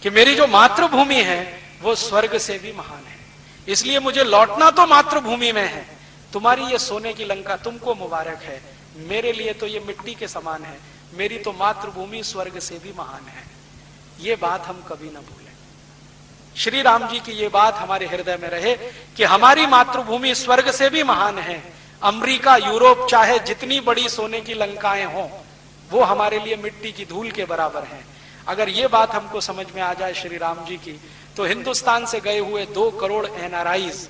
कि मेरी जो मातृभूमि है वो स्वर्ग से भी महान है, इसलिए मुझे लौटना तो मातृभूमि में है। तुम्हारी ये सोने की लंका तुमको मुबारक है, मेरे लिए तो ये मिट्टी के समान है, मेरी तो मातृभूमि स्वर्ग से भी महान है। ये बात हम कभी ना भूलें। श्री राम जी की ये बात हमारे हृदय में रहे कि हमारी मातृभूमि स्वर्ग से भी महान है। अमेरिका, यूरोप, चाहे जितनी बड़ी सोने की लंकाएं हों, वो हमारे लिए मिट्टी की धूल के बराबर हैं। अगर ये बात हमको समझ में आ जाए श्री राम जी की, तो हिंदुस्तान से गए हुए 2 करोड़ एनआरआईज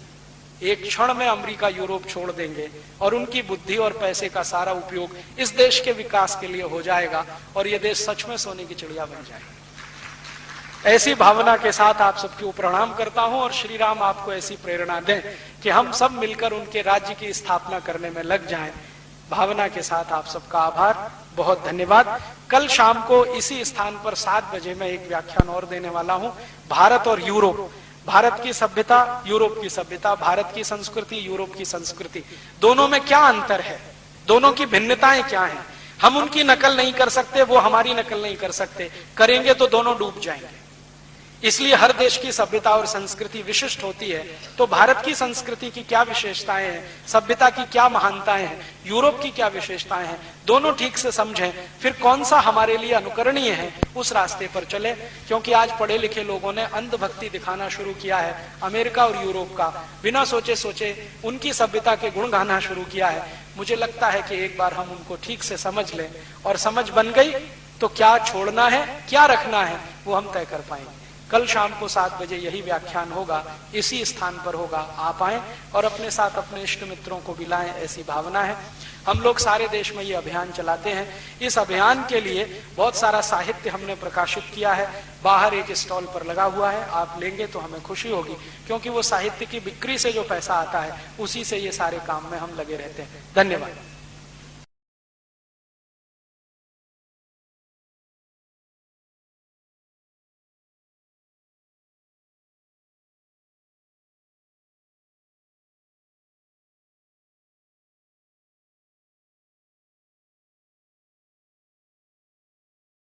एक क्षण में अमेरिका, यूरोप छोड़ देंगे और उनकी बुद्धि और पैसे का सारा उपयोग इस देश के विकास के लिए हो जाएगा और ये देश सच में सोने की चिड़िया बन जाएगा। ऐसी भावना के साथ आप सबको प्रणाम करता हूं और श्री राम आपको ऐसी प्रेरणा दें कि हम सब मिलकर उनके राज्य की स्थापना करने में लग जाएं। भावना के साथ आप सबका आभार, बहुत धन्यवाद। कल शाम को इसी स्थान पर 7 बजे मैं एक व्याख्यान और देने वाला हूं, भारत और यूरोप, भारत की सभ्यता, यूरोप की सभ्यता, भारत की संस्कृति, यूरोप की संस्कृति, दोनों में क्या अंतर है, दोनों की भिन्नताएं क्या हैं। हम उनकी नकल नहीं कर सकते, वो हमारी नकल नहीं कर सकते, करेंगे तो दोनों डूब जाएंगे। इसलिए हर देश की सभ्यता और संस्कृति विशिष्ट होती है। तो भारत की संस्कृति की क्या विशेषताएं हैं, सभ्यता की क्या महानताएं हैं, यूरोप की क्या विशेषताएं हैं, दोनों ठीक से समझें, फिर कौन सा हमारे लिए अनुकरणीय है उस रास्ते पर चले। क्योंकि आज पढ़े लिखे लोगों ने अंधभक्ति दिखाना शुरू किया है अमेरिका और यूरोप का, बिना सोचे सोचे उनकी सभ्यता के गुण गाना शुरू किया है। मुझे लगता है कि एक बार हम उनको ठीक से समझ लें और समझ बन गई तो क्या छोड़ना है क्या रखना है वो हम तय कर पाएंगे। कल शाम को 7 बजे यही व्याख्यान होगा, इसी स्थान पर होगा। आप आएं और अपने साथ अपने इष्ट मित्रों को भी लाएं, ऐसी भावना है। हम लोग सारे देश में ये अभियान चलाते हैं। इस अभियान के लिए बहुत सारा साहित्य हमने प्रकाशित किया है, बाहर एक स्टॉल पर लगा हुआ है, आप लेंगे तो हमें खुशी होगी, क्योंकि वो साहित्य की बिक्री से जो पैसा आता है उसी से ये सारे काम में हम लगे रहते हैं। धन्यवाद।